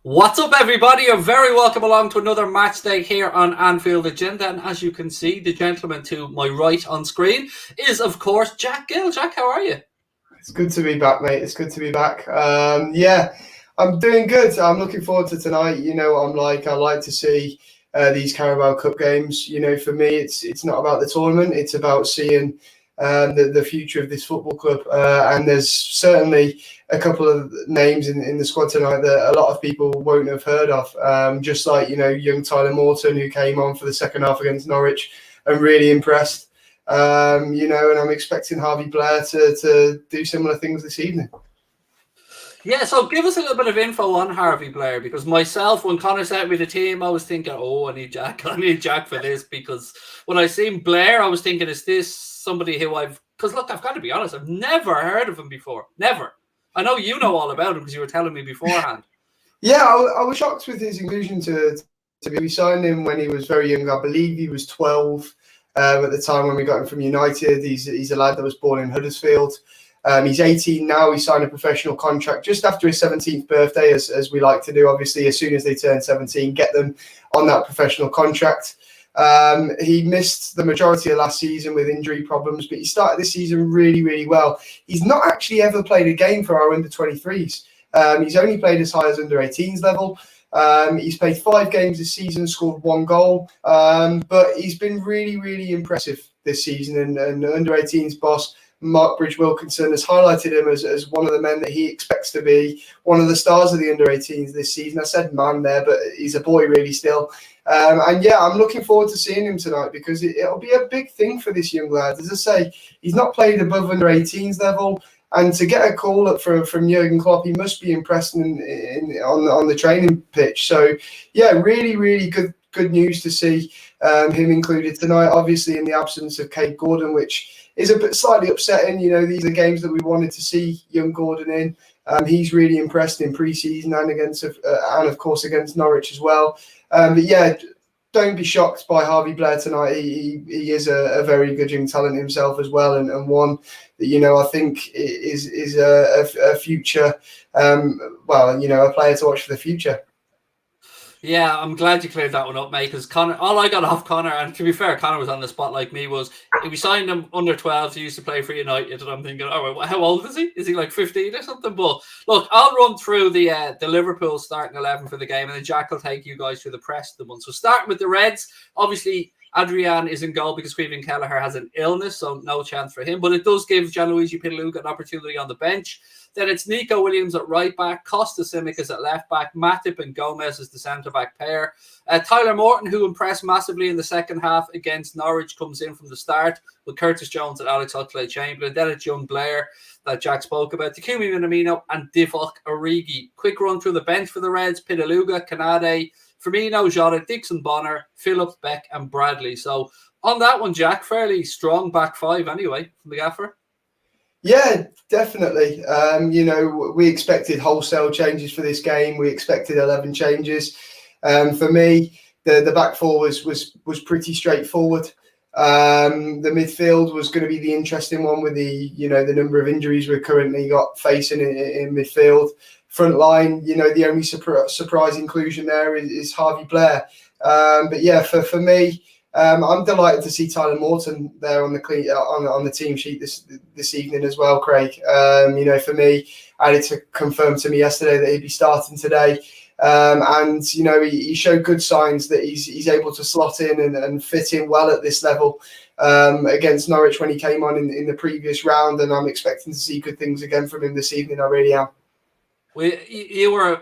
What's up, everybody? You're very welcome along to another match day here on Anfield Agenda. And as you can see, the gentleman to my right on screen is, of course, Jack Gill. Jack, how are you? It's good to be back, mate. It's good to be back. I'm doing good. I'm looking forward to tonight. You know what I'm like. I like to see these Carabao Cup games. You know, for me, it's not about the tournament. It's about seeing the future of this football club. And there's certainly a couple of names in the squad tonight that a lot of people won't have heard of. Just like, you know, young Tyler Morton, who came on for the second half against Norwich and really impressed. And I'm expecting Harvey Blair to do similar things this evening. Yeah, so give us a little bit of info on Harvey Blair, because myself, when Connor sent me the team, I was thinking, I need Jack for this, because when I seen Blair, I was thinking, is this somebody who I've got to be honest, I've never heard of him before. Never. I know you know all about him because you were telling me beforehand. Yeah, I was shocked with his inclusion to be. We signed him when he was very young. I believe he was 12 at the time when we got him from United. He's a lad that was born in Huddersfield. He's 18 now. He signed a professional contract just after his 17th birthday, as we like to do. Obviously, as soon as they turn 17, get them on that professional contract. He missed the majority of last season with injury problems, but he started this season really, really well. He's not actually ever played a game for our under-23s. He's only played as high as under-18s level. He's played 5 games this season, scored 1 goal, but he's been really, really impressive this season. And under-18s boss Mark Bridge-Wilkinson has highlighted him as one of the men that he expects to be one of the stars of the under-18s this season. I said man there, but he's a boy really still. I'm looking forward to seeing him tonight because it'll be a big thing for this young lad. As I say, he's not played above under-18s level. And to get a call up from Jurgen Klopp, he must be impressed on the training pitch. So, yeah, really, really good news to see him included tonight. Obviously, in the absence of Cade Gordon, which is a bit slightly upsetting. You know, these are games that we wanted to see young Gordon in. He's really impressed in pre-season and of course against Norwich as well. Don't be shocked by Harvey Blair tonight. He is a very good young talent himself as well, and one that I think is a future, a player to watch for the future. Yeah, I'm glad you cleared that one up, mate, because Connor, all I got off Connor, and to be fair, Connor was on the spot like me, was we signed him under 12s, he used to play for United, and I'm thinking, all right, how old is he? Is he like 15 or something? But look, I'll run through the Liverpool starting 11 for the game, and then Jack will take you guys through the Preston one. So starting with the Reds, obviously Adrian is in goal because Stephen Kelleher has an illness, so no chance for him. But it does give Gianluigi Pitaluga an opportunity on the bench. Then it's Nico Williams at right back, Costa Simic is at left back, Matip and Gomez is the centre-back pair. Tyler Morton, who impressed massively in the second half against Norwich, comes in from the start with Curtis Jones and Alex Oxlade-Chamberlain. Then it's young Blair that Jack spoke about, Takumi Minamino and Divock Origi. Quick run through the bench for the Reds: Pitaluga, Kanade, Firmino, Jota, Dixon, Bonner, Phillips, Beck and Bradley. So on that one, Jack, fairly strong back 5 anyway from the gaffer. Yeah, definitely. We expected wholesale changes for this game. We expected 11 changes. For me, the back 4 was pretty straightforward. The midfield was going to be the interesting one with the number of injuries we've currently got facing in midfield. Front line, the only surprise inclusion there is Harvey Blair. For me, I'm delighted to see Tyler Morton there on the team sheet this evening as well, Craig. For me, I had it to confirm to me yesterday that he'd be starting today. He showed good signs that he's able to slot in and fit in well at this level against Norwich when he came on in the previous round, and I'm expecting to see good things again from him this evening. I really am. You were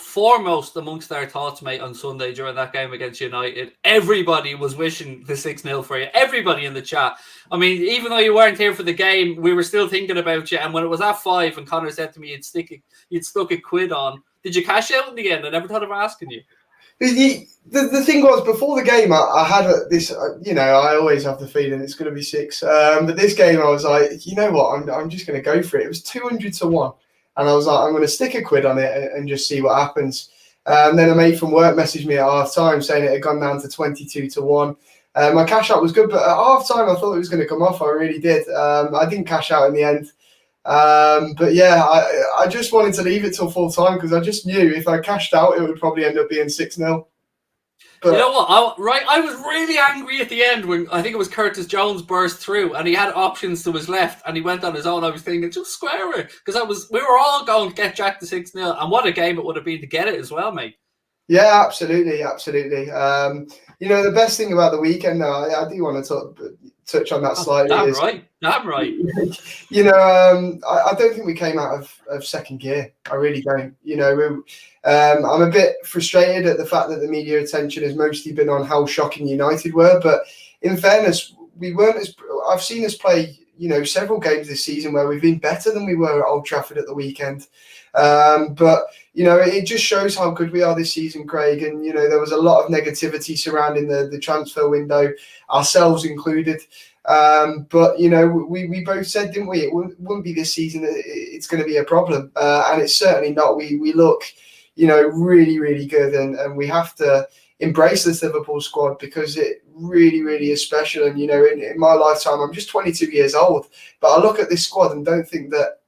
foremost amongst our thoughts, mate, on Sunday during that game against United. Everybody was wishing the 6-0 for you. Everybody in the chat. I mean, even though you weren't here for the game, we were still thinking about you. And when it was at 5 and Connor said to me you'd stuck a quid on, did you cash out in the end? I never thought of asking you. The thing was, before the game, I had this, I always have the feeling it's going to be 6. But this game, I was like, you know what, I'm just going to go for it. It was 200 to 1. And I was like, I'm going to stick a quid on it and just see what happens. Then a mate from work messaged me at half time saying it had gone down to 22 to 1. My cash out was good, but at half time I thought it was going to come off. I really did. I didn't cash out in the end. But yeah, I just wanted to leave it till full time because I just knew if I cashed out, it would probably end up being 6-0. But you know what? I was really angry at the end when I think it was Curtis Jones burst through and he had options to his left and he went on his own. I was thinking, just square it, because we were all going to get Jack to 6-0, and what a game it would have been to get it as well, mate. Yeah, absolutely. You know, the best thing about the weekend, though, I do want to touch on that slightly. Damn right. You know, I don't think we came out of second gear. I really don't. You know, I'm a bit frustrated at the fact that the media attention has mostly been on how shocking United were. But in fairness, we weren't as. I've seen us play, you know, several games this season where we've been better than we were at Old Trafford at the weekend. But you know, it just shows how good we are this season, Craig. And you know, there was a lot of negativity surrounding the transfer window, ourselves included. But you know, we both said, didn't we? It wouldn't be this season. It's going to be a problem, and it's certainly not. We look, you know, really, really good, and we have to embrace this Liverpool squad because it really, really is special. And you know, in my lifetime, I'm just 22 years old, but I look at this squad and don't think that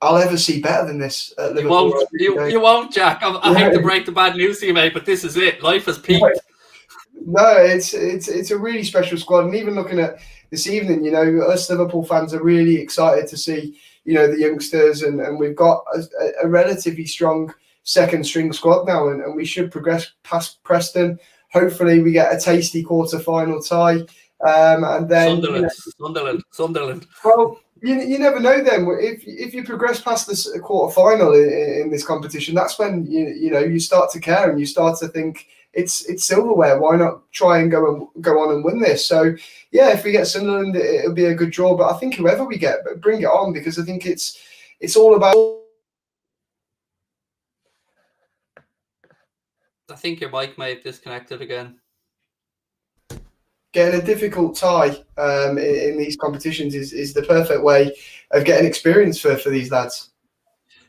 I'll ever see better than this at Liverpool. You won't, Jack. I hate to break the bad news to you, mate, but this is it. Life has peaked. No, it's a really special squad, and even looking at this evening, you know, us Liverpool fans are really excited to see, you know, the youngsters, and we've got a relatively strong second string squad now, and we should progress past Preston. Hopefully, we get a tasty quarter-final tie, and then Sunderland. Well, you never know. Then if you progress past this quarter-final in this competition, that's when you know you start to care and you start to think it's silverware. Why not try and go on and win this? So yeah, if we get Sunderland, it'll be a good draw. But I think whoever we get, bring it on, because I think it's all about. I think your mic may have disconnected again. Getting a difficult tie in these competitions is the perfect way of getting experience for these lads.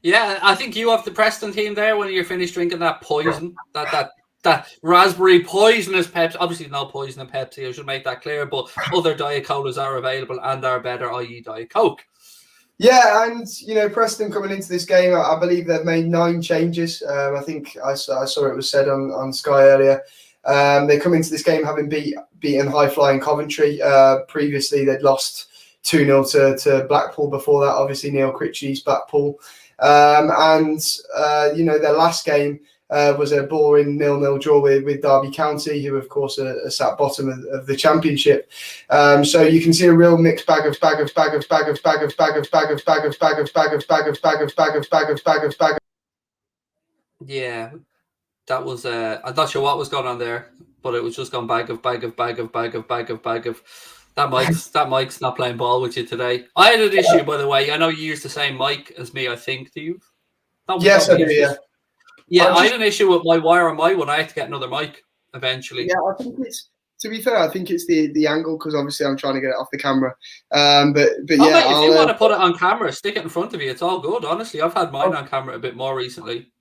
Yeah, I think you have the Preston team there when you're finished drinking that poison, that raspberry poisonous Pepsi. Obviously, no poison in Pepsi, I should make that clear, but other Diet Colas are available and are better, i.e. Diet Coke. Yeah, and you know, Preston coming into this game, I believe they've made 9 changes. I think I saw it was said on Sky earlier. They come into this game having beaten high-flying Coventry. Previously, they'd lost 2-0 to Blackpool before that, obviously Neil Critchley's Blackpool. And you know, their last game was a boring 0-0 draw with Derby County, who of course are sat bottom of the Championship. So you can see a real mixed bag of. Yeah, that was I'm not sure what was going on there, but it was just gone bag of. That mic's not playing ball with you today. I had an issue, by the way. I know you used the same mic as me, I think. Do you? Yes, I do, yeah. Yeah, I had an issue with my wire on my one. I had to get another mic eventually. Yeah, I think to be fair, I think it's the angle, because obviously I'm trying to get it off the camera. But yeah, mate, if you want to put it on camera, stick it in front of you. It's all good, honestly. I've had mine on camera a bit more recently.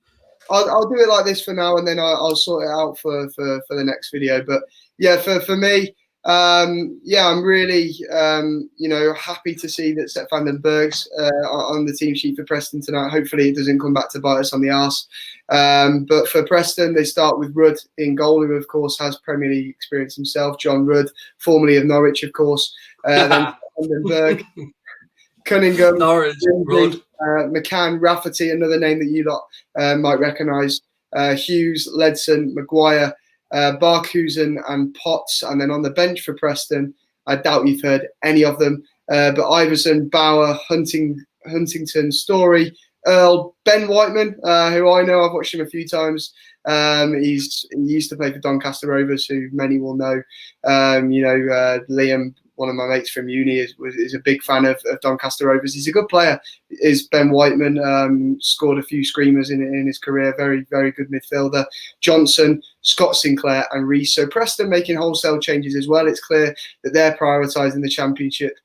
I'll do it like this for now, and then I'll sort it out for the next video. But yeah, for me, yeah, I'm really you know, happy to see that Sepp van den Berg's on the team sheet for Preston tonight. Hopefully it doesn't come back to bite us on the arse. But for Preston, they start with Rudd in goal, who of course has Premier League experience himself. John Rudd, formerly of Norwich, of course. Then van den Berg, Cunningham, Norwich, Rudd, McCann, Rafferty, another name that you lot might recognise. Hughes, Ledson, Maguire, Barkhuizen and Potts. And then on the bench for Preston, I doubt you've heard any of them. But Iverson, Bauer, Huntington, Story, Earl, Ben Whiteman, who I know, I've watched him a few times. He used to play for Doncaster Rovers, who many will know. You know, Liam, one of my mates from uni, is a big fan of Doncaster Rovers. He's a good player. Is Ben Whiteman, scored a few screamers in his career. Very, very good midfielder. Johnson, Scott Sinclair and Reece. So Preston making wholesale changes as well. It's clear that they're prioritising the Championship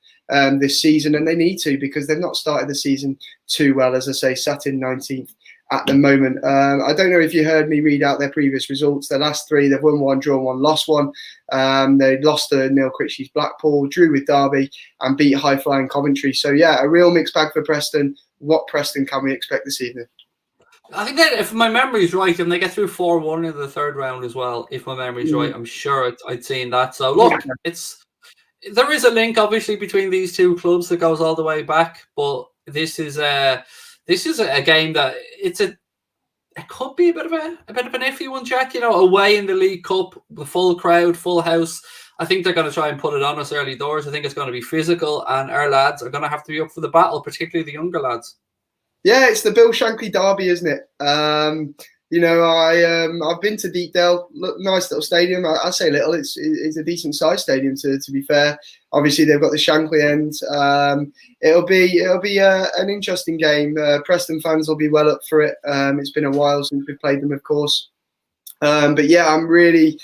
this season, and they need to, because they've not started the season too well. As I say, sat in 19th at the moment. I don't know if you heard me read out their previous results. Their last three, they've won one, drawn one, lost one. They lost to Neil Critchley's Blackpool, drew with Derby, and beat high-flying Coventry. So, yeah, a real mixed bag for Preston. What Preston can we expect this evening? I think that if my memory is right, and they get through 4-1 in the third round as well, if my memory is right, I'm sure I'd seen that. So, look, there is a link, obviously, between these two clubs that goes all the way back, but this is a game that it could be a bit of an iffy one, Jack. You know, away in the League Cup, the full crowd, full house. I think they're going to try and put it on us early doors. I think it's going to be physical, and our lads are going to have to be up for the battle, particularly the younger lads. Yeah, it's the Bill Shankly derby, isn't it? You know, I've been to Deepdale. Nice little stadium. I say little. It's a decent sized stadium to be fair. Obviously, they've got the Shankly end. It'll be an interesting game. Preston fans will be well up for it. It's been a while since we've played them, of course. But yeah, I'm really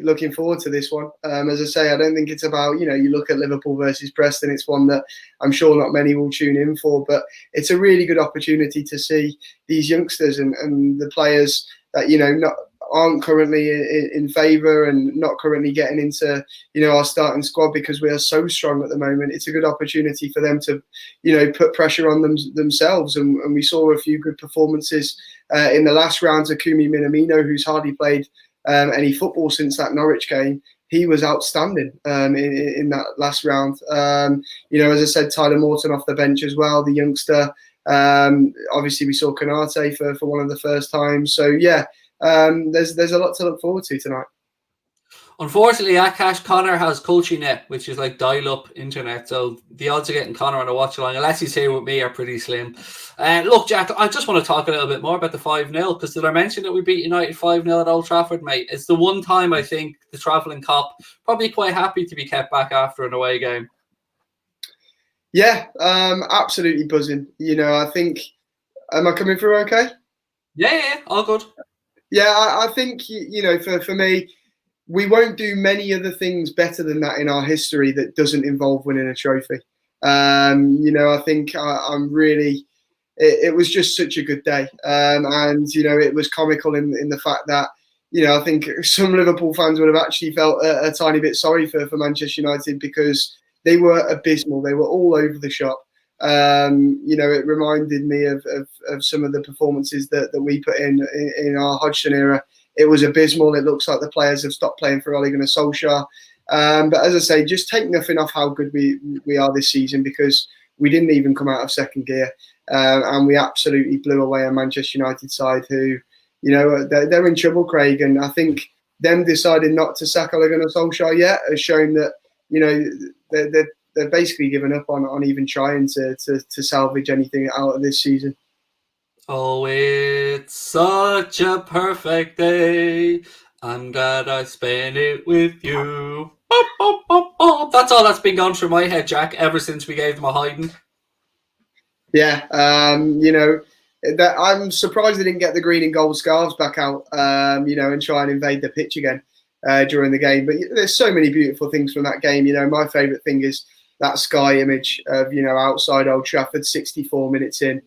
looking forward to this one. As I say, I don't think it's about, you know, you look at Liverpool versus Preston, it's one that I'm sure not many will tune in for, but it's a really good opportunity to see these youngsters and the players that, you know, aren't currently in favour and not currently getting into, you know, our starting squad because we are so strong at the moment. It's a good opportunity for them to, you know, put pressure on themselves. And we saw a few good performances in the last round. Takumi Minamino, who's hardly played any football since that Norwich game, he was outstanding in that last round. You know, as I said, Tyler Morton off the bench as well, the youngster. Obviously, we saw Konate for one of the first times. So yeah, there's a lot to look forward to tonight. Unfortunately, Akash, Connor has CultureNet, which is like dial-up internet. So the odds of getting Connor on a watch-along, unless he's here with me, are pretty slim. Look, Jack, I just want to talk a little bit more about the 5-0, because did I mention that we beat United 5-0 at Old Trafford, mate? It's the one time I think the travelling cop probably quite happy to be kept back after an away game. Yeah, absolutely buzzing. You know, I think, am I coming through okay? Yeah, all good. Yeah, I think, you know, for me, we won't do many other things better than that in our history that doesn't involve winning a trophy. You know, I think I'm really, it was just such a good day. And, you know, it was comical in the fact that, you know, I think some Liverpool fans would have actually felt a tiny bit sorry for Manchester United because they were abysmal. They were all over the shop. You know, it reminded me of some of the performances that we put in our Hodgson era. It was abysmal. It looks like the players have stopped playing for Ole Gunnar Solskjaer. But as I say, just take nothing off how good we are this season, because we didn't even come out of second gear. And we absolutely blew away a Manchester United side who, you know, they're in trouble, Craig. And I think them deciding not to sack Ole Gunnar Solskjaer yet has shown that, you know, they're basically given up on even trying to salvage anything out of this season. Oh, it's such a perfect day. I'm glad I spent it with you. That's all that's been going through my head, Jack, ever since we gave them a hiding. Yeah, you know, that I'm surprised they didn't get the green and gold scarves back out, you know, and try and invade the pitch again during the game. But there's so many beautiful things from that game. You know, my favourite thing is that sky image of, you know, outside Old Trafford, 64 minutes in,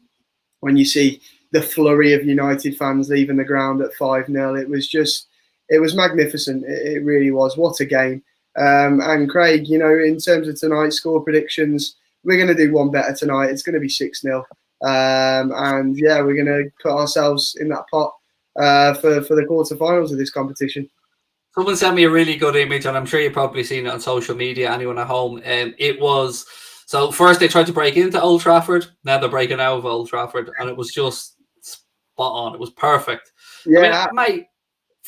when you see the flurry of United fans leaving the ground at 5-0. It was magnificent. It really was. What a game. And Craig, you know, in terms of tonight's score predictions, we're going to do one better tonight. It's going to be 6-0. And yeah, we're going to put ourselves in that pot for the quarterfinals of this competition. Someone sent me a really good image, and I'm sure you've probably seen it on social media, anyone at home. It was, so first they tried to break into Old Trafford, now they're breaking out of Old Trafford, and it was just spot on. It was perfect. Yeah. I mean, mate,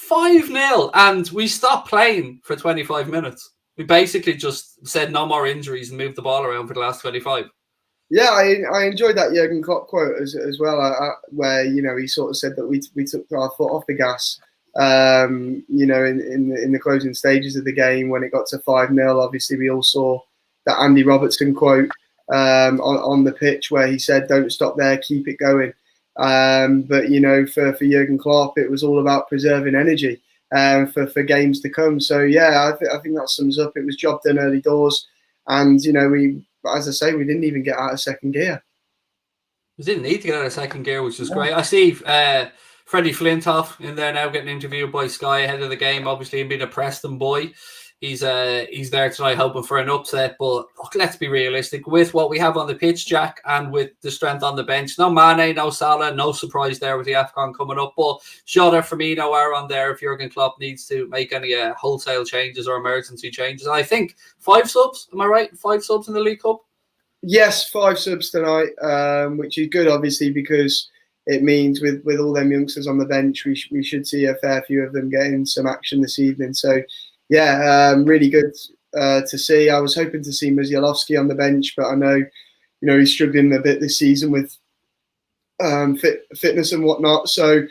5-0, and we stopped playing for 25 minutes. We basically just said no more injuries and moved the ball around for the last 25. Yeah, I enjoyed that Jurgen Klopp quote as well, where, you know, he sort of said that we took our foot off the gas. You know, in the closing stages of the game when it got to 5-0, obviously we all saw that Andy Robertson quote on the pitch where he said, "Don't stop there, keep it going." But you know, for Jurgen Klopp, it was all about preserving energy for games to come. So yeah, I think that sums up. It was job done early doors, and you know, as I say, we didn't even get out of second gear. We didn't need to get out of second gear, which was great. I see Freddie Flintoff in there now getting interviewed by Sky ahead of the game. Obviously, being a Preston boy, he's there tonight hoping for an upset. But look, let's be realistic with what we have on the pitch, Jack, and with the strength on the bench. No Mane, no Salah, no surprise there with the AFCON coming up. But Jota, Firmino are on there if Jurgen Klopp needs to make any wholesale changes or emergency changes. And I think 5 subs. Am I right? 5 subs in the League Cup. Yes, 5 subs tonight, which is good, obviously, because it means with all them youngsters on the bench, we should see a fair few of them getting some action this evening. So, yeah, really good to see. I was hoping to see Musialowski on the bench, but I know, he's struggling a bit this season with fitness and whatnot. So,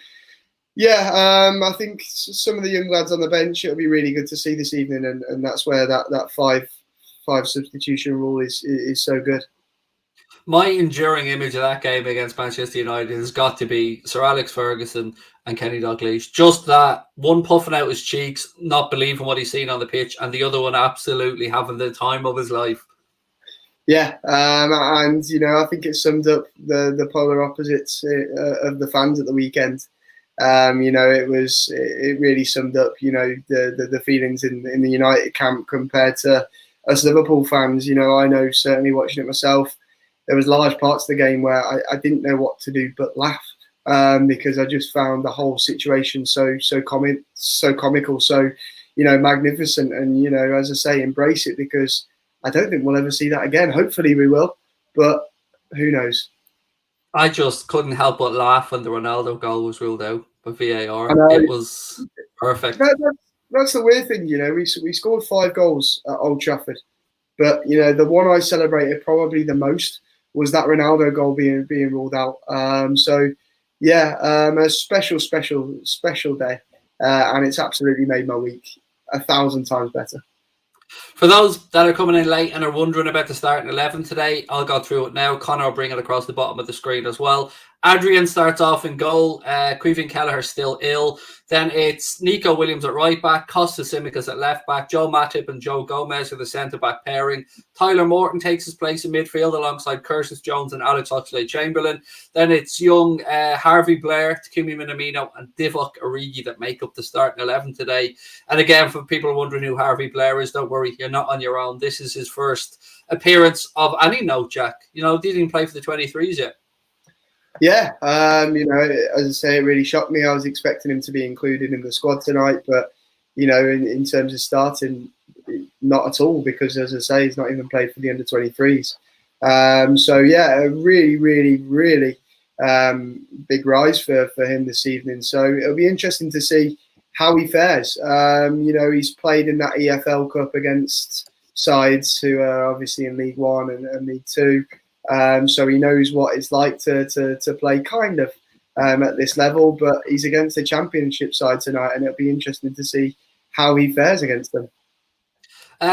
yeah, I think some of the young lads on the bench, it'll be really good to see this evening, and that's where that 5 substitution rule is so good. My enduring image of that game against Manchester United has got to be Sir Alex Ferguson and Kenny Dalglish. Just that one puffing out his cheeks, not believing what he's seen on the pitch, and the other one absolutely having the time of his life. Yeah, and I think it summed up the polar opposites of the fans at the weekend. It really summed up the feelings in the United camp compared to us Liverpool fans. I know certainly watching it myself, there was large parts of the game where I didn't know what to do but laugh, because I just found the whole situation so comical, so magnificent, and as I say, embrace it, because I don't think we'll ever see that again. Hopefully we will, but who knows? I just couldn't help but laugh when the Ronaldo goal was ruled out by VAR. It was perfect. That's the weird thing, we scored 5 goals at Old Trafford, but the one I celebrated probably the most was that Ronaldo goal being ruled out. So yeah, a special day, and it's absolutely made my week 1,000 times better. For those that are coming in late and are wondering about the starting 11 today, I'll go through it now. Connor will bring it across the bottom of the screen as well. Adrian starts off in goal. Caoimhín Kelleher still ill. Then it's Nico Williams at right back, Costas Tsimikas at left back, Joe Matip and Joe Gomez are the centre back pairing. Tyler Morton takes his place in midfield alongside Curtis Jones and Alex Oxlade-Chamberlain. Then it's young Harvey Blair, Takumi Minamino and Divock Origi that make up the starting 11 today. And again, for people wondering who Harvey Blair is, don't worry, you're not on your own. This is his first appearance of any note, Jack. Didn't even play for the 23s yet. Yeah, as I say, it really shocked me. I was expecting him to be included in the squad tonight, but in terms of starting, not at all, because as I say, he's not even played for the under-23s. So yeah, a really, really, really big rise for him this evening. So it'll be interesting to see how he fares. He's played in that EFL Cup against sides who are obviously in League One and League Two. So he knows what it's like to play kind of at this level, but he's against the Championship side tonight, and it'll be interesting to see how he fares against them.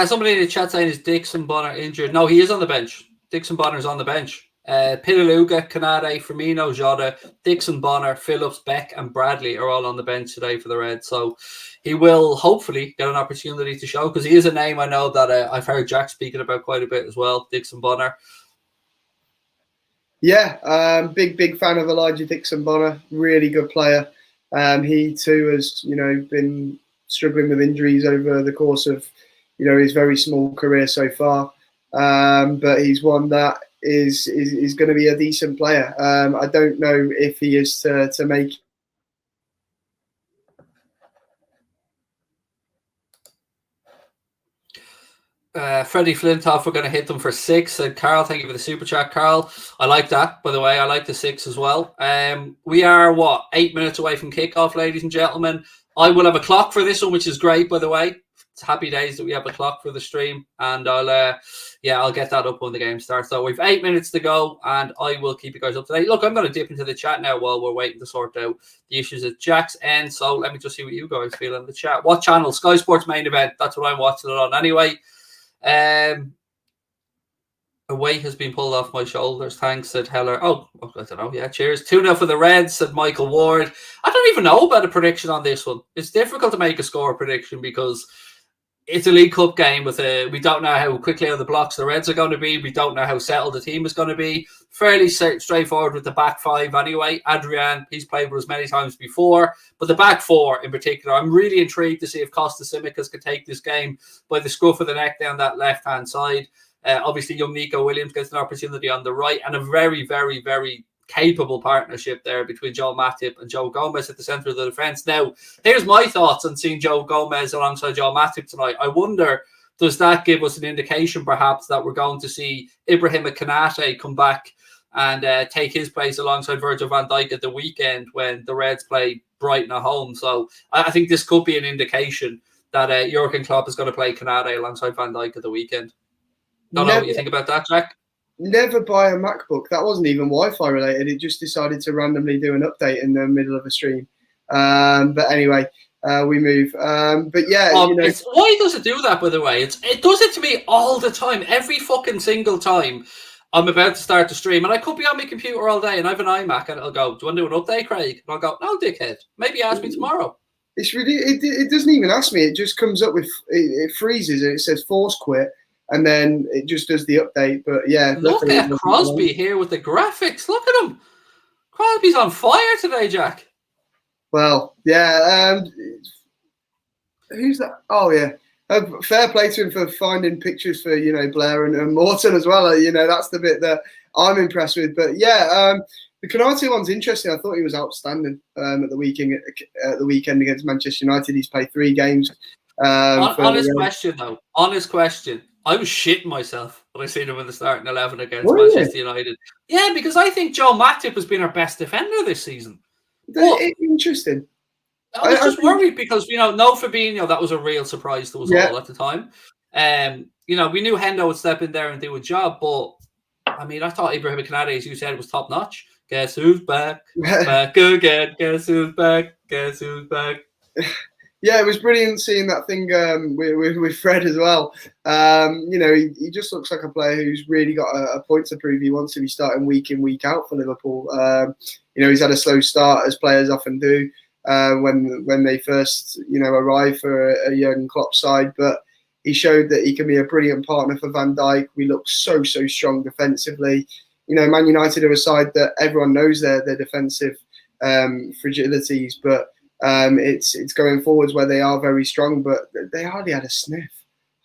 Somebody in the chat saying, is Dixon Bonner injured? No, he is on the bench. Dixon Bonner's on the bench. Pilaluga, Canade, Firmino, Jota, Dixon Bonner, Phillips, Beck and Bradley are all on the bench today for the Reds. So he will hopefully get an opportunity to show, because he is a name I know that I've heard Jack speaking about quite a bit as well, Dixon Bonner. Yeah, big fan of Elijah Dixon Bonner. Really good player. He too has, been struggling with injuries over the course of, his very small career so far. But he's one that is going to be a decent player. I don't know if he is to make. Freddie Flintoff, we're going to hit them for 6. Said Carl, thank you for the super chat, Carl. I like that, by the way. I like the 6 as well. We are 8 minutes away from kickoff, ladies and gentlemen. I will have a clock for this one, which is great, by the way. It's happy days that we have a clock for the stream, and I'll get that up when the game starts. So we've 8 minutes to go, and I will keep you guys up to date. Look, I'm going to dip into the chat now while we're waiting to sort out the issues at Jack's end. So let me just see what you guys feel in the chat. What channel? Sky Sports main event. That's what I'm watching it on anyway. A weight has been pulled off my shoulders. Thanks, said Heller. Oh, I don't know. Yeah, cheers. 2-0 for the Reds, said Michael Ward. I don't even know about a prediction on this one. It's difficult to make a score prediction because it's a League Cup game with we don't know how quickly out of the blocks the Reds are going to be. We don't know how settled the team is going to be. Fairly straightforward with the back five anyway. Adrian, he's played with us many times before, but the back four in particular, I'm really intrigued to see if Costa Simicas can take this game by the scruff of the neck down that left-hand side. Obviously, young Nico Williams gets an opportunity on the right, and a very, very, very capable partnership there between Joe Matip and Joe Gomez at the centre of the defence. Now, here's my thoughts on seeing Joe Gomez alongside Joe Matip tonight. I wonder, does that give us an indication perhaps that we're going to see Ibrahim Konate come back and take his place alongside Virgil van Dijk at the weekend when the Reds play Brighton at home? So I think this could be an indication that Jurgen Klopp is going to play Konate alongside Van Dijk at the weekend. Don't know what you think about that, Jack. Never buy a MacBook. That wasn't even Wi-Fi related. It just decided to randomly do an update in the middle of a stream. But anyway, we move. But yeah, why does it do that? By the way, it does it to me all the time. Every fucking single time I'm about to start the stream, and I could be on my computer all day, and I have an iMac, and it'll go, "Do you want to do an update, Craig?" And I'll go, "No, dickhead. Maybe ask me tomorrow." It's really. It doesn't even ask me. It just comes up with. It freezes and it says "force quit." And then it just does the update. But yeah. Look at Crosby here with the graphics. Look at him. Crosby's on fire today, Jack. Well, yeah. Who's that? Oh, yeah. Fair play to him for finding pictures for, Blair and Morton as well. That's the bit that I'm impressed with. But yeah, the Konate one's interesting. I thought he was outstanding at the weekend against Manchester United. He's played 3 games. Honest question. I was shitting myself when I seen him in the starting 11 against Manchester United. Yeah, because I think Joe Matip has been our best defender this season. Interesting. I was just worried because, no Fabinho, that was a real surprise to us all at the time. We knew Hendo would step in there and do a job, but, I thought Ibrahim Konate, as you said, was top-notch. Guess who's back? Back again. Guess who's back? Guess who's back? Yeah, it was brilliant seeing that thing with Fred as well. He just looks like a player who's really got a point to prove. He wants to be starting week in, week out for Liverpool. He's had a slow start, as players often do when they first, arrive for a young Klopp side. But he showed that he can be a brilliant partner for Van Dijk. We look so strong defensively. Man United are a side that everyone knows their defensive fragilities, but it's going forwards where they are very strong, but they hardly had a sniff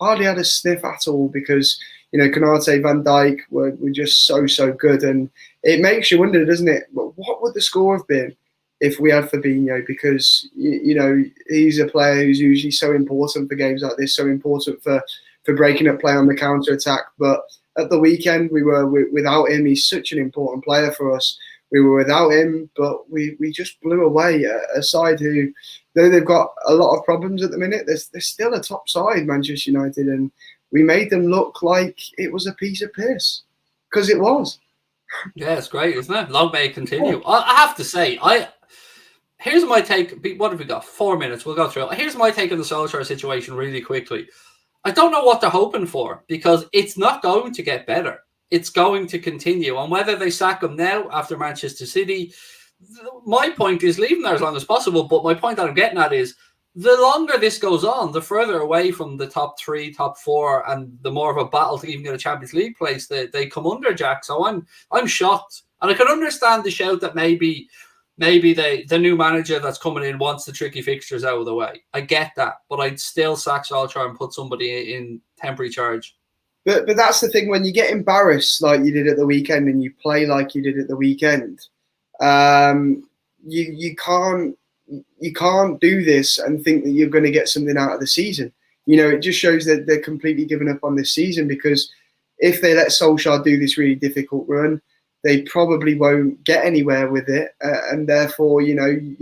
at all because, Konate, Van Dijk were just so good. And it makes you wonder, doesn't it? What would the score have been if we had Fabinho? Because, he's a player who's usually so important for games like this, so important for breaking up play on the counter-attack. But at the weekend, we were without him. He's such an important player for us. We were without him, but we just blew away a side who, though they've got a lot of problems at the minute, they're still a top side, Manchester United, and we made them look like it was a piece of piss, because it was. Yeah, it's great, isn't it? Long may it continue. I have to say, here's my take. What have we got? 4 minutes. We'll go through it. Here's my take on the Solskjaer situation really quickly. I don't know what they're hoping for, because it's not going to get better. It's going to continue. And whether they sack him now after Manchester City, my point is leave him there as long as possible. But my point that I'm getting at is the longer this goes on, the further away from the top 3, top 4, and the more of a battle to even get a Champions League place that they come under, Jack. So I'm shocked. And I can understand the shout that maybe the new manager that's coming in wants the tricky fixtures out of the way. I get that. But I'd still sack Solskjaer and put somebody in temporary charge. But that's the thing, when you get embarrassed like you did at the weekend and you play like you did at the weekend, you can't do this and think that you're going to get something out of the season. It just shows that they're completely given up on this season, because if they let Solskjaer do this really difficult run, they probably won't get anywhere with it. And therefore, you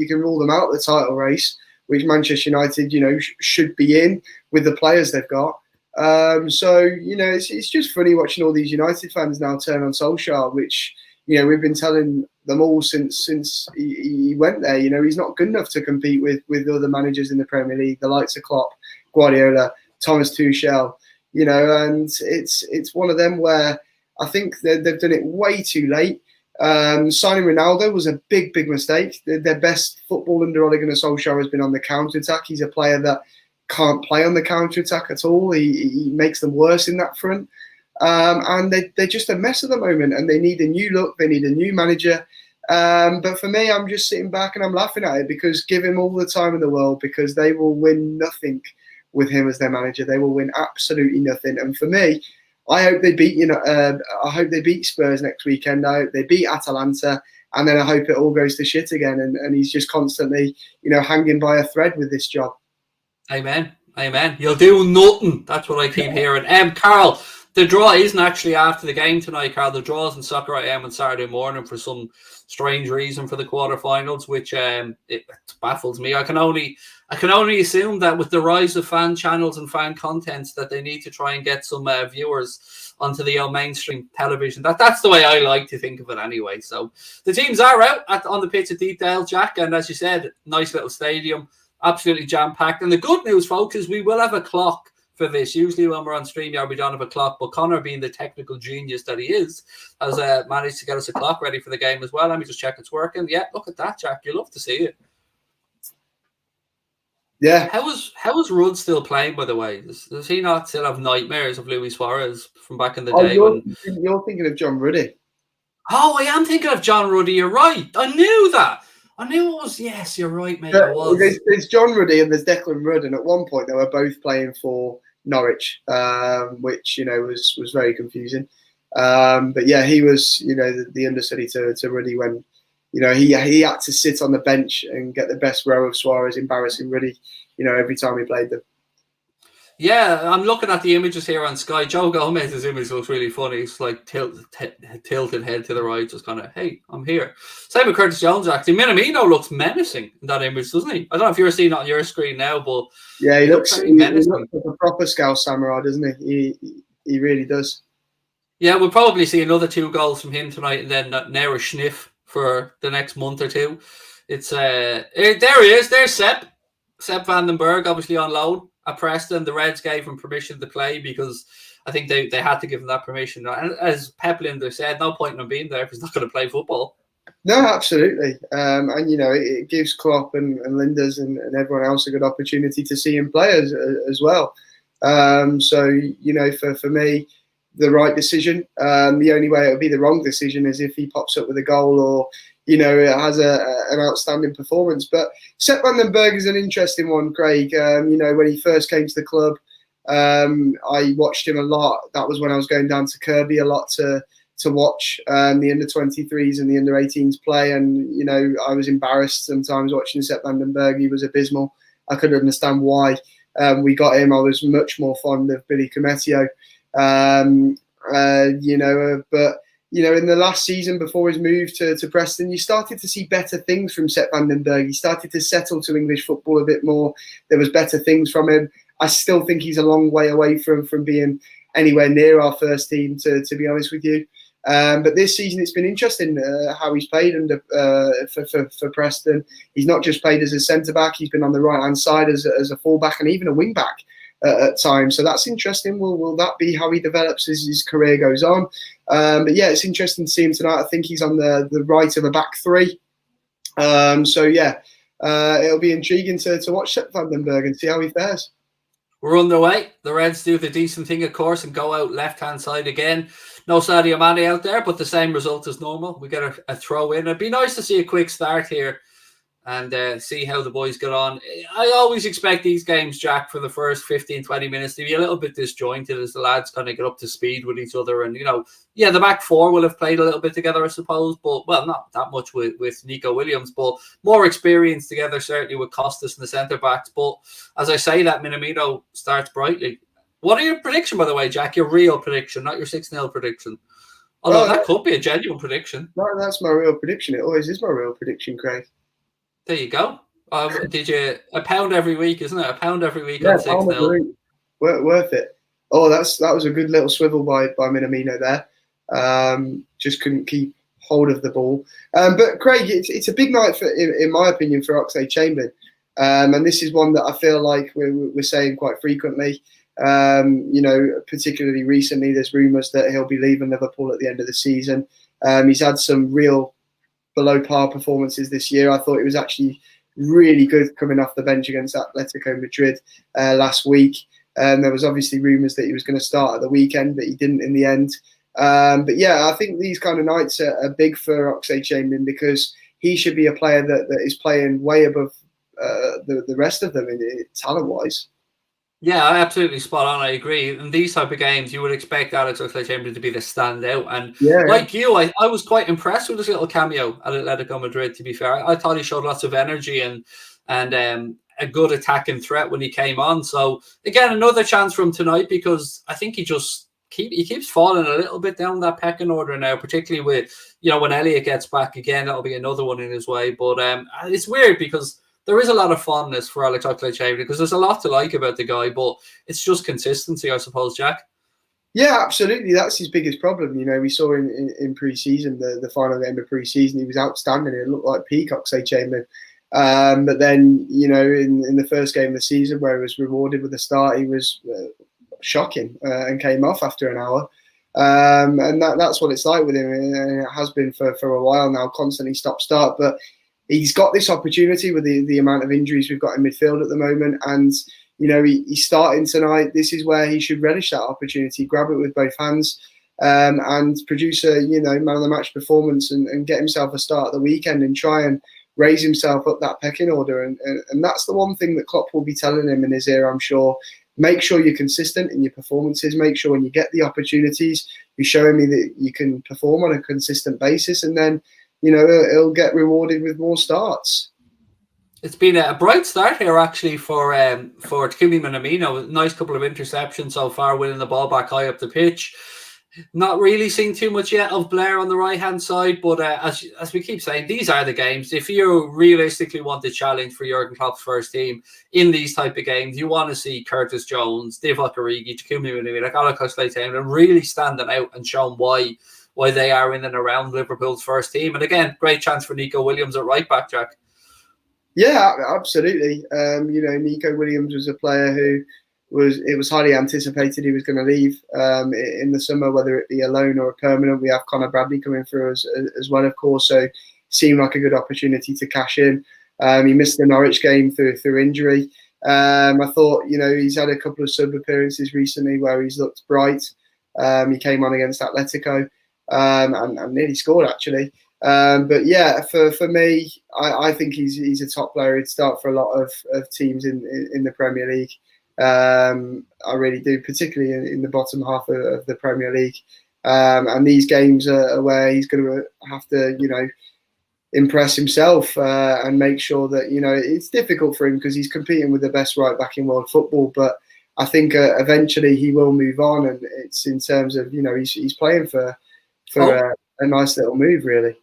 can rule them out of the title race, which Manchester United, should be in with the players they've got. It's just funny watching all these United fans now turn on Solskjaer, which, we've been telling them all since he went there. He's not good enough to compete with other managers in the Premier League, the likes of Klopp, Guardiola, Thomas Tuchel, and it's one of them where I think they've done it way too late. Signing Ronaldo was a big mistake. Their best football under Ole Gunnar Solskjaer has been on the counter-attack. He's a player that can't play on the counter-attack at all. He makes them worse in that front. And they're just a mess at the moment, and they need a new look. They need a new manager. But for me, I'm just sitting back and I'm laughing at it, because give him all the time in the world, because they will win nothing with him as their manager. They will win absolutely nothing. And for me, I hope they beat I hope they beat Spurs next weekend. I hope they beat Atalanta, and then I hope it all goes to shit again. And he's just constantly, hanging by a thread with this job. Amen. Amen. You'll do nothing. That's what I keep hearing. Carl, the draw isn't actually after the game tonight, Carl. The draw is in Soccer AM on Saturday morning for some strange reason for the quarterfinals, which it baffles me. I can only assume that with the rise of fan channels and fan contents, that they need to try and get some viewers onto the mainstream television. That's the way I like to think of it anyway. So the teams are out on the pitch at Deepdale, Jack, and as you said, nice little stadium, absolutely jam-packed. And the good news, folks, is we will have a clock for this. Usually when we're on StreamYard, we don't have a clock, but Connor, being the technical genius that he is, has managed to get us a clock ready for the game as well. Let me just check it's working. Yeah, look at that, Jack. You love to see it. Yeah. How is Rudd still playing, by the way? Does he not still have nightmares of Luis Suarez from back in the day? You're thinking of John Ruddy. Oh, I am thinking of John Ruddy. You're right. I knew that. I knew it was. Yes, you're right, mate. It was. There's John Ruddy and there's Declan Rudd, and at one point they were both playing for Norwich, which was very confusing. But yeah, he was the understudy to Ruddy when he had to sit on the bench and get the best row of Suarez embarrassing Ruddy every time he played them. Yeah, I'm looking at the images here on Sky. Joe Gomez's image looks really funny. It's like tilted head to the right, just kind of, hey, I'm here. Same with Curtis Jones, actually. Minamino looks menacing in that image, doesn't he? I don't know if you're seeing it on your screen now, but yeah, he looks menacing. He looks like a proper Scouse Samurai, doesn't he? He really does. Yeah, we'll probably see another 2 goals from him tonight, and then ne'er a sniff for the next month or two. It's there he is. There's Sepp van den Berg, obviously on loan at Preston. The Reds gave him permission to play because I think they had to give him that permission. And as Pep Linder said, no point in him being there if he's not going to play football. No, absolutely. And it gives Klopp and Linders and everyone else a good opportunity to see him play as well. So for me, the right decision. The only way it would be the wrong decision is if he pops up with a goal or it has an outstanding performance. But Sepp van den Berg is an interesting one, Craig. When he first came to the club, I watched him a lot. That was when I was going down to Kirby a lot to watch the under-23s and the under-18s play. And, I was embarrassed sometimes watching Sepp van den Berg. He was abysmal. I couldn't understand why we got him. I was much more fond of Billy Cometio. But in the last season before his move to Preston, you started to see better things from Sepp van den Berg. He started to settle to English football a bit more. There was better things from him. I still think he's a long way away from being anywhere near our first team, to be honest with you. But this season, it's been interesting how he's played for Preston. He's not just played as a centre-back. He's been on the right-hand side as a full-back and even a wing-back at times. So that's interesting. Will that be how he develops as his career goes on? But yeah, it's interesting to see him tonight. I think he's on the right of a back three. It'll be intriguing to watch Sepp van den Berg and see how he fares. We're underway. The Reds do the decent thing, of course, and go out left-hand side again. No Sadio Mane out there, but the same result as normal. We get a throw in. It'd be nice to see a quick start here and see how the boys get on. I always expect these games, Jack, for the first 15, 20 minutes to be a little bit disjointed as the lads kind of get up to speed with each other. And, the back four will have played a little bit together, I suppose, but, well, not that much with Nico Williams, but more experience together, certainly with Costas and the centre-backs. But as I say that, Minamino starts brightly. What are your prediction, by the way, Jack? Your real prediction, not your 6-0 prediction. Although that could be a genuine prediction. No, that's my real prediction. It always is my real prediction, Craig. There you go. Did you a pound every week, isn't it? A pound every week on 6-0. Worth it. Oh, that was a good little swivel by Minamino there. Just couldn't keep hold of the ball. But Craig, it's a big night in my opinion, for Oxlade-Chamberlain. And this is one that I feel like we're saying quite frequently. Particularly recently, there's rumours that he'll be leaving Liverpool at the end of the season. He's had some real below par performances this year. I thought it was actually really good coming off the bench against Atletico Madrid last week. There was obviously rumours that he was going to start at the weekend, but he didn't in the end. But yeah, I think these kind of nights are big for Oxlade-Chamberlain, because he should be a player that is playing way above the rest of them talent-wise. Yeah, absolutely spot on. I agree. In these type of games, you would expect Alex Oxlade-Chamberlain to be the standout. And like you, I was quite impressed with his little cameo at Atletico Madrid, to be fair. I thought he showed lots of energy and a good attacking threat when he came on. So, again, another chance for him tonight, because I think he keeps falling a little bit down that pecking order now, particularly with, when Elliott gets back again, that'll be another one in his way. But it's weird, because there is a lot of fondness for Alex Oxlade-Chamberlain, because there's a lot to like about the guy, but it's just consistency, I suppose, Jack. Yeah, absolutely. That's his biggest problem. We saw in pre-season, the final game of pre-season, he was outstanding. It looked like peak Oxlade-Chamberlain. But then, in the first game of the season, where he was rewarded with a start, he was shocking and came off after an hour. And that's what it's like with him. And it has been for a while now, constantly stop-start. But he's got this opportunity with the amount of injuries we've got in midfield at the moment. And, he's starting tonight. This is where he should relish that opportunity, grab it with both hands, and produce a, man of the match performance and get himself a start at the weekend and try and raise himself up that pecking order. And that's the one thing that Klopp will be telling him in his ear, I'm sure. Make sure you're consistent in your performances. Make sure when you get the opportunities, you're showing me that you can perform on a consistent basis. And then, he'll get rewarded with more starts. It's been a bright start here, actually, for Takumi Minamino. Nice couple of interceptions so far, winning the ball back high up the pitch. Not really seeing too much yet of Blair on the right-hand side, but as we keep saying, these are the games. If you realistically want to challenge for Jurgen Klopp's first team in these type of games, you want to see Curtis Jones, Divock Origi, Takumi Minamino, Alex Oxlade-Chamberlain really standing out and showing why they are in and around Liverpool's first team. And again, great chance for Nico Williams at right back, Jack. Yeah, absolutely. Nico Williams was a player who it was highly anticipated he was going to leave in the summer, whether it be a loan or a permanent. We have Connor Bradley coming through as well, of course, so seemed like a good opportunity to cash in. He missed the Norwich game through injury. I thought, he's had a couple of sub appearances recently where he's looked bright. He came on against Atletico and nearly scored, actually. But yeah, for me, I think he's a top player. He'd start for a lot of teams in the Premier League. I really do, particularly in the bottom half of the Premier League. And these games are where he's going to have to, impress himself and make sure that, it's difficult for him because he's competing with the best right back in world football. But I think eventually he will move on, and it's in terms of, he's playing for a nice little move, really.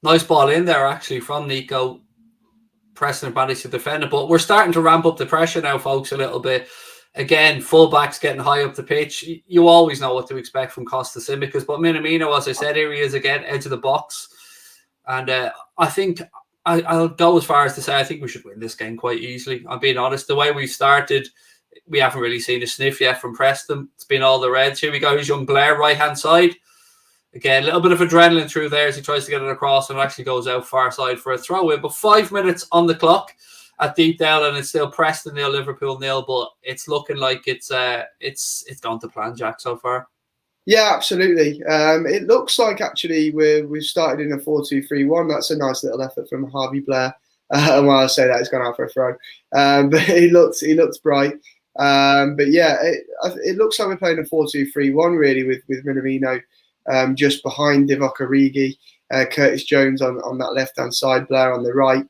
Nice ball in there, actually, from Nico. Preston managed to defend it, but we're starting to ramp up the pressure now, folks, a little bit. Again, fullbacks getting high up the pitch. You always know what to expect from Costa Simicas, but Minamino, as I said, here he is again, edge of the box. And I think I'll go as far as to say I think we should win this game quite easily. I'm being honest. The way we started, we haven't really seen a sniff yet from Preston. It's been all the Reds. Here we go. Here's young Blair, right-hand side. Again, a little bit of adrenaline through there as he tries to get it across, and it actually goes out far side for a throw-in. But 5 minutes on the clock at Deepdale, and it's still Preston 0, Liverpool 0. But it's looking like it's gone to plan, Jack, so far. Yeah, absolutely. It looks like actually we've started in a 4-2-3-1. That's a nice little effort from Harvey Blair. And while I say that, he's gone out for a throw. But he looks bright. But yeah, it looks like we're playing a 4-2-3-1 really with Minamino just behind Divock Origi, Curtis Jones on that left-hand side, Blair on the right.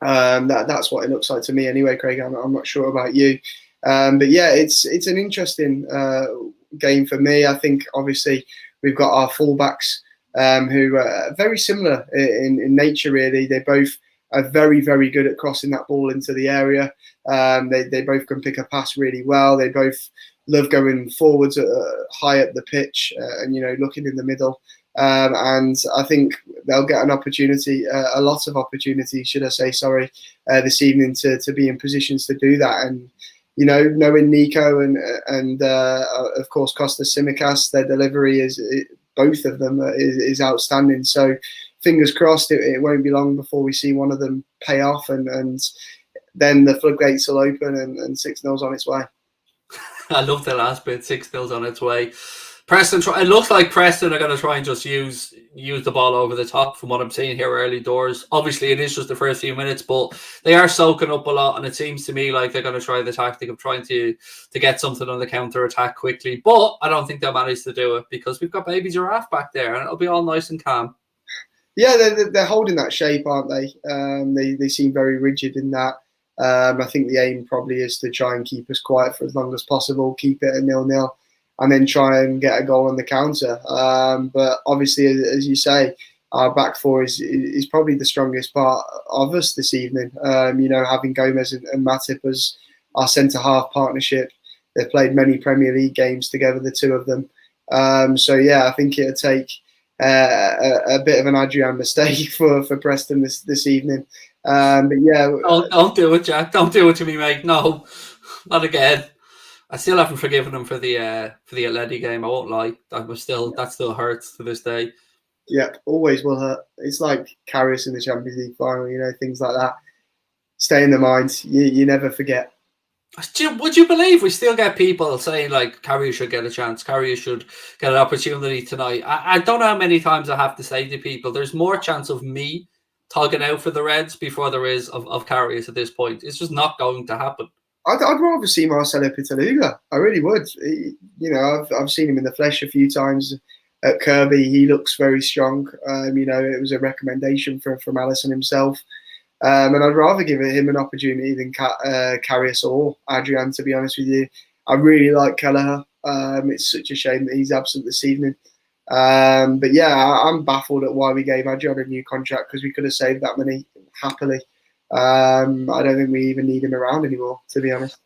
That's what it looks like to me anyway, Craig. I'm not sure about you. But yeah, it's an interesting game for me. I think obviously we've got our fullbacks who are very similar in nature, really. They both are very, very good at crossing that ball into the area. They both can pick a pass really well. They both love going forwards high up the pitch and, looking in the middle. And I think they'll get an opportunity, a lot of opportunities, should I say, this evening to be in positions to do that. And, knowing Nico and of course, Costa Simicas, their delivery both of them is outstanding. So fingers crossed it won't be long before we see one of them pay off, and then the floodgates will open and 6-0's on its way. I love the last bit. 6-0's on its way. Preston. It looks like Preston are going to try and just use the ball over the top from what I'm seeing here early doors. Obviously, it is just the first few minutes, but they are soaking up a lot, and it seems to me like they're going to try the tactic of trying to get something on the counter attack quickly. But I don't think they'll manage to do it because we've got Baby Giraffe back there, and it'll be all nice and calm. Yeah, they're holding that shape, aren't they? They seem very rigid in that. I think the aim probably is to try and keep us quiet for as long as possible, keep it at 0-0. And then try and get a goal on the counter. But obviously, as you say, our back four is probably the strongest part of us this evening. Having Gomez and Matip as our centre-half partnership. They've played many Premier League games together, the two of them. I think it'll take a bit of an Adrian mistake for Preston this evening. Don't do it, Jack. Don't do it to me, mate. No, not again. I still haven't forgiven him for the Atleti game. I won't lie. That still hurts to this day. Yeah, always will hurt. It's like Karius in the Champions League final. Things like that stay in the mind. You never forget. Would you believe we still get people saying like Karius should get a chance? Karius should get an opportunity tonight. I don't know how many times I have to say to people, there's more chance of me tugging out for the Reds before there is of Karius at this point. It's just not going to happen. I'd rather see Marcelo Pitaluga. I really would. I've seen him in the flesh a few times at Kirby. He looks very strong. It was a recommendation from Allison himself. And I'd rather give him an opportunity than Karius or Adrian, to be honest with you. I really like Kelleher. It's such a shame that he's absent this evening. I'm baffled at why we gave Adrian a new contract because we could have saved that money happily. I don't think we even need him around anymore, to be honest.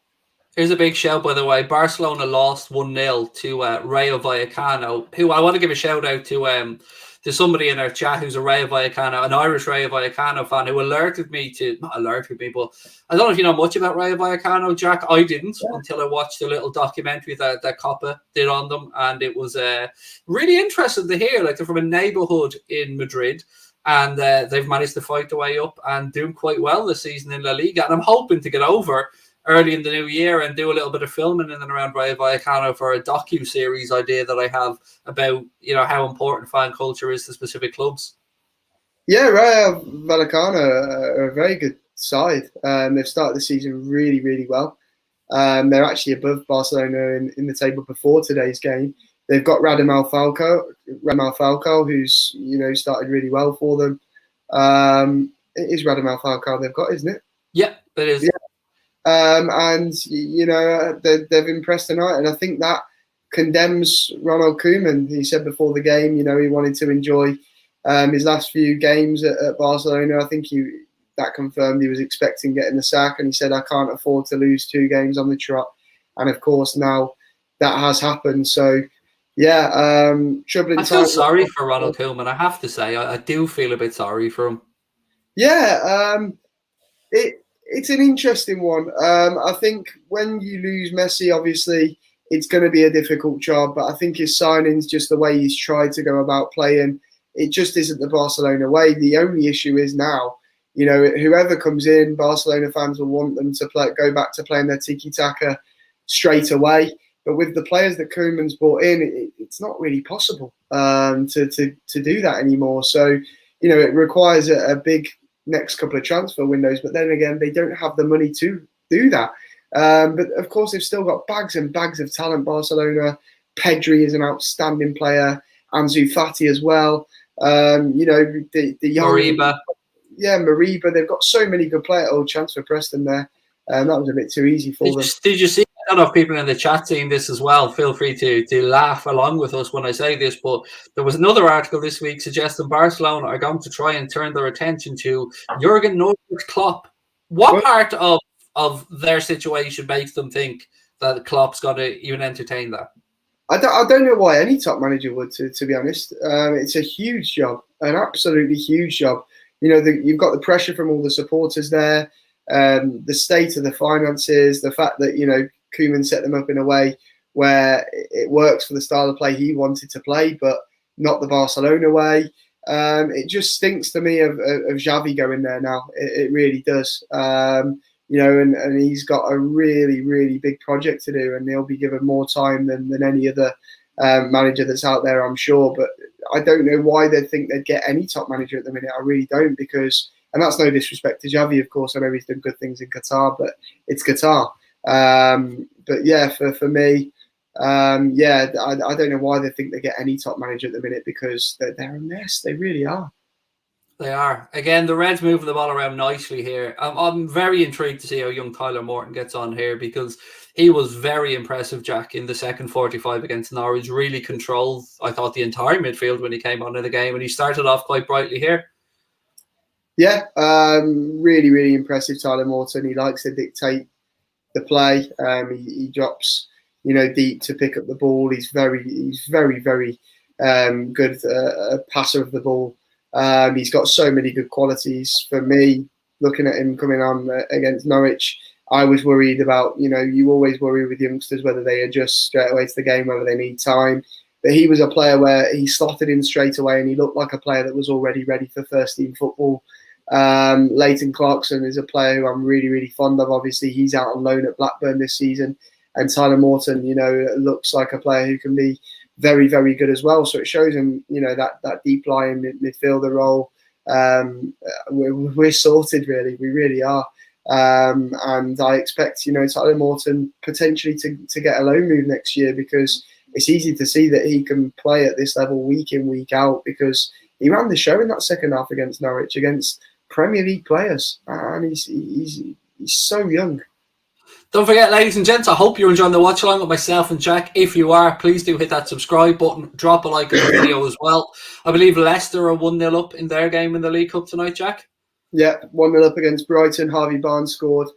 Here's a big shout, by the way. Barcelona lost 1-0 to Rayo Vallecano, who I want to give a shout out to somebody in our chat who's a Rayo Vallecano, an Irish Rayo Vallecano fan, who alerted me, but I don't know if you know much about Rayo Vallecano, Jack. I didn't until I watched a little documentary that Coppa did on them, and it was really interesting to hear. Like, they're from a neighborhood in Madrid. And they've managed to fight their way up and do quite well this season in La Liga. And I'm hoping to get over early in the new year and do a little bit of filming in and around Rayo Vallecano for a docu-series idea that I have about, how important fan culture is to specific clubs. Yeah, Rayo Vallecano are a very good side. They've started the season really, really well. They're actually above Barcelona in the table before today's game. They've got Radamel Falcao, who's started really well for them. It is Radamel Falcao they've got, isn't it? Yeah, it is. Yeah. They've impressed tonight, and I think that condemns Ronald Koeman. He said before the game, he wanted to enjoy his last few games at Barcelona. I think that confirmed he was expecting getting the sack, and he said, "I can't afford to lose 2 games on the trot." And of course, now that has happened. So. Yeah, troubling. I feel sorry for Ronald Koeman. I have to say, I do feel a bit sorry for him. Yeah, it's an interesting one. I think when you lose Messi, obviously it's going to be a difficult job. But I think his signings, just the way he's tried to go about playing, it just isn't the Barcelona way. The only issue is now, whoever comes in, Barcelona fans will want them to go back to playing their tiki-taka straight away. But with the players that Koeman's brought in, it's not really possible to do that anymore. So, it requires a big next couple of transfer windows. But then again, they don't have the money to do that. But of course, they've still got bags and bags of talent. Barcelona, Pedri is an outstanding player. Ansu Fati as well. The young Mariba. Yeah, Mariba. They've got so many good players. Oh, chance for Preston there. That was a bit too easy for them. Did you see? I don't know if people in the chat seeing this as well. Feel free to laugh along with us when I say this, but there was another article this week suggesting Barcelona are going to try and turn their attention to Jurgen Klopp. What part of their situation makes them think that Klopp's going to even entertain that? I don't know why any top manager would, to be honest. It's a huge job, an absolutely huge job. You've got the pressure from all the supporters there, the state of the finances, the fact that, Koeman set them up in a way where it works for the style of play he wanted to play, but not the Barcelona way. It just stinks to me of Xavi going there now. It really does. You know, and he's got a really, really big project to do, and he'll be given more time than any other manager that's out there, I'm sure. But I don't know why they think they'd get any top manager at the minute. I really don't, because, and that's no disrespect to Xavi, of course. I know he's done good things in Qatar, but it's Qatar. But yeah, for me, yeah, I don't know why they think they get any top manager at the minute, because they're a mess. They really are. They are. Again, the Reds moving the ball around nicely here. I'm very intrigued to see how young Tyler Morton gets on here, because he was very impressive, Jack, in the second 45 against Norwich. Really controlled, I thought, the entire midfield when he came on in the game, and he started off quite brightly here. Yeah, really, really impressive, Tyler Morton. He likes to dictate the play. He drops, you know, deep to pick up the ball. He's very, very good passer of the ball. He's got so many good qualities. For me, looking at him coming on against Norwich, I was worried about, you know, you always worry with youngsters whether they adjust straight away to the game, whether they need time. But he was a player where he slotted in straight away, and he looked like a player that was already ready for first team football. Leighton Clarkson is a player who I'm really, really fond of. Obviously, he's out on loan at Blackburn this season. And Tyler Morton, you know, looks like a player who can be very, very good as well. So it shows him, you know, that deep lying midfielder role. We're sorted, really. We really are. And I expect, you know, Tyler Morton potentially to get a loan move next year, because it's easy to see that he can play at this level week in, week out, because he ran the show in that second half against Norwich, against Premier League players. And he's so young. Don't forget, ladies and gents, I hope you're enjoying the watch along with myself and Jack. If you are, please do hit that subscribe button. Drop a like on the video as well. I believe Leicester are 1-0 up in their game in the League Cup tonight, Jack. Yeah, 1-0 up against Brighton. Harvey Barnes scored.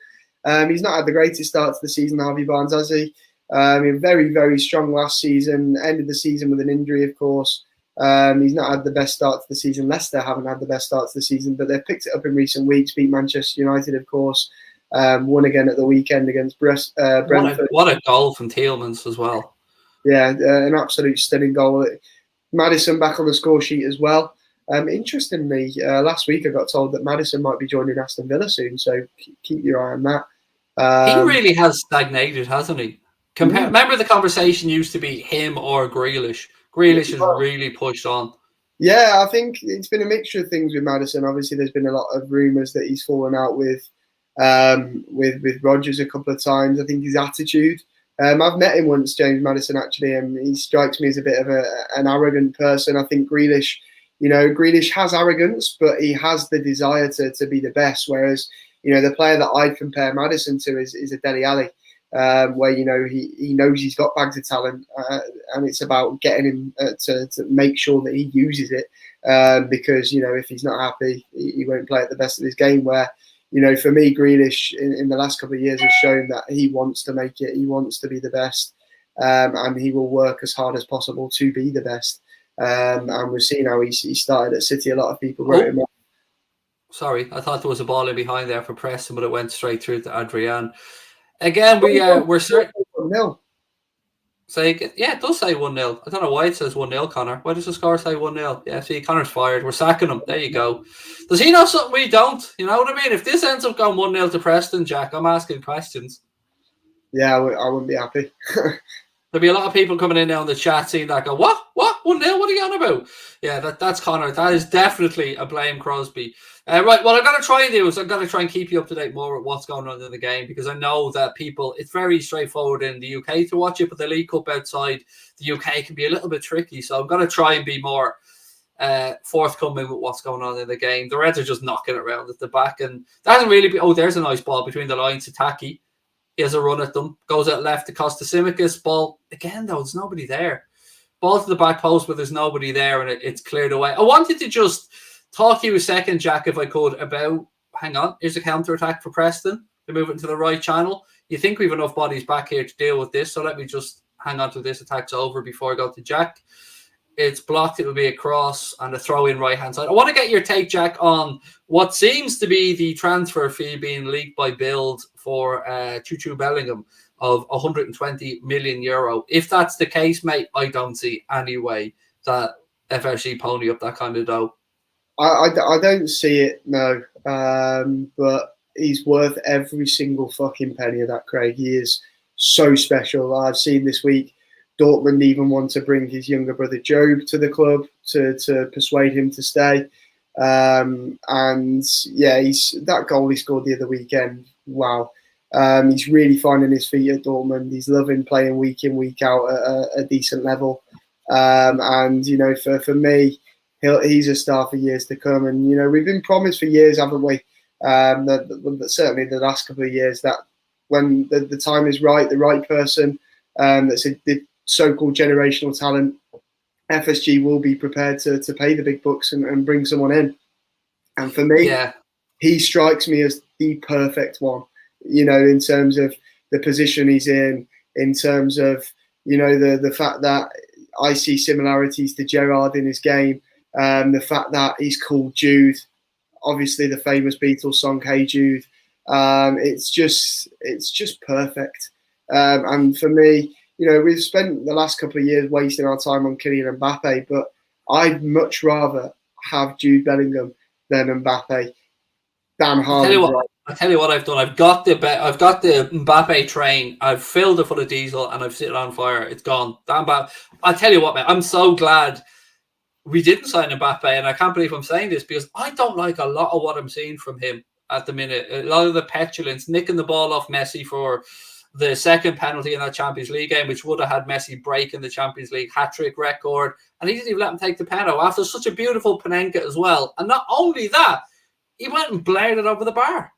He's not had the greatest start to the season, Harvey Barnes, has he? He was very, very strong last season. Ended the season with an injury, of course. He's not had the best start to the season. Leicester haven't had the best start to the season, but they've picked it up in recent weeks. Beat Manchester United, of course. Won again at the weekend against Brentford. What a goal from Tielemans as well. Yeah, an absolute stunning goal. Maddison back on the score sheet as well. Interestingly, last week I got told that Maddison might be joining Aston Villa soon, so keep your eye on that. He really has stagnated, hasn't he? Remember the conversation used to be him or Grealish. Grealish has really pushed on. Yeah, I think it's been a mixture of things with Maddison. Obviously, there's been a lot of rumours that he's fallen out with Rodgers a couple of times. I think his attitude. I've met him once, James Maddison, actually, and he strikes me as a bit of an arrogant person. I think Grealish, you know, Grealish has arrogance, but he has the desire to be the best. Whereas, you know, the player that I'd compare Maddison to is a Dele Alli, where, you know, he knows he's got bags of talent, and it's about getting him to make sure that he uses it, because, you know, if he's not happy, he won't play at the best of his game. Where, you know, for me, Grealish in the last couple of years has shown that he wants to make it. He wants to be the best, and he will work as hard as possible to be the best. And we've seen how he started at City. A lot of people wrote him off. Sorry, I thought there was a ball in behind there for Preston, but it went straight through to Adrian. Again, we're certain. 1-0. Yeah, it does say 1-0. I don't know why it says 1-0, Connor. Why does the score say 1-0? Yeah, see, Connor's fired. We're sacking him. There you go. Does he know something we don't? You know what I mean? If this ends up going 1-0 to Preston, Jack, I'm asking questions. Yeah, I wouldn't be happy. There'll be a lot of people coming in now in the chat seeing that go, what? 1-0? What are you on about? Yeah, that's Connor. That is definitely a blame Crosby. Right, what I'm going to try and do is I'm going to try and keep you up to date more with what's going on in the game, because I know that people, it's very straightforward in the UK to watch it, but the League Cup outside the UK can be a little bit tricky. So I'm going to try and be more forthcoming with what's going on in the game. The Reds are just knocking it around at the back, and that hasn't really been, there's a nice ball between the lines to Taki. He has a run at them, goes out left to Costa Simicas. Ball, again though, there's nobody there. Ball to the back post, but there's nobody there, and it's cleared away. I wanted to just talk to you a second, Jack, if I could, about, hang on, here's a counter-attack for Preston. They move it into the right channel. You think we've enough bodies back here to deal with this, so let me just hang on to this. Attack's over before I go to Jack. It's blocked. It will be a cross and a throw in right-hand side. I want to get your take, Jack, on what seems to be the transfer fee being leaked by Bild for Chuchu Bellingham of 120 million euro. If that's the case, mate, I don't see any way that FFC pony up that kind of dough. I don't see it, no. But he's worth every single fucking penny of that, Craig. He is so special. I've seen this week Dortmund even want to bring his younger brother Job to the club to persuade him to stay. And yeah, that goal he scored the other weekend. Wow. He's really finding his feet at Dortmund. He's loving playing week in, week out at a decent level. And, you know, for me, he's a star for years to come. And, you know, we've been promised for years, haven't we? Certainly the last couple of years, that when the time is right, the right person, that's the so-called generational talent, FSG will be prepared to pay the big bucks and bring someone in. And for me, he strikes me as the perfect one, you know, in terms of the position he's in terms of, you know, the fact that I see similarities to Gerrard in his game, the fact that he's called Jude, obviously the famous Beatles song Hey Jude. It's just perfect. And for me, you know, we've spent the last couple of years wasting our time on Kylian Mbappe, but I'd much rather have Jude Bellingham than Mbappe. Dan Haaland. I tell you what I've done. I've got the Mbappe train. I've filled it full of diesel and I've set it on fire. It's gone. I tell you what, man. I'm so glad we didn't sign Mbappe, and I can't believe I'm saying this because I don't like a lot of what I'm seeing from him at the minute. A lot of the petulance, nicking the ball off Messi for the second penalty in that Champions League game, which would have had Messi breaking the Champions League hat-trick record, and he didn't even let him take the penalty after such a beautiful Panenka as well. And not only that, he went and blared it over the bar.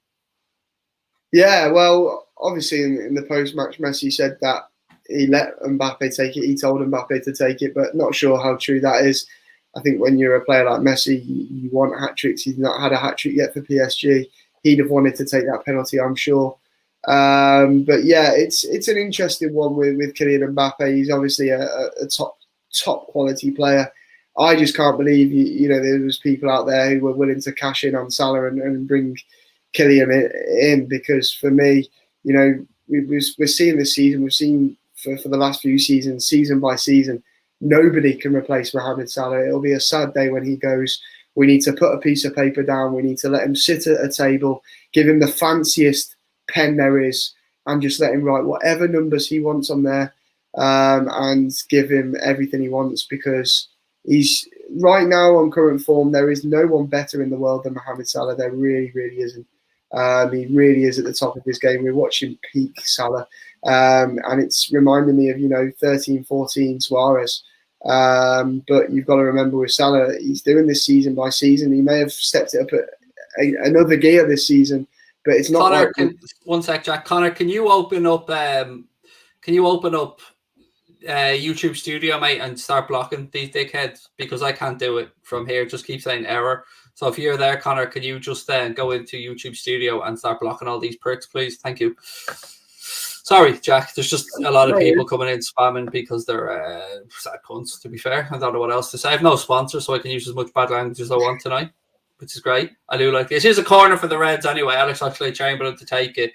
Yeah, well, obviously in the post-match, Messi said that he let Mbappe take it. He told Mbappe to take it, but not sure how true that is. I think when you're a player like Messi, you want hat-tricks. He's not had a hat-trick yet for PSG. He'd have wanted to take that penalty, I'm sure. But yeah, it's an interesting one with Kylian Mbappe. He's obviously a top quality player. I just can't believe you know there was people out there who were willing to cash in on Salah and bring Kylian in, because for me, you know, we're seeing this season. We've seen for the last few seasons, season by season, nobody can replace Mohamed Salah. It'll be a sad day when he goes. We need to put a piece of paper down. We need to let him sit at a table, give him the fanciest pen there is, and just let him write whatever numbers he wants on there, and give him everything he wants, because he's right now on current form. There is no one better in the world than Mohamed Salah. There really, really isn't. He really is at the top of his game. We're watching peak Salah, and it's reminding me of, you know, 13, 14 Suarez. But you've got to remember with Salah, he's doing this season by season. He may have stepped it up at another gear this season, but it's not. Connor, one sec, Jack. Connor, can you open up YouTube Studio, mate, and start blocking these dickheads, because I can't do it from here. Just keep saying error. So if you're there, Connor, can you just go into YouTube Studio and start blocking all these pricks, please? Thank you. Sorry, Jack. There's just a lot of people coming in spamming because they're sad cunts, to be fair. I don't know what else to say. I have no sponsor, so I can use as much bad language as I want tonight, which is great. I do like this. Here's a corner for the Reds anyway. Alex Oxlade-Chamberlain to take it.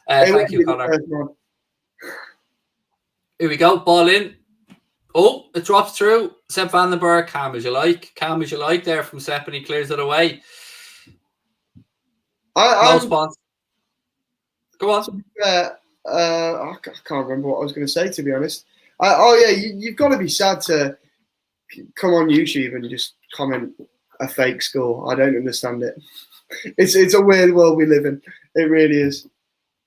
Thank you, Connor. Here we go. Ball in. Oh, it drops through. Sepp Vandenberg, calm as you like. Calm as you like there from Sepp, and he clears it away. No sponsor. Go on. I can't remember what I was going to say, to be honest. You've got to be sad to come on YouTube and just comment a fake score. I don't understand it. It's a weird world we live in. It really is.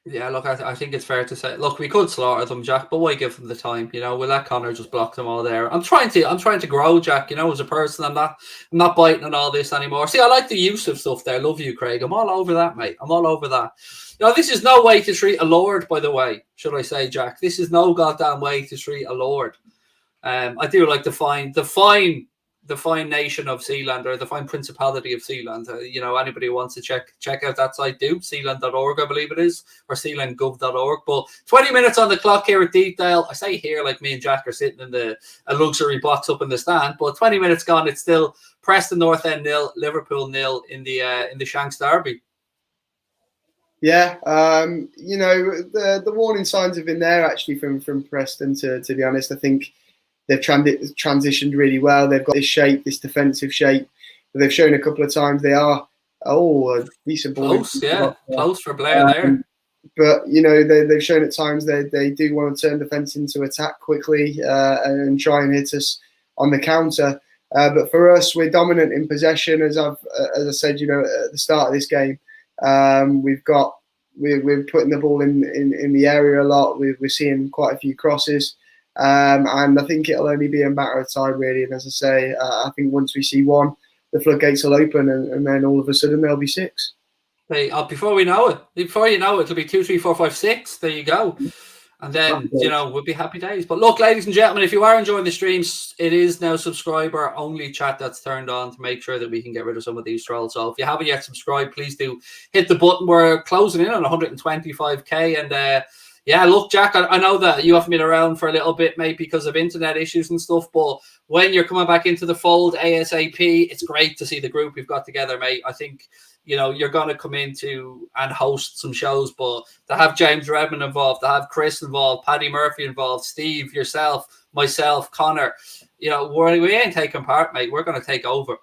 Yeah, look, I think it's fair to say, look, we could slaughter them, Jack, but why give them the time? You know, we'll let Connor just block them all there. I'm trying to grow, Jack. You know, as a person, I'm not biting on all this anymore. See, I like the use of stuff there. Love you, Craig. I'm all over that, mate. I'm all over that. You know, this is no way to treat a lord, by the way, should I say, Jack? This is no goddamn way to treat a lord. I do like the fine nation of Sealand, or the fine principality of Sealand. You know, anybody who wants to check out that site, do sealand.org, I believe it is, or sealandgov.org. But 20 minutes on the clock here at Deepdale. I say here like me and Jack are sitting in a luxury box up in the stand, but 20 minutes gone, it's still Preston North End 0, Liverpool 0 in the Shanks derby. Yeah, you know, the warning signs have been there actually from Preston, to be honest. I think they've transitioned really well. They've got this shape, this defensive shape. they've shown a couple of times they are a decent ball. Close, yeah, close for Blair there. But you know they've shown at times they do want to turn defence into attack quickly and try and hit us on the counter. But for us, we're dominant in possession, as I said, you know, at the start of this game. We're putting the ball in the area a lot. We're seeing quite a few crosses, and I think it'll only be a matter of time, really. And as I say, I think once we see one, the floodgates will open, and then all of a sudden there'll be 6. Hey, before you know it, it'll be 2, 3, 4, 5, 6. There you go. And then, you know, we'll be happy days. But look, ladies and gentlemen, if you are enjoying the streams, it is now subscriber-only chat that's turned on to make sure that we can get rid of some of these trolls. So if you haven't yet subscribed, please do hit the button. We're closing in on 125k. And yeah, look, Jack, I know that you haven't been around for a little bit, mate, because of internet issues and stuff. But when you're coming back into the fold ASAP, it's great to see the group we've got together, mate. I think, you know, you're going to come into and host some shows, but to have James Redmond involved, to have Chris involved, Paddy Murphy involved, Steve, yourself, myself, Connor, you know, we ain't taking part, mate. We're going to take over.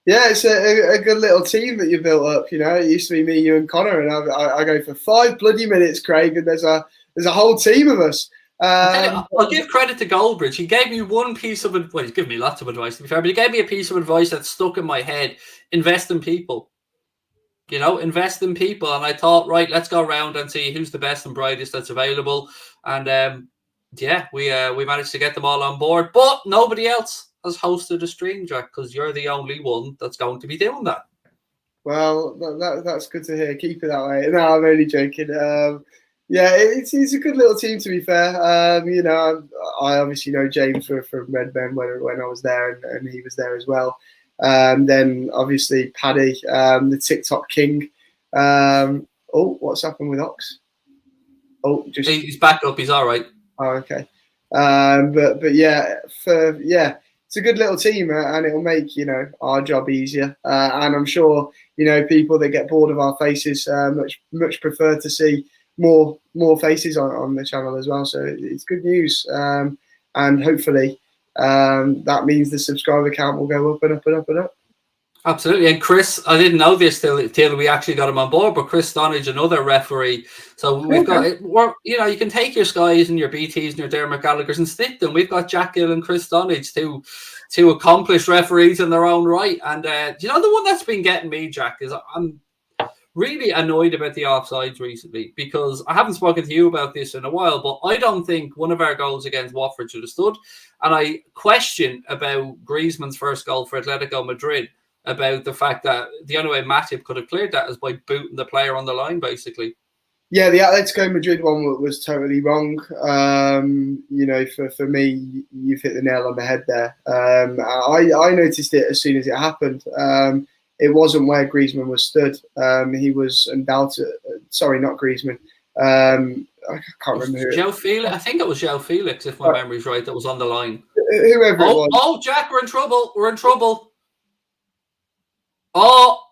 Yeah, it's a good little team that you built up. You know, it used to be me, you, and Connor, and I go for 5 bloody minutes, Craig, and there's a whole team of us. I'll give credit to Goldbridge. He gave me one piece of advice. Well, he's given me lots of advice, to be fair, but he gave me a piece of advice that stuck in my head. Invest in people. You know, invest in people. And I thought, right, let's go around and see who's the best and brightest that's available. And yeah, we managed to get them all on board. But nobody else has hosted a stream, Jack, because you're the only one that's going to be doing that. Well, that's good to hear. Keep it that way. No, I'm only joking. Yeah, it's a good little team, to be fair. You know, I obviously know James from Redmen when I was there, and he was there as well. Then obviously Paddy, the TikTok king. Oh, what's happened with Ox? Oh, he's back up. He's all right. Oh, okay. But yeah, it's a good little team, and it'll make, you know, our job easier. And I'm sure, you know, people that get bored of our faces much prefer to see more faces on the channel as well. So it's good news, and hopefully that means the subscriber count will go up and up and up and up. Absolutely. And Chris, I didn't know this till we actually got him on board, but Chris Stonage, another referee. So we've got, you know, you can take your Skies and your BTs and your Dermot Gallaghers and stick them. We've got Jack Gill and Chris Stonage, two accomplished referees in their own right. And you know, the one that's been getting me, Jack, is I'm really annoyed about the offsides recently, because I haven't spoken to you about this in a while, but I don't think one of our goals against Watford should have stood. And I question about Griezmann's first goal for Atletico Madrid, about the fact that the only way Matip could have cleared that is by booting the player on the line, basically. Yeah, the Atletico Madrid one was totally wrong. You know, for me, you've hit the nail on the head there. I noticed it as soon as it happened. It wasn't where Griezmann was stood. He was undoubted. Sorry, not Griezmann. I can't remember. Joe Felix. I think it was Joe Felix, if my memory's right, that was on the line. Whoever it was. Oh, Jack, we're in trouble. We're in trouble. Oh,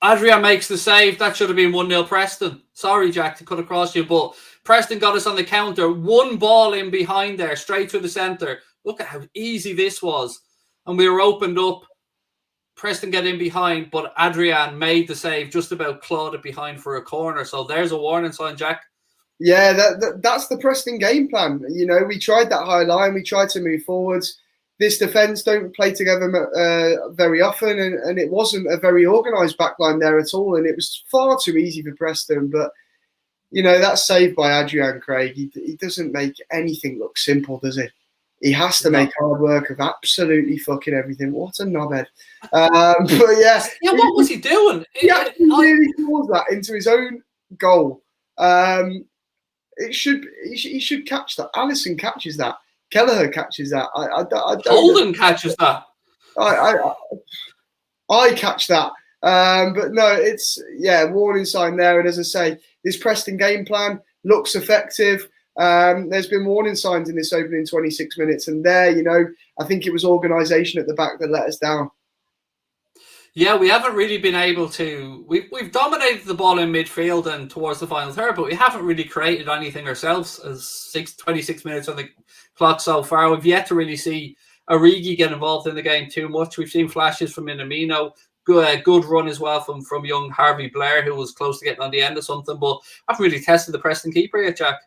Adrian makes the save. That should have been 1-0 Preston. Sorry, Jack, to cut across you, but Preston got us on the counter. One ball in behind there, straight through the centre. Look at how easy this was. And we were opened up. Preston get in behind, but Adrian made the save, just about clawed it behind for a corner. So there's a warning sign, Jack. Yeah, that's the Preston game plan. You know, we tried that high line. We tried to move forwards. This defence don't play together very often, and it wasn't a very organised backline there at all, and it was far too easy for Preston. But, you know, that's saved by Adrian, Craig. He doesn't make anything look simple, does he? He has to make hard work of absolutely fucking everything. What a knobhead. But yeah. Yeah, what was he doing? He actually really calls that into his own goal. He should catch that. Allison catches that. Kelleher catches that. Holden catches that. I catch that. But no, it's, warning sign there. And as I say, this Preston game plan looks effective. There's been warning signs in this opening 26 minutes. And there, you know, I think it was organisation at the back that let us down. Yeah, we haven't really been able to. We've dominated the ball in midfield and towards the final third, but we haven't really created anything ourselves. As 26 minutes on the clock so far, we've yet to really see Origi get involved in the game too much. We've seen flashes from Minamino. Good run as well from young Harvey Blair, who was close to getting on the end of something, but I've really tested the Preston keeper yet, Jack.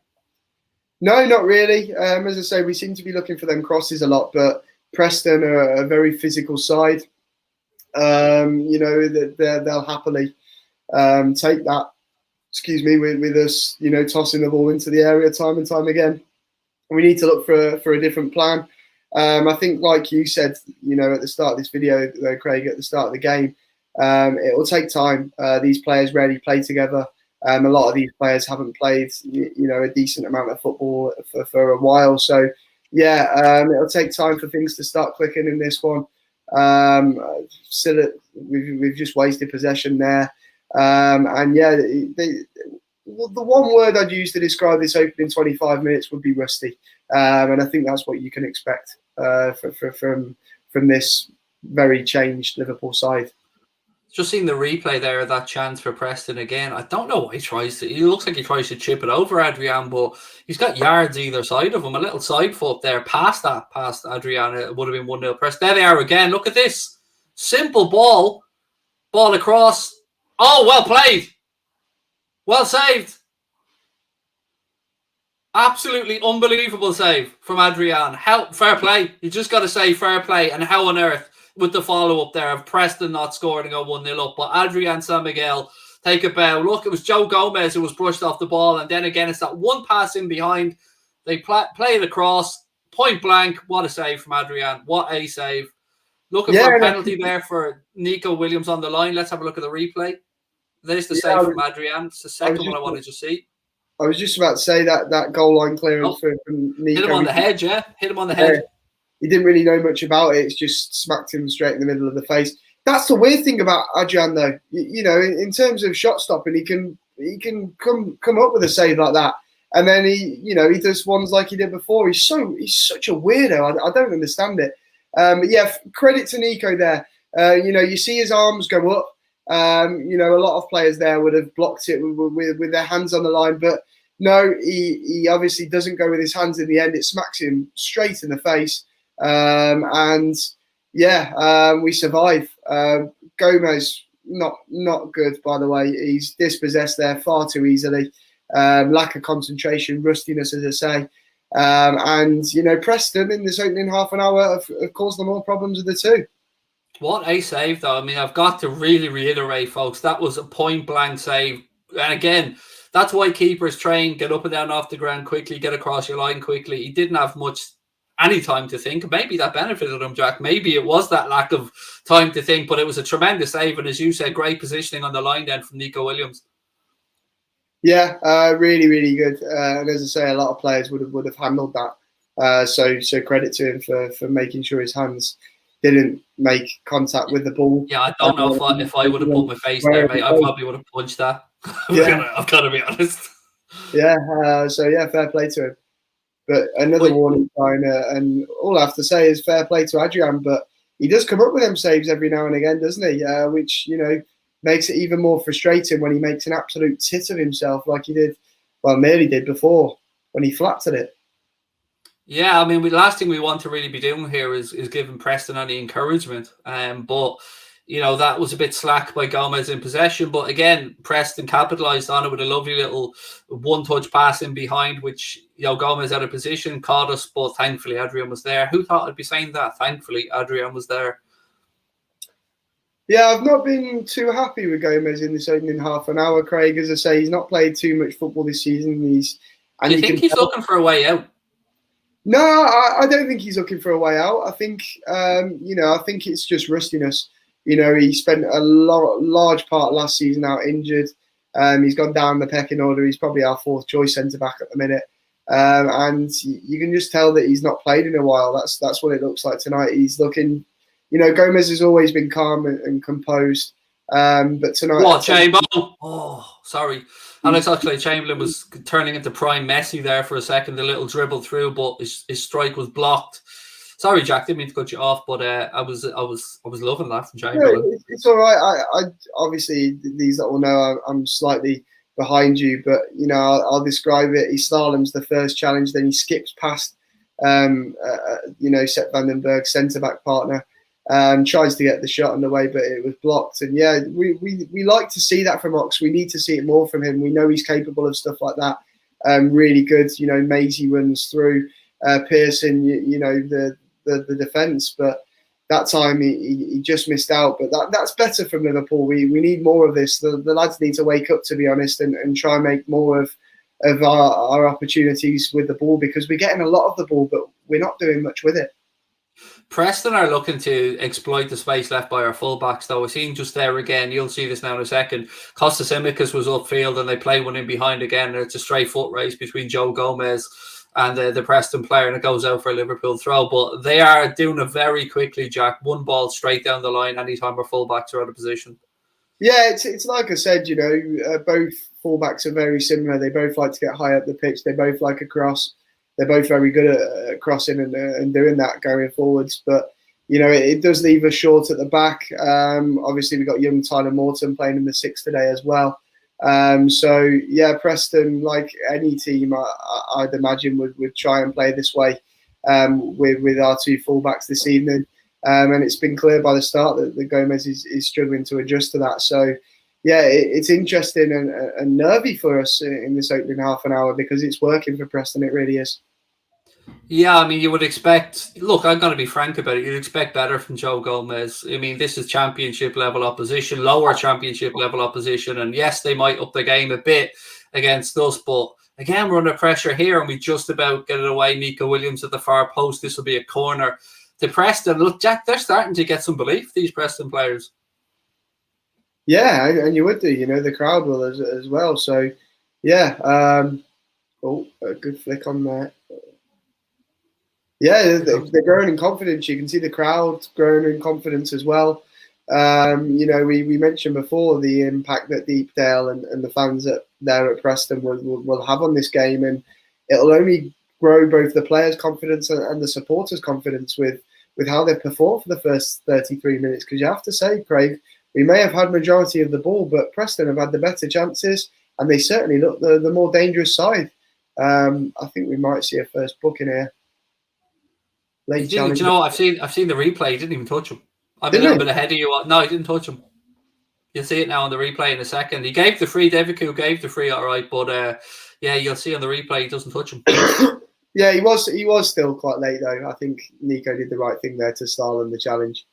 No, not really. As I say, we seem to be looking for them crosses a lot, but Preston are a very physical side. You know, they'll happily take that, with us, you know, tossing the ball into the area time and time again. We need to look for a different plan. I think, like you said, you know, at the start of this video, though, Craig, at the start of the game, it will take time. These players rarely play together. A lot of these players haven't played, you know, a decent amount of football for a while. So, yeah, it'll take time for things to start clicking in this one. Still, we've just wasted possession there. And yeah, the one word I'd use to describe this opening 25 minutes would be rusty. And I think that's what you can expect from this very changed Liverpool side. Just seeing the replay there of that chance for Preston again. I don't know what he tries to. He looks like he tries to chip it over Adrian, but he's got yards either side of him. A little side foot there past Adrian. It would have been 1-0 Preston. There they are again. Look at this. Simple ball across. Oh, well played. Well saved. Absolutely unbelievable save from Adrian. Fair play. You just got to say fair play. And how on earth, with the follow-up there of Preston not scoring and go 1-0 up. But Adrian San Miguel take a bow. Look, it was Joe Gomez who was brushed off the ball. And then again, it's that one pass in behind. They play it across. Point blank. What a save from Adrian. What a save. Looking for a penalty there for Nico Williams on the line. Let's have a look at the replay. There's the save from Adrian. It's the second one I wanted to see. I was just about to say that goal line clearance from Nico. Hit him on the head, yeah. Hit him on the head. He didn't really know much about it. It's just smacked him straight in the middle of the face. That's the weird thing about Adrian, though. You know, in terms of shot stopping, he can come up with a save like that, and then he does ones like he did before. He's such a weirdo. I don't understand it. But yeah, credit to Nico there. You know, you see his arms go up. You know, a lot of players there would have blocked it with their hands on the line, but no, he obviously doesn't go with his hands in the end. It smacks him straight in the face. And yeah, we survive. Gomez, not good, by the way. He's dispossessed there far too easily. Lack of concentration, rustiness, as I say. And, you know, Preston in this opening half an hour have caused them more problems of the two. What a save, though. I mean, I've got to really reiterate, folks, that was a point-blank save. And again, that's why keepers train, get up and down off the ground quickly, get across your line quickly. He didn't have any time to think. Maybe that benefited him, Jack. Maybe it was that lack of time to think, but it was a tremendous save. And as you said, great positioning on the line then from Nico Williams. Yeah, really, really good. And as I say, a lot of players would have handled that. So credit to him for making sure his hands didn't make contact with the ball. Yeah, I don't know if I would have put my face there, mate. I probably would have punched that. Yeah. I've got to be honest. Yeah, so yeah, fair play to him. But another warning sign, and all I have to say is fair play to Adrian, but he does come up with them saves every now and again, doesn't he? Which, you know, makes it even more frustrating when he makes an absolute tit of himself like he did, well, nearly did before when he flapped at it. Yeah, I mean, the last thing we want to really be doing here is giving Preston any encouragement. But, you know, that was a bit slack by Gomez in possession. But again, Preston capitalised on it with a lovely little one-touch pass in behind, which, you know, Gomez out of position, caught us. But thankfully, Adrian was there. Who thought I'd be saying that? Thankfully, Adrian was there. Yeah, I've not been too happy with Gomez in this opening half an hour, Craig. As I say, he's not played too much football this season. Do you think he's looking for a way out? No, I don't think he's looking for a way out. I think, you know, I think it's just rustiness. You know, he spent a large part last season out injured. He's gone down the pecking order. He's probably our fourth choice centre-back at the minute. And you can just tell that he's not played in a while. That's what it looks like tonight. He's looking, you know, Gomez has always been calm and composed. But tonight... What, Chamber? Oh, sorry. Alex Oxlade-Chamberlain was turning into prime Messi there for a second, a little dribble through, but his strike was blocked. Sorry, Jack, didn't mean to cut you off, but I was loving that from Chamberlain. Yeah, it's all right. I obviously, these that will know, I'm slightly behind you, but you know, I'll describe it. He slaloms the first challenge, then he skips past Sepp van den Berg, centre-back partner. Tries to get the shot on the way, but it was blocked. And yeah, we like to see that from Ox. We need to see it more from him. We know he's capable of stuff like that. Really good. Maisie runs through. Pearson, the defence, but that time he just missed out. But that's better from Liverpool. We need more of this. The lads need to wake up, to be honest, and try and make more of our opportunities with the ball, because we're getting a lot of the ball, but we're not doing much with it. Preston are looking to exploit the space left by our fullbacks, though. We're seeing just there again, you'll see this now in a second. Costas Imicus was upfield and they play one in behind again. And it's a straight foot race between Joe Gomez and the Preston player, and it goes out for a Liverpool throw. But they are doing it very quickly, Jack. One ball straight down the line anytime our fullbacks are out of position. Yeah, it's like I said, both fullbacks are very similar. They both like to get high up the pitch. They both like a cross. They're both very good at crossing and doing that going forwards. But, it does leave us short at the back. Obviously, we've got young Tyler Morton playing in the six today as well. Preston, like any team, I'd imagine, would try and play this way with our two fullbacks this evening. And it's been clear by the start that Gomez is struggling to adjust to that. So, yeah, it's interesting and nervy for us in this opening half an hour, because it's working for Preston. It really is. Yeah, I mean, you would expect... Look, I'm going to be frank about it. You'd expect better from Joe Gomez. I mean, this is championship-level opposition, lower championship-level opposition. And yes, they might up the game a bit against us. But again, we're under pressure here, and we just about get it away. Nico Williams at the far post. This will be a corner to Preston. Look, Jack, they're starting to get some belief, these Preston players. Yeah, and you would do. The crowd will as well. So, yeah. A good flick on there. Yeah, they're growing in confidence. You can see the crowd growing in confidence as well. We mentioned before the impact that Deepdale and the fans there at Preston will have on this game, and it'll only grow both the players' confidence and the supporters' confidence with how they perform for the first 33 minutes. Because you have to say, Craig, we may have had majority of the ball, but Preston have had the better chances, and they certainly look the more dangerous side. I think we might see a first booking here. Do you know what? I've seen the replay. He didn't even touch him. I'm a little bit ahead of you. No, he didn't touch him. You'll see it now on the replay in a second. He gave the free. Devicu gave the free, all right. But you'll see on the replay he doesn't touch him. Yeah, he was still quite late though. I think Nico did the right thing there to style him the challenge.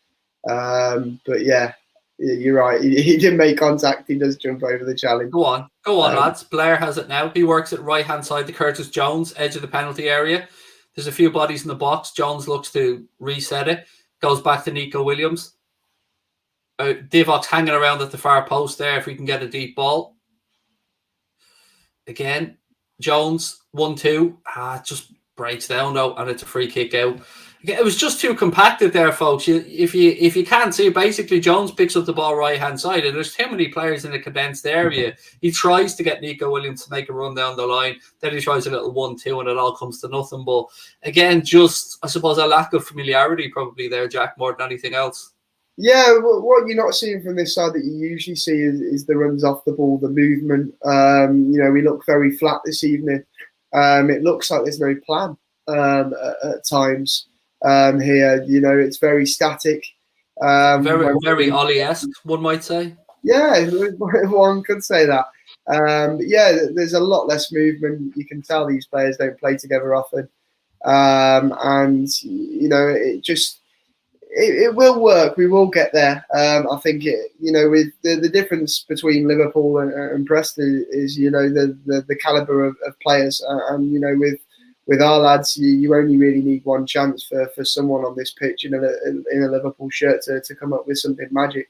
But yeah, you're right. He didn't make contact. He does jump over the challenge. Go on, lads. Blair has it now. He works at right hand side to Curtis Jones, edge of the penalty area. There's a few bodies in the box. Jones looks to reset it. Goes back to Nico Williams. Divock's hanging around at the far post there if we can get a deep ball. Again, Jones, 1-2. Just breaks down though, and it's a free kick out. It was just too compacted there, folks. If you can't see, basically Jones picks up the ball right hand side, and there's too many players in a condensed area. He tries to get Nico Williams to make a run down the line. Then he tries a little 1-2, and it all comes to nothing. But again, just I suppose a lack of familiarity probably there, Jack, more than anything else. Yeah, what you're not seeing from this side that you usually see is the runs off the ball, the movement. We look very flat this evening. It looks like there's no plan at times. Here, it's very static. Very Ollie-esque, one might say. Yeah, one could say that. There's a lot less movement. You can tell these players don't play together often. It will work. We will get there. I think with the difference between Liverpool and Preston is the caliber of players, and with our lads, you only really need one chance for someone on this pitch in a Liverpool shirt to come up with something magic.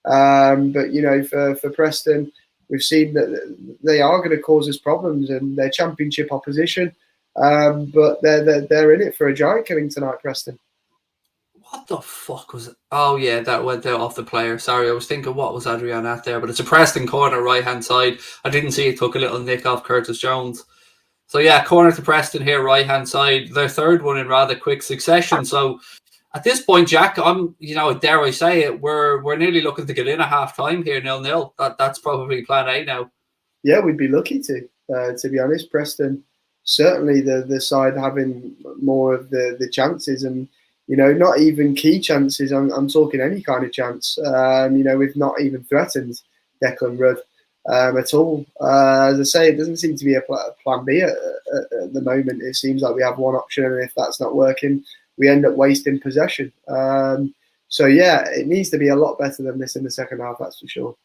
But for Preston, we've seen that they are going to cause us problems, and they're championship opposition. But they're in it for a giant killing tonight, Preston. What the fuck was it? Oh, yeah, that went out off the player. Sorry, I was thinking, what was Adrian at there? But it's a Preston corner, right-hand side. I didn't see it took a little nick off Curtis Jones. So, yeah, corner to Preston here, right-hand side. Their third one in rather quick succession. So, at this point, Jack, dare I say it, we're nearly looking to get in at half-time here, 0-0. That's probably plan A now. Yeah, we'd be lucky to be honest. Preston certainly the side having more of the chances, and not even key chances. I'm talking any kind of chance. We've not even threatened Declan Rudd at all. As I say, it doesn't seem to be a plan B at the moment. It seems like we have one option, and if that's not working, we end up wasting possession. So yeah, it needs to be a lot better than this in the second half. That's for sure.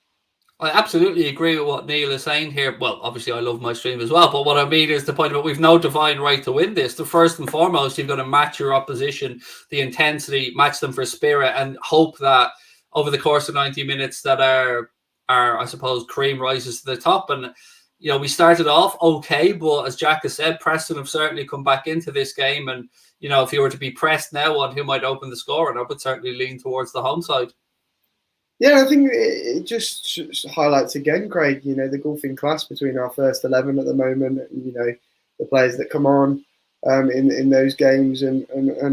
I absolutely agree with what Neil is saying here. Well, obviously, I love my stream as well, but what I mean is the point about we've no divine right to win this. The first and foremost, you've got to match your opposition, the intensity, match them for spirit, and hope that over the course of 90 minutes that our I suppose cream rises to the top. And we started off okay, but as Jack has said, Preston have certainly come back into this game, and if you were to be pressed now on who might open the score, and I would certainly lean towards the home side. Yeah, I think it just highlights again, Craig, the golfing class between our first 11 at the moment, and, the players that come on in those games and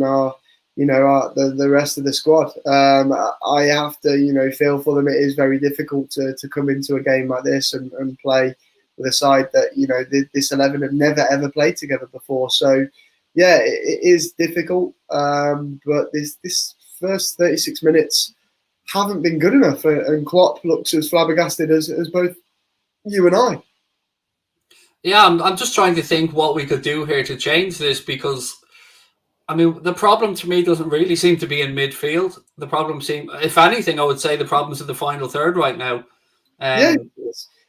our, the rest of the squad. I have to, feel for them. It is very difficult to come into a game like this and play with a side that, this 11 have never, ever played together before. So, yeah, it is difficult. But this first 36 minutes haven't been good enough, and Klopp looks as flabbergasted as both you and I. Yeah, I'm just trying to think what we could do here to change this, because I mean, the problem to me doesn't really seem to be in midfield. The problem if anything, I would say the problem's in the final third right now. Yeah,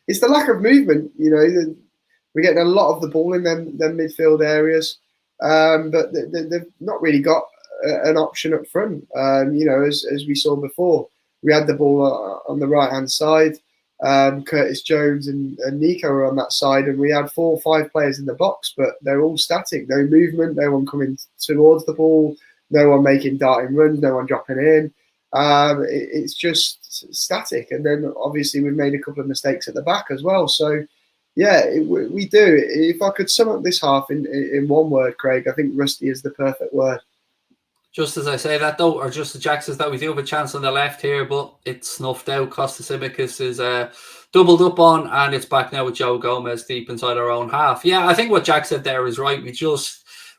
it's the lack of movement. We're getting a lot of the ball in them midfield areas, but they've not really got an option up front. As we saw before, we had the ball on the right hand side. Curtis Jones and Nico were on that side, and we had 4 or 5 players in the box, but they're all static. No movement, no one coming towards the ball, no one making darting runs, no one dropping in. It's just static. And then obviously we've made a couple of mistakes at the back as well. So yeah, we do. If I could sum up this half in one word, Craig, I think rusty is the perfect word. Just as I say that, though, or just as Jack says that, we do have a chance on the left here, but it's snuffed out. Costa Simicas is doubled up on, and it's back now with Joe Gomez deep inside our own half. Yeah, I think what Jack said there is right.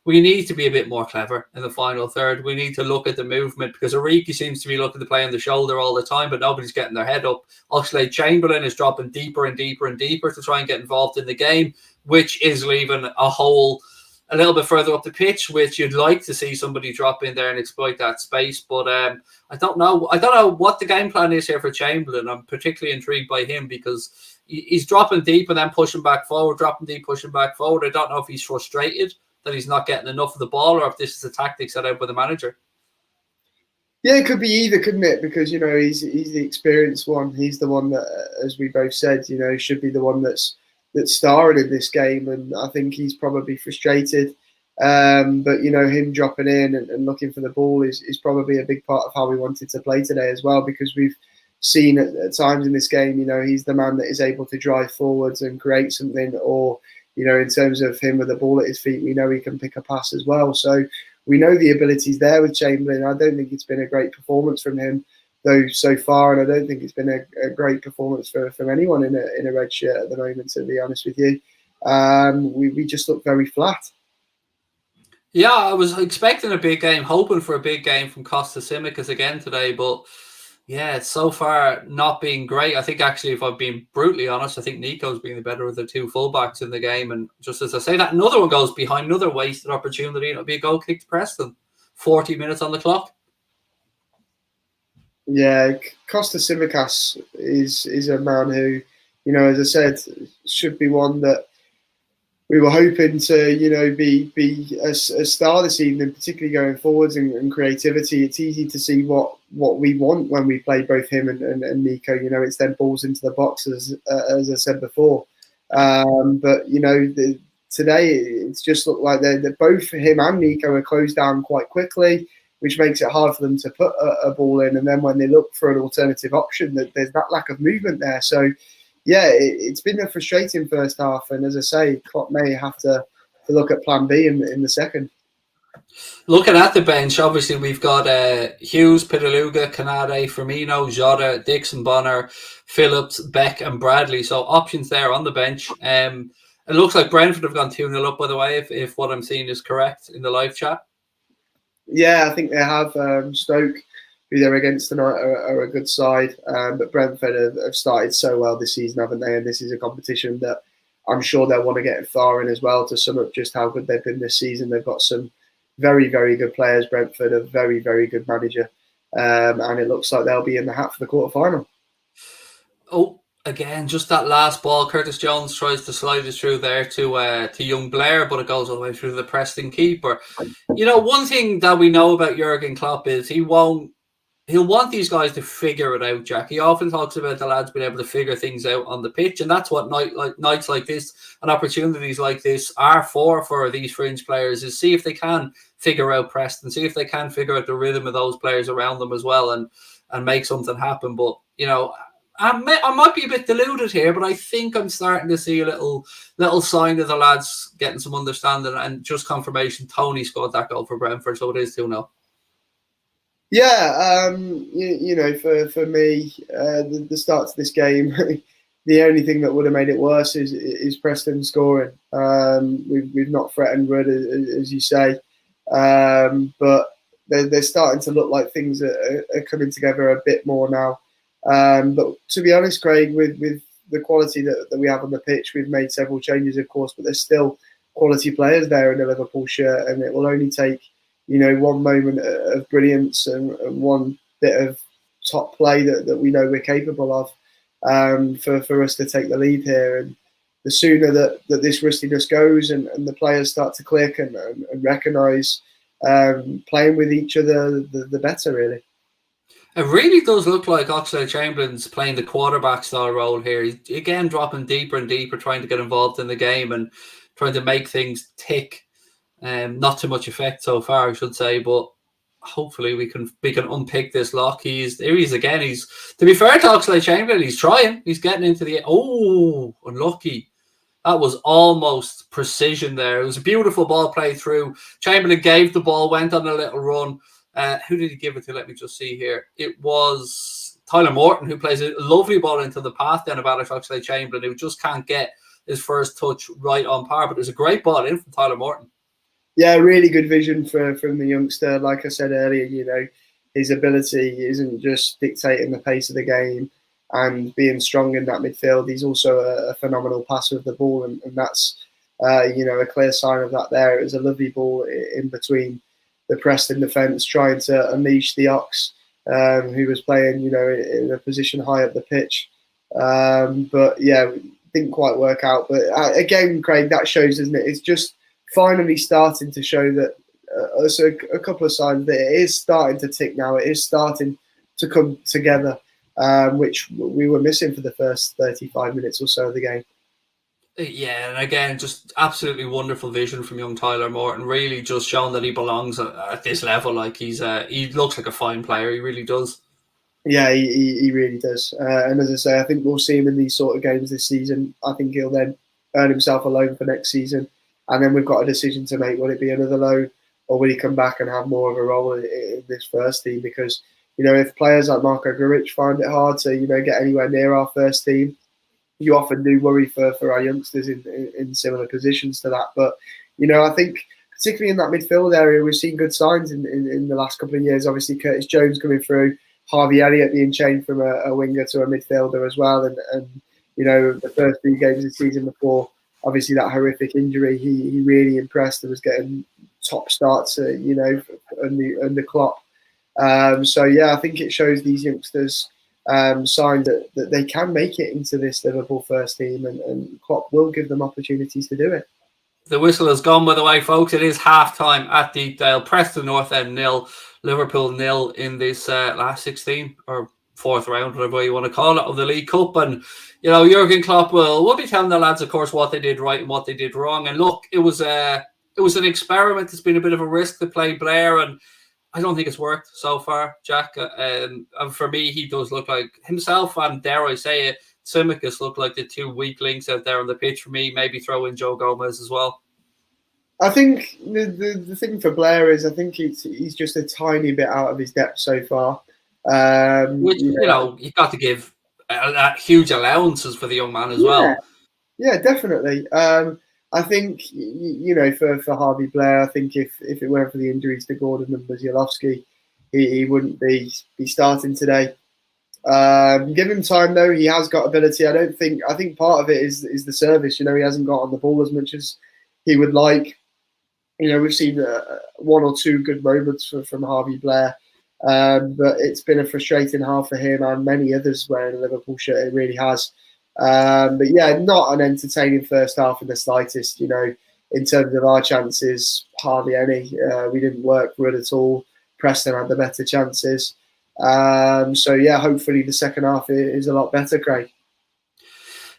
We need to be a bit more clever in the final third. We need to look at the movement, because Origi seems to be looking to play on the shoulder all the time, but nobody's getting their head up. Oxlade-Chamberlain is dropping deeper and deeper and deeper to try and get involved in the game, which is leaving a hole a little bit further up the pitch, which you'd like to see somebody drop in there and exploit that space. But I don't know what the game plan is here for Chamberlain. I'm particularly intrigued by him, because he's dropping deep and then pushing back forward, dropping deep, pushing back forward. I don't know if he's frustrated that he's not getting enough of the ball, or if this is a tactic set out by the manager. Yeah, it could be either, couldn't it? Because, he's the experienced one. He's the one that, as we both said, should be the one that's starring in this game, and I think he's probably frustrated. But him dropping in and looking for the ball is probably a big part of how we wanted to play today as well, because we've seen at times in this game, he's the man that is able to drive forwards and create something, or in terms of him with the ball at his feet, we know he can pick a pass as well. So we know the ability's there with Chamberlain. I don't think it's been a great performance from him, though, so far, and I don't think it's been a great performance from anyone in a red shirt at the moment, to be honest with you. We just look very flat. Yeah, I was expecting a big game, hoping for a big game from Costa Simicas again today, but yeah, it's so far not being great. I think, actually, if I'm being brutally honest, I think Nico's been the better of the 2 fullbacks in the game. And just as I say that, another one goes behind, another wasted opportunity, and it'll be a goal kick to Preston. 40 minutes on the clock. Yeah, Costa Simicas is a man who, as I said, should be one that we were hoping to, be a star this evening, particularly going forwards and creativity. It's easy to see what we want when we play both him and Nico. It's then balls into the box, as I said before. But today it's just looked like that both him and Nico are closed down quite quickly, which makes it hard for them to put a ball in. And then when they look for an alternative option, there's that lack of movement there. So yeah, it's been a frustrating first half, and as I say, Klopp may have to look at plan B in the second. Looking at the bench, obviously we've got Hughes, Pitaluga, Canade, Firmino, Jota, Dixon, Bonner, Phillips, Beck and Bradley. So options there on the bench. It looks like Brentford have gone 2-0 up, by the way, if what I'm seeing is correct in the live chat. Yeah, I think they have. Stoke, who they're against tonight, are a good side. But Brentford have started so well this season, haven't they? And this is a competition that I'm sure they'll want to get far in as well, to sum up just how good they've been this season. They've got some very, very good players. Brentford, a very, very good manager. And it looks like they'll be in the hat for the quarter-final. Oh, again, just that last ball. Curtis Jones tries to slide it through there to young Blair, but it goes all the way through the Preston keeper. You know, one thing that we know about Jurgen Klopp is he'll want these guys to figure it out, Jack. He often talks about the lads being able to figure things out on the pitch, and that's what nights like this and opportunities like this are for these fringe players, is see if they can figure out Preston, see if they can figure out the rhythm of those players around them as well, and make something happen. But, you know, I might be a bit deluded here, but I think I'm starting to see a little sign of the lads getting some understanding, and just confirmation Tony scored that goal for Brentford, so it is 2-0. Yeah, you know, for me, the start to this game, the only thing that would have made it worse is Preston scoring. We've not threatened Rudd, as you say, but they're starting to look like things are coming together a bit more now. But to be honest, Craig, with the quality that we have on the pitch, we've made several changes, of course, but there's still quality players there in the Liverpool shirt, and it will only take, you know, one moment of brilliance and one bit of top play that we know we're capable of, for us to take the lead here. And the sooner that this rustiness goes and the players start to click and recognise playing with each other, the better, really. It really does look like Oxlade-Chamberlain's playing the quarterback style role here. He's again dropping deeper and deeper, trying to get involved in the game and trying to make things tick. Not too much effect so far, I should say, but hopefully we can unpick this lock. Here he is again. He's, to be fair to Oxlade-Chamberlain, he's trying. He's getting into the unlucky. That was almost precision there. It was a beautiful ball played through. Chamberlain gave the ball, went on a little run. Who did he give it to? Let me just see here. It was Tyler Morton, who plays a lovely ball into the path then of Alex Oxlade-Chamberlain, who just can't get his first touch right on par. But there's a great ball in from Tyler Morton. Yeah, really good vision from the youngster. Like I said earlier, you know, his ability isn't just dictating the pace of the game and being strong in that midfield. He's also a phenomenal passer of the ball, and that's, you know, a clear sign of that there. It was a lovely ball in between the Preston defence, trying to unleash the Ox, who was playing, you know, in a position high up the pitch. But yeah, didn't quite work out. But again, Craig, that shows, isn't it? It's just finally starting to show that a couple of signs that it is starting to tick now. It is starting to come together, which we were missing for the first 35 minutes or so of the game. Yeah, and again, just absolutely wonderful vision from young Tyler Morton. Really just showing that he belongs at this level. Like he looks like a fine player. He really does. Yeah, he really does. And as I say, I think we'll see him in these sort of games this season. I think he'll then earn himself a loan for next season. And then we've got a decision to make. Will it be another loan, or will he come back and have more of a role in this first team? Because, you know, if players like Marko Grujic find it hard to, you know, get anywhere near our first team, you often do worry for our youngsters in similar positions to that. But, you know, I think particularly in that midfield area, we've seen good signs in the last couple of years. Obviously, Curtis Jones coming through, Harvey Elliott being changed from a winger to a midfielder as well. And you know, the first few games of the season before, obviously, that horrific injury, he really impressed and was getting top starts, you know, under Klopp. So, yeah, I think it shows these youngsters signs that they can make it into this Liverpool first team, and Klopp will give them opportunities to do it. The whistle has gone, by the way, folks. It is half-time at Deepdale. Preston North End 0, Liverpool 0 in this last 16, or fourth round, whatever you want to call it, of the League Cup. And, you know, Jurgen Klopp will be telling the lads, of course, what they did right and what they did wrong. And look, it was an experiment. It's been a bit of a risk to play Blair, and I don't think it's worked so far, Jack. And for me, he does look like himself, and dare I say it, Tsimikas look like the two weak links out there on the pitch for me. Maybe throw in Joe Gomez as well. I think the thing for Blair is I think he's just a tiny bit out of his depth so far. Which, you know, you've got to give huge allowances for the young man as well. Yeah, definitely. I think for Harvey Blair, I think if it weren't for the injuries to Gordon and Mazielowski, he wouldn't be starting today. Give him time though; he has got ability. I think part of it is the service. He hasn't got on the ball as much as he would like. We've seen one or two good moments from Harvey Blair, but it's been a frustrating half for him and many others wearing a Liverpool shirt. It really has. But yeah, not an entertaining first half in the slightest. In terms of our chances, hardly any. We didn't work for it at all. Preston had the better chances. So yeah, hopefully the second half is a lot better, Craig.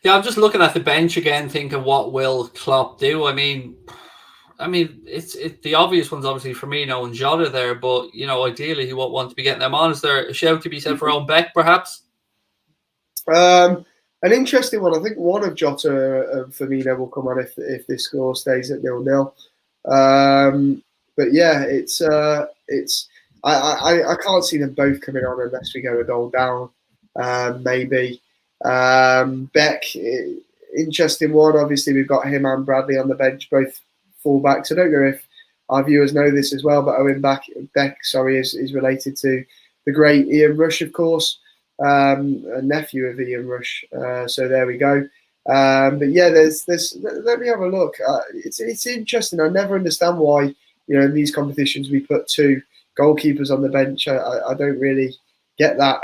Yeah, I'm just looking at the bench again, thinking what will Klopp do? I mean, it's the obvious ones, obviously Firmino and Jota there, but ideally he won't want to be getting them on. Is there a shout to be said for Owen Beck, perhaps? An interesting one. I think one of Jota and Firmino will come on if this score stays at 0-0. But yeah, it's I can't see them both coming on unless we go a goal down. Maybe Beck, interesting one. Obviously, we've got him and Bradley on the bench, both fullbacks. I don't know if our viewers know this as well, but Owen Beck, is related to the great Ian Rush, of course, a nephew of Ian Rush. So there we go. But yeah, there's. Let me have a look. It's interesting. I never understand why in these competitions we put two goalkeepers on the bench. I don't really get that.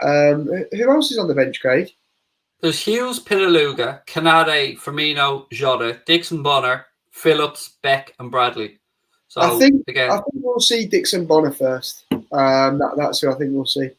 Who else is on the bench, Craig? There's Hughes, Pinaluga, Canade, Firmino, Jota, Dixon Bonner, Phillips, Beck, and Bradley. So I think again, we'll see Dixon Bonner first. That's who I think we'll see.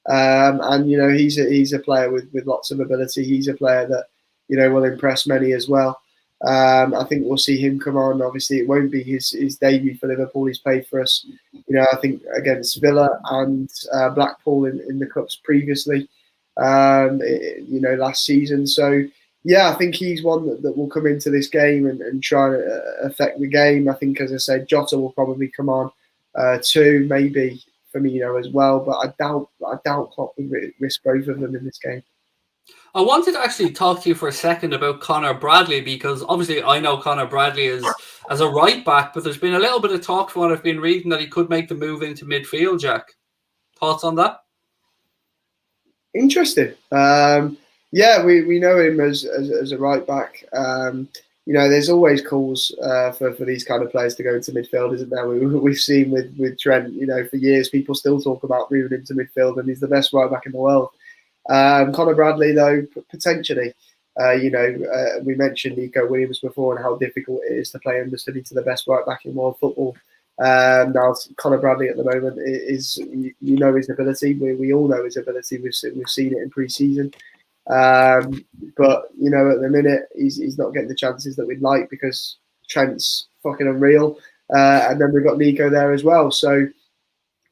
And he's a player with lots of ability. He's a player that will impress many as well. I think we'll see him come on. Obviously, it won't be his debut for Liverpool. He's played for us, I think against Villa and Blackpool in the cups previously, last season. So yeah, I think he's one that will come into this game and try and affect the game. I think, as I said, Jota will probably come on too, maybe Firmino as well, but I doubt Klopp would risk both of them in this game. I wanted to actually talk to you for a second about Connor Bradley, because obviously I know Connor Bradley as a right back, but there's been a little bit of talk from what I've been reading that he could make the move into midfield. Jack, thoughts on that? Interesting. Yeah, we know him as a right back. There's always calls for these kind of players to go into midfield, isn't there? We've seen with Trent, for years, people still talk about moving into midfield, and he's the best right back in the world. Connor Bradley, though, potentially. We mentioned Nico Williams before and how difficult it is to play understudy to the best right back in world football. Now, Connor Bradley at the moment is, his ability. We all know his ability. We've seen it in pre-season. But at the minute he's not getting the chances that we'd like because Trent's fucking unreal, and then we've got Nico there as well. So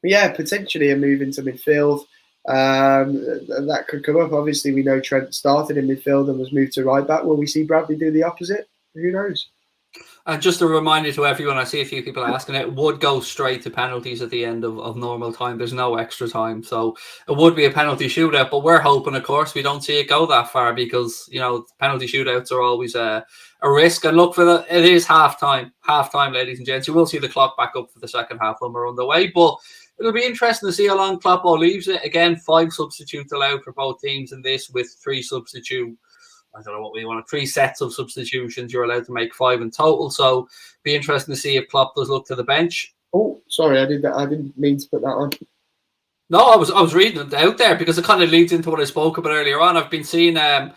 yeah, potentially a move into midfield. That could come up. Obviously, we know Trent started in midfield and was moved to right back. Will we see Bradley do the opposite? Who knows? And just a reminder to everyone, I see a few people asking, it would go straight to penalties at the end of normal time. There's no extra time. So it would be a penalty shootout, but we're hoping, of course, we don't see it go that far because, penalty shootouts are always a risk. And look, for that, it is half-time, ladies and gents. You will see the clock back up for the second half when we're underway, but it'll be interesting to see how long Kloppo leaves it. Again, 5 substitutes allowed for both teams in this, with 3 substitute. I don't know what we want. 3 sets of substitutions. You're allowed to make 5 in total. So, be interesting to see if Klopp does look to the bench. Oh, sorry, I didn't mean to put that on. No, I was reading it out there because it kind of leads into what I spoke about earlier on. I've been seeing a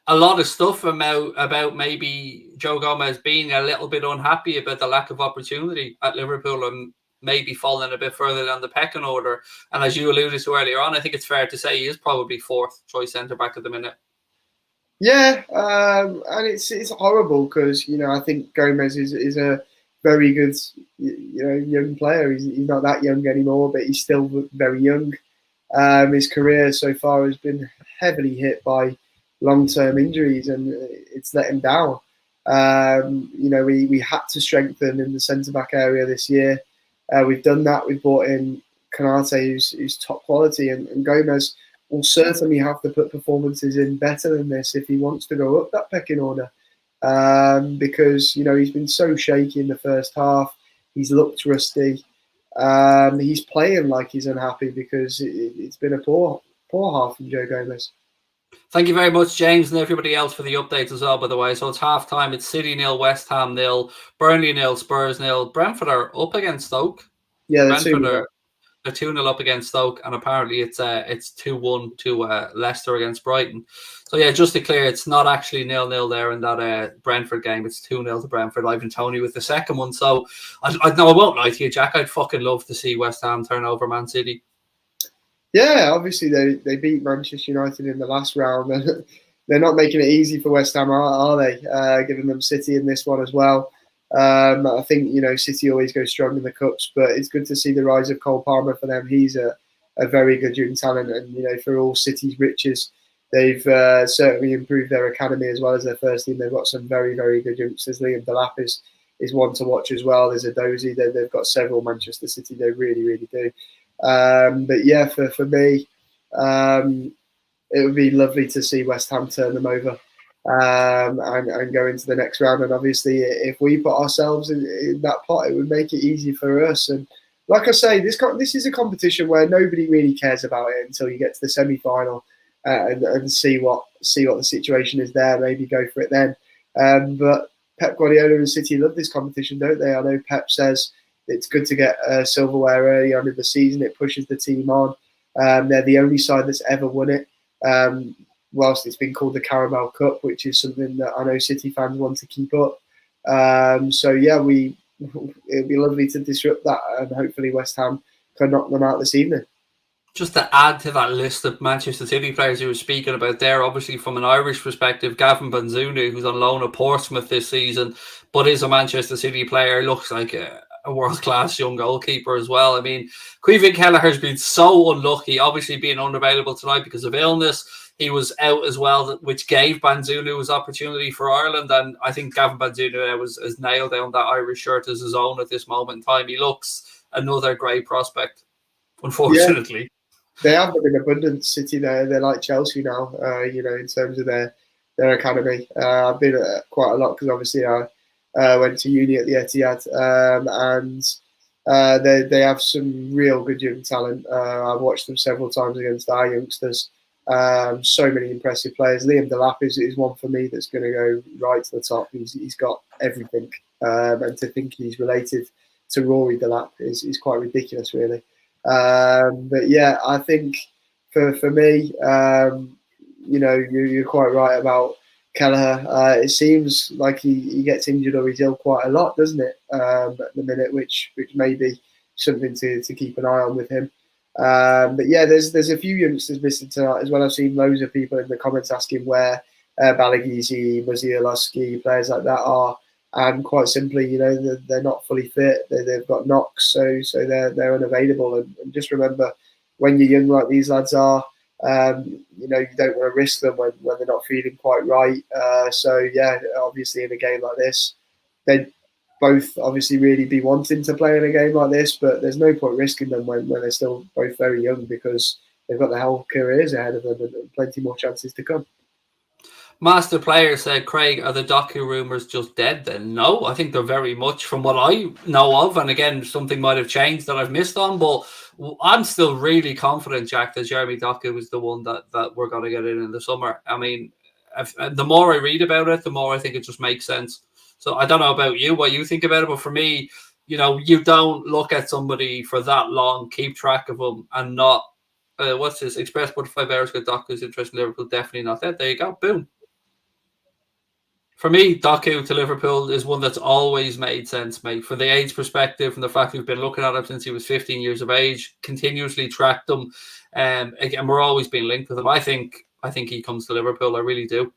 lot of stuff about maybe Joe Gomez being a little bit unhappy about the lack of opportunity at Liverpool and maybe falling a bit further down the pecking order. And as you alluded to earlier on, I think it's fair to say he is probably 4th choice centre back at the minute. Yeah, and it's horrible because I think Gomez is a very good young player. He's not that young anymore, but he's still very young. His career so far has been heavily hit by long-term injuries, and it's let him down. We had to strengthen in the centre-back area this year. We've done that. We've brought in Canate, who's top quality, and Gomez will certainly have to put performances in better than this if he wants to go up that pecking order. because he's been so shaky in the first half. He's looked rusty. He's playing like he's unhappy because it's been a poor half from Joe Gomez. Thank you very much, James, and everybody else for the updates as well, by the way. So it's half-time. It's City 0, West Ham 0, Burnley 0, Spurs 0. Brentford are up against Stoke. Yeah, Brentford are 2-0 up against Stoke, and apparently it's 2-1 to Leicester against Brighton. So yeah, just to clear, it's not actually 0-0 there in that Brentford game. It's 2-0 to Brentford. Ivan Toney with the second one. So I won't lie to you, Jack. I'd fucking love to see West Ham turn over Man City. Yeah, obviously they beat Manchester United in the last round, and they're not making it easy for West Ham, are they? Giving them City in this one as well. I think City always go strong in the cups, but it's good to see the rise of Cole Palmer for them. He's a very good young talent, and for all City's riches, they've certainly improved their academy as well as their first team. They've got some very, very good youngsters. Liam Delap is one to watch as well. There's a Dozy. They've got several Manchester City. They really, really do. But yeah, for me, it would be lovely to see West Ham turn them over and go into the next round. And obviously, if we put ourselves in that pot, it would make it easy for us. And like I say, this is a competition where nobody really cares about it until you get to the semi-final and see what the situation is there. Maybe go for it then. But Pep Guardiola and City love this competition, don't they? I know Pep says it's good to get silverware early on in the season. It pushes the team on. They're the only side that's ever won it, whilst it's been called the Carabao Cup, which is something that I know City fans want to keep up. So yeah, it'd be lovely to disrupt that, and hopefully West Ham can knock them out this evening. Just to add to that list of Manchester City players you were speaking about there, obviously from an Irish perspective, Gavin Banzunu, who's on loan at Portsmouth this season, but is a Manchester City player, looks like a world-class young goalkeeper as well. I mean, Caoimhín Kelleher's been so unlucky, obviously being unavailable tonight because of illness. He was out as well, which gave Banzunu his opportunity for Ireland. And I think Gavin Banzunu has nailed down that Irish shirt as his own at this moment in time. He looks another great prospect, unfortunately. Yeah, they have them in abundance, City. They're like Chelsea now, in terms of their academy. I've been at quite a lot because obviously I went to uni at the Etihad, and they have some real good young talent. I've watched them several times against our youngsters. So many impressive players. Liam Delap is one for me that's going to go right to the top. He's got everything, and to think he's related to Rory Delap is quite ridiculous, really. But yeah, I think for me, you're quite right about Kelleher. It seems like he gets injured or he's ill quite a lot, doesn't it? At the minute, which may be something to keep an eye on with him. But yeah, there's a few youngsters missing tonight as well. I've seen loads of people in the comments asking where Balagizi, Musialowski, players like that are. And quite simply, they're not fully fit. They've got knocks, so they're unavailable. And just remember, when you're young like these lads are, you don't want to risk them when they're not feeling quite right. So yeah, obviously in a game like this, they'd both obviously really be wanting to play in a game like this, but there's no point risking them when they're still both very young because they've got their whole careers ahead of them and plenty more chances to come. Master Player said, Craig, are the Doku rumours just dead then? No, I think they're very much from what I know of. And again, something might have changed that I've missed on, but I'm still really confident, Jack, that Jeremy Doku is the one that we're going to get in the summer. I mean, the more I read about it, the more I think it just makes sense. So I don't know about you, what you think about it, but for me, you don't look at somebody for that long, keep track of them and not, what's this, express but 5 hours with Doku's interest in Liverpool, definitely not that. There you go, boom. For me, Doku to Liverpool is one that's always made sense, mate. From the age perspective, from the fact we've been looking at him since he was 15 years of age, continuously tracked him, again, we're always being linked with him. I think he comes to Liverpool. I really do.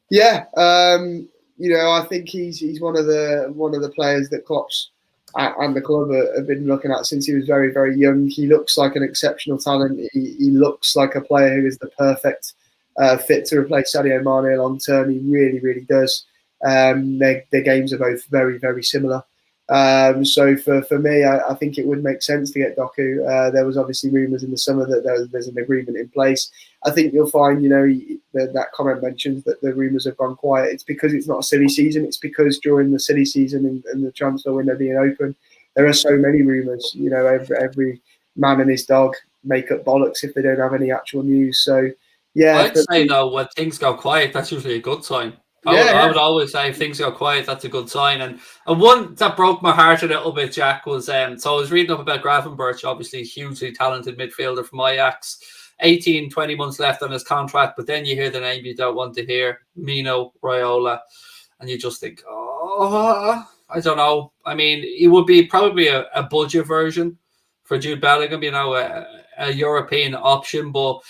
Yeah, I think he's one of the players that Klopp's and the club have been looking at since he was very, very young. He looks like an exceptional talent. He looks like a player who is the perfect fit to replace Sadio Mane long term. He really, really does. Their games are both very, very similar. So for me, I think it would make sense to get Doku. There was obviously rumours in the summer that there's an agreement in place. I think you'll find, that comment mentions that the rumours have gone quiet. It's because it's not a silly season. It's because during the silly season and the transfer window being open, there are so many rumours. Every man and his dog make up bollocks if they don't have any actual news. So, yeah. I'd say, though, when things go quiet, that's usually a good sign. I would always say if things go quiet, that's a good sign. And one that broke my heart a little bit, Jack, was so I was reading up about Gravenberch, obviously hugely talented midfielder from Ajax, 18, 20 months left on his contract, but then you hear the name you don't want to hear, Mino Raiola, and you just think, I don't know. I mean, it would be probably a budget version for Jude Bellingham, a European option, but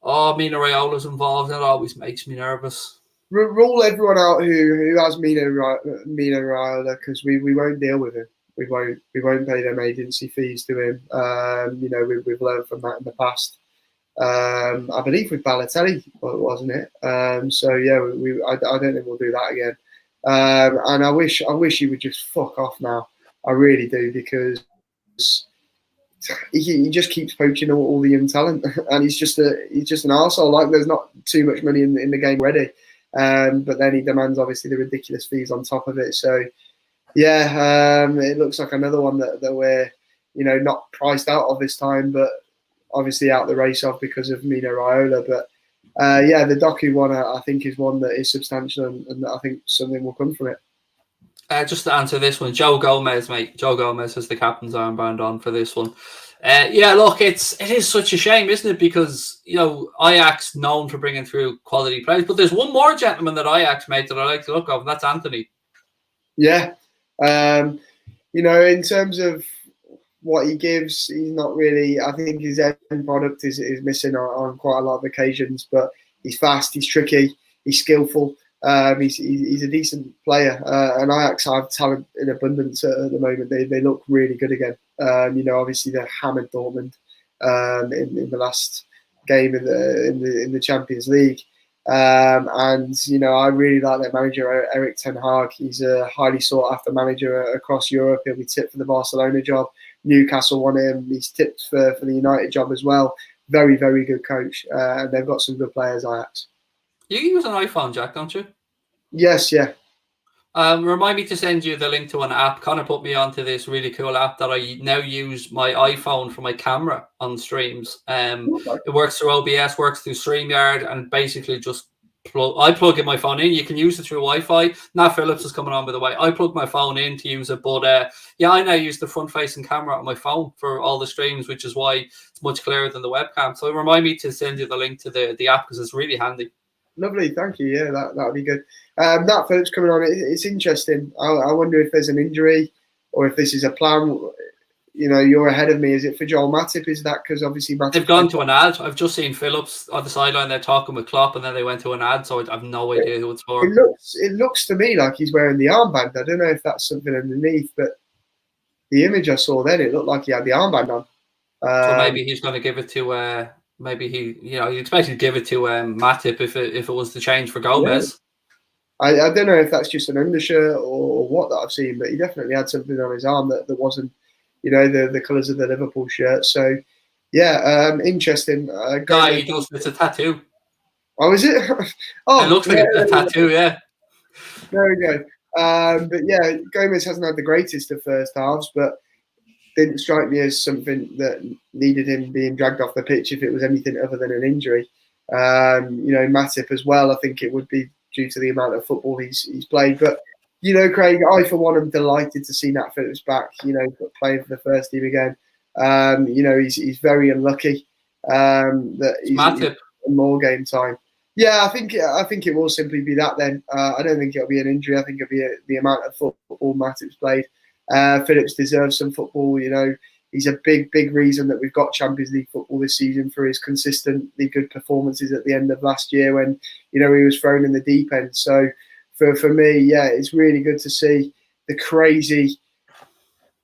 Mino Raiola's involved, and it always makes me nervous. Rule everyone out who has Mino Raiola, because we won't deal with him. We won't pay them agency fees to him. We've learned from that in the past. I believe with Balotelli, wasn't it? I don't think we'll do that again. And I wish he would just fuck off now. I really do, because he just keeps poaching all the young talent, and he's just an arsehole. Like, there's not too much money in the game already. But then he demands obviously the ridiculous fees on top of it. So it looks like another one that we're not priced out of this time, but obviously out the race of because of Mino Raiola. But the Doku one I think is one that is substantial, and I think something will come from it. Just to answer this one, Joe Gomez, mate. Joe Gomez has the captain's armband on for this one. Look, it is such a shame, isn't it? Because, Ajax known for bringing through quality players, but there's one more gentleman that Ajax made that I like to look of, and that's Anthony. Yeah. In terms of what he gives, he's not really, I think his end product is missing on quite a lot of occasions, but he's fast, he's tricky, he's skillful. He's a decent player, and Ajax have talent in abundance at the moment. They look really good again. Obviously they're hammered Dortmund in the last game in the Champions League, and I really like their manager Erik ten Hag. He's a highly sought after manager across Europe. He'll be tipped for the Barcelona job. Newcastle want him. He's tipped for the United job as well. Very, very good coach, and they've got some good players. Ajax. You use an iPhone, Jack, don't you? Yes, yeah. Remind me to send you the link to an app. Connor put me onto this really cool app that I now use my iPhone for my camera on streams. It works through OBS, works through StreamYard, and basically just I plug in my phone in. You can use it through Wi-Fi. Nat Phillips is coming on, by the way. I plug my phone in to use it, but I now use the front-facing camera on my phone for all the streams, which is why it's much clearer than the webcam. So remind me to send you the link to the app, because it's really handy. Lovely, thank you. Yeah, that would be good. Nat Phillips coming on, it's interesting. I wonder if there's an injury or if this is a plan. You're ahead of me. Is it for Joel Matip? Is that because obviously Matip... They've gone to an ad. I've just seen Phillips on the sideline. They're talking with Klopp, and then they went to an ad. So I have no idea who it's for. It looks to me like he's wearing the armband. I don't know if that's something underneath, but the image I saw then, it looked like he had the armband on. So maybe he's going to give it to... Maybe you expect to give it to Matip if it was the change for Gomez. Yeah. I don't know if that's just an undershirt or what that I've seen, but he definitely had something on his arm that wasn't, the colours of the Liverpool shirt. So, interesting. It's a tattoo. Oh, is it? It looks like a tattoo, yeah. There we go. But yeah, Gomez hasn't had the greatest of first halves, but didn't strike me as something that needed him being dragged off the pitch if it was anything other than an injury. Matip as well, I think it would be due to the amount of football he's played. But, Craig, I for one am delighted to see Nat Phillips back, playing for the first team again. He's very unlucky that he's more game time. Yeah, I think it will simply be that then. I don't think it'll be an injury. I think it'll be the amount of football Matip's played. Phillips deserves some football. He's a big reason that we've got Champions League football this season for his consistently good performances at the end of last year when he was thrown in the deep end. So for me, yeah, it's really good to see the crazy,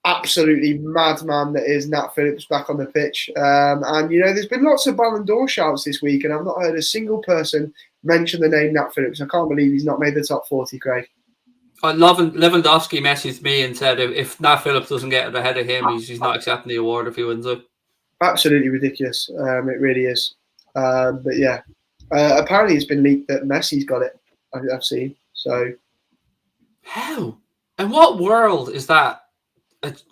absolutely madman that is Nat Phillips back on the pitch. And there's been lots of Ballon d'Or shouts this week, and I've not heard a single person mention the name Nat Phillips. I can't believe he's not made the top 40, Craig. Lewandowski messaged me and said if Nat Phillips doesn't get it ahead of him, he's not accepting the award if he wins it. Absolutely ridiculous. It really is. But yeah, apparently it's been leaked that Messi's got it. I've seen. So how? In what world is that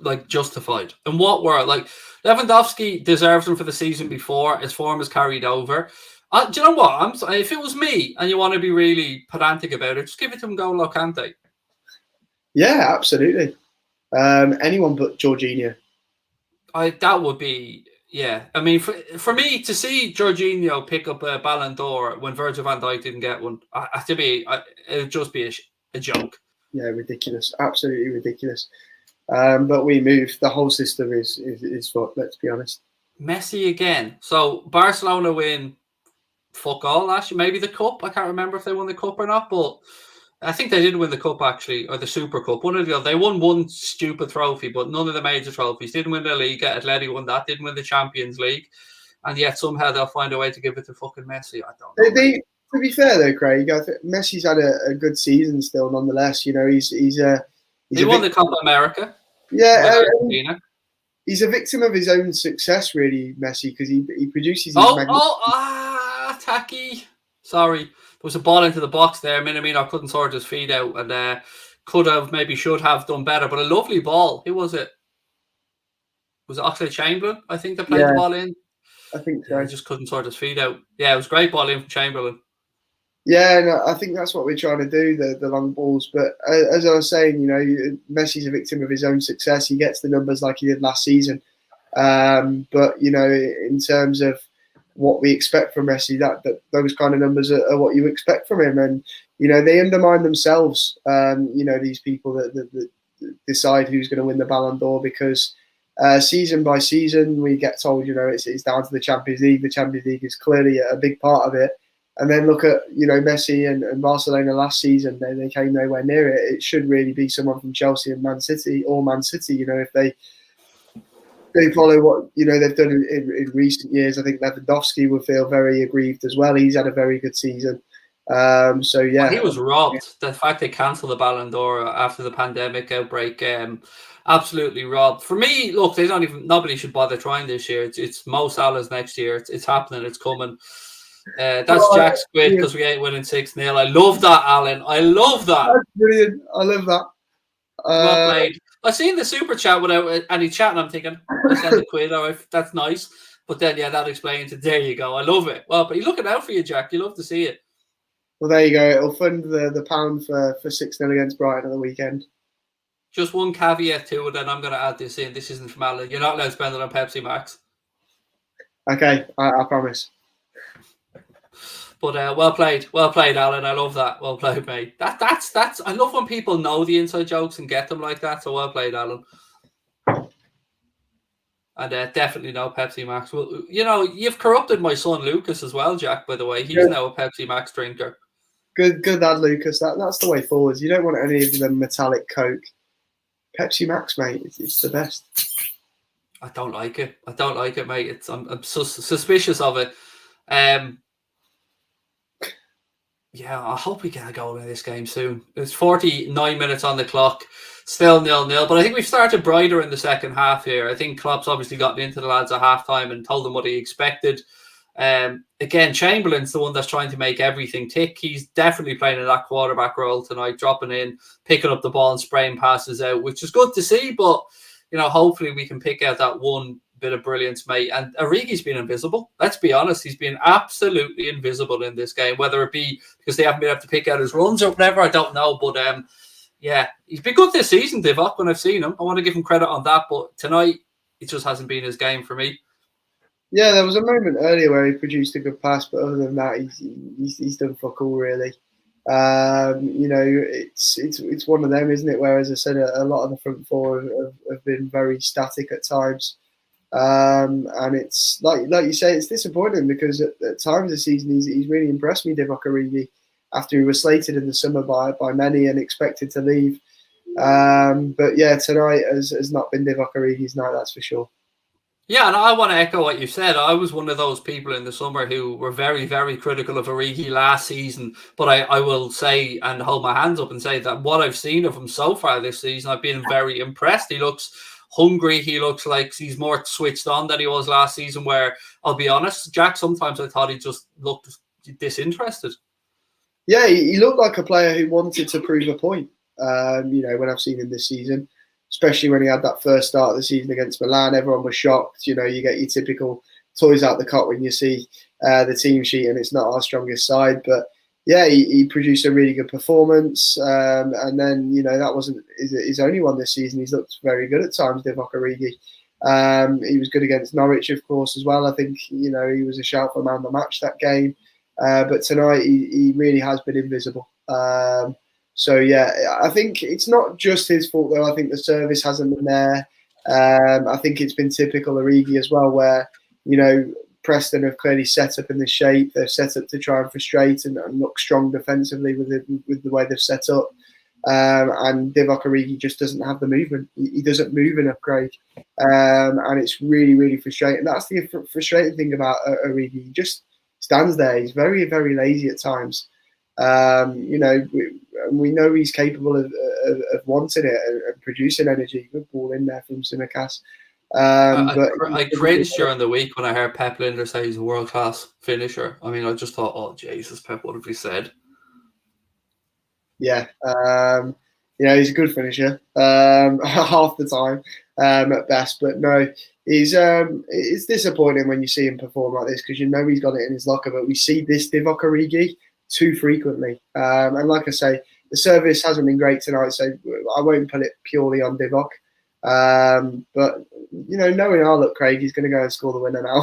like justified? In what world? Like Lewandowski deserves him for the season before. His form is carried over. Do you know what? If it was me and you want to be really pedantic about it, just give it to N'Golo Kante. Yeah, absolutely. Anyone but Jorginho. That would be, yeah. I mean, for me to see Jorginho pick up a Ballon d'Or when Virgil van Dijk didn't get one, to me, it would just be a joke. Yeah, ridiculous. Absolutely ridiculous. But we move. The whole system is fucked, let's be honest. Messi again. So Barcelona win fuck all last year. Maybe the cup. I can't remember if they won the cup or not, but I think they did win the cup actually, or the Super Cup. One of the other. They won one stupid trophy, but none of the major trophies. Didn't win the Liga. Atleti won that. Didn't win the Champions League, and yet somehow they'll find a way to give it to fucking Messi. I don't know. To be fair though, Craig, I think Messi's had a good season still, nonetheless. You know, he won the Copa America. Yeah, he's a victim of his own success, really, Messi, because he produces. Tacky. Sorry, there was a ball into the box there. Minamino couldn't sort his feet out, and should have done better. But a lovely ball. Who was it? Was it Oxlade-Chamberlain? I think they played the ball in. I think so. He just couldn't sort his feet out. Yeah, it was a great ball in from Chamberlain. Yeah, no, I think that's what we're trying to do, the long balls. But as I was saying, you know, Messi's a victim of his own success. He gets the numbers like he did last season. But, you know, in terms of what we expect from Messi, that those kind of numbers are what you expect from him. And, you know, they undermine themselves, you know, these people that decide who's going to win the Ballon d'Or, because season by season we get told, you know, it's down to the Champions League. The Champions League is clearly a big part of it. And then look at, you know, Messi and Barcelona last season. They came nowhere near it. It should really be someone from Chelsea and Man City, you know, if they follow what, you know, they've done in recent years. I think Lewandowski will feel very aggrieved as well. He's had a very good season. So, yeah. Well, he was robbed. The fact they cancelled the Ballon d'Or after the pandemic outbreak, absolutely robbed. For me, look, nobody should bother trying this year. It's Mo Salah's next year. It's happening. It's coming. That's Jack Squid because we ain't winning 6-0. I love that, Alan. I love that. That's brilliant. I love that. Well played. I seen the super chat without any chat, and I'm thinking, I sent a quid. All right, that's nice. But then, yeah, that explains it. There you go. I love it. Well, but he's looking out for you, Jack. You love to see it. Well, there you go. It'll fund the pound for 6-0 against Brighton at the weekend. Just one caveat to it, and I'm going to add this in. This isn't from Alan. You're not allowed to spend it on Pepsi Max. Okay, I promise. But well played, Alan. I love that. Well played, mate. That's. I love when people know the inside jokes and get them like that. So well played, Alan. And definitely no Pepsi Max. Well, you know, you've corrupted my son Lucas as well, Jack. By the way, he's now a Pepsi Max drinker. Good lad, Lucas. That's the way forwards. You don't want any of the metallic Coke. Pepsi Max, mate. It's the best. I don't like it. Mate. I'm suspicious of it. Yeah, I hope we get a goal in this game soon. It's 49 minutes on the clock, still 0-0. But I think we've started brighter in the second half here. I think Klopp's obviously gotten into the lads at halftime and told them what he expected. Again, Chamberlain's the one that's trying to make everything tick. He's definitely playing in that quarterback role tonight, dropping in, picking up the ball and spraying passes out, which is good to see. But, you know, hopefully we can pick out that one bit of brilliance, mate. And Origi's been invisible. Let's be honest, he's been absolutely invisible in this game, whether it be because they haven't been able to pick out his runs or whatever, I don't know. But yeah, he's been good this season, Divock, when I've seen him. I want to give him credit on that, but tonight it just hasn't been his game for me. Yeah, there was a moment earlier where he produced a good pass, but other than that, he's done fuck all, really. You know, it's one of them, isn't it? Where, as I said, a lot of the front four have been very static at times. And it's like you say, it's disappointing because at times this season he's really impressed me, Divock Origi, after he was slated in the summer by many and expected to leave. But yeah, tonight has not been Divock Origi's night, that's for sure. Yeah, and I want to echo what you said. I was one of those people in the summer who were very, very critical of Origi last season. But I will say and hold my hands up and say that what I've seen of him so far this season, I've been very impressed. He looks hungry. He looks like he's more switched on than he was last season, where I'll be honest, Jack, sometimes I thought he just looked disinterested. Yeah, he looked like a player who wanted to prove a point. When I've seen him this season, especially when he had that first start of the season against Milan, everyone was shocked. You get your typical toys out the cot when you see the team sheet and it's not our strongest side. But yeah, he produced a really good performance. And then, that wasn't his only one this season. He's looked very good at times, Divock Origi. He was good against Norwich, of course, as well. I think, he was a shout for man of the match that game. But tonight he really has been invisible. So yeah, I think it's not just his fault though. I think the service hasn't been there. I think it's been typical Origi as well, where Preston have clearly set up in this shape. They've set up to try and frustrate and look strong defensively with the way they've set up. And Divock Origi just doesn't have the movement. He doesn't move enough, Craig, and it's really, really frustrating. That's the frustrating thing about Origi. He just stands there. He's very, very lazy at times. We know he's capable of wanting it and producing energy. Good ball in there from Simicast. I cringed during the week when I heard Pep Linder say he's a world-class finisher. I mean, I just thought, oh, Jesus, Pep, what have he said? Yeah, he's a good finisher half the time at best. But no, it's disappointing when you see him perform like this because he's got it in his locker. But we see this Divock Origi too frequently. And like I say, the service hasn't been great tonight, so I won't put it purely on Divock. But knowing our luck, Craig, he's going to go and score the winner now.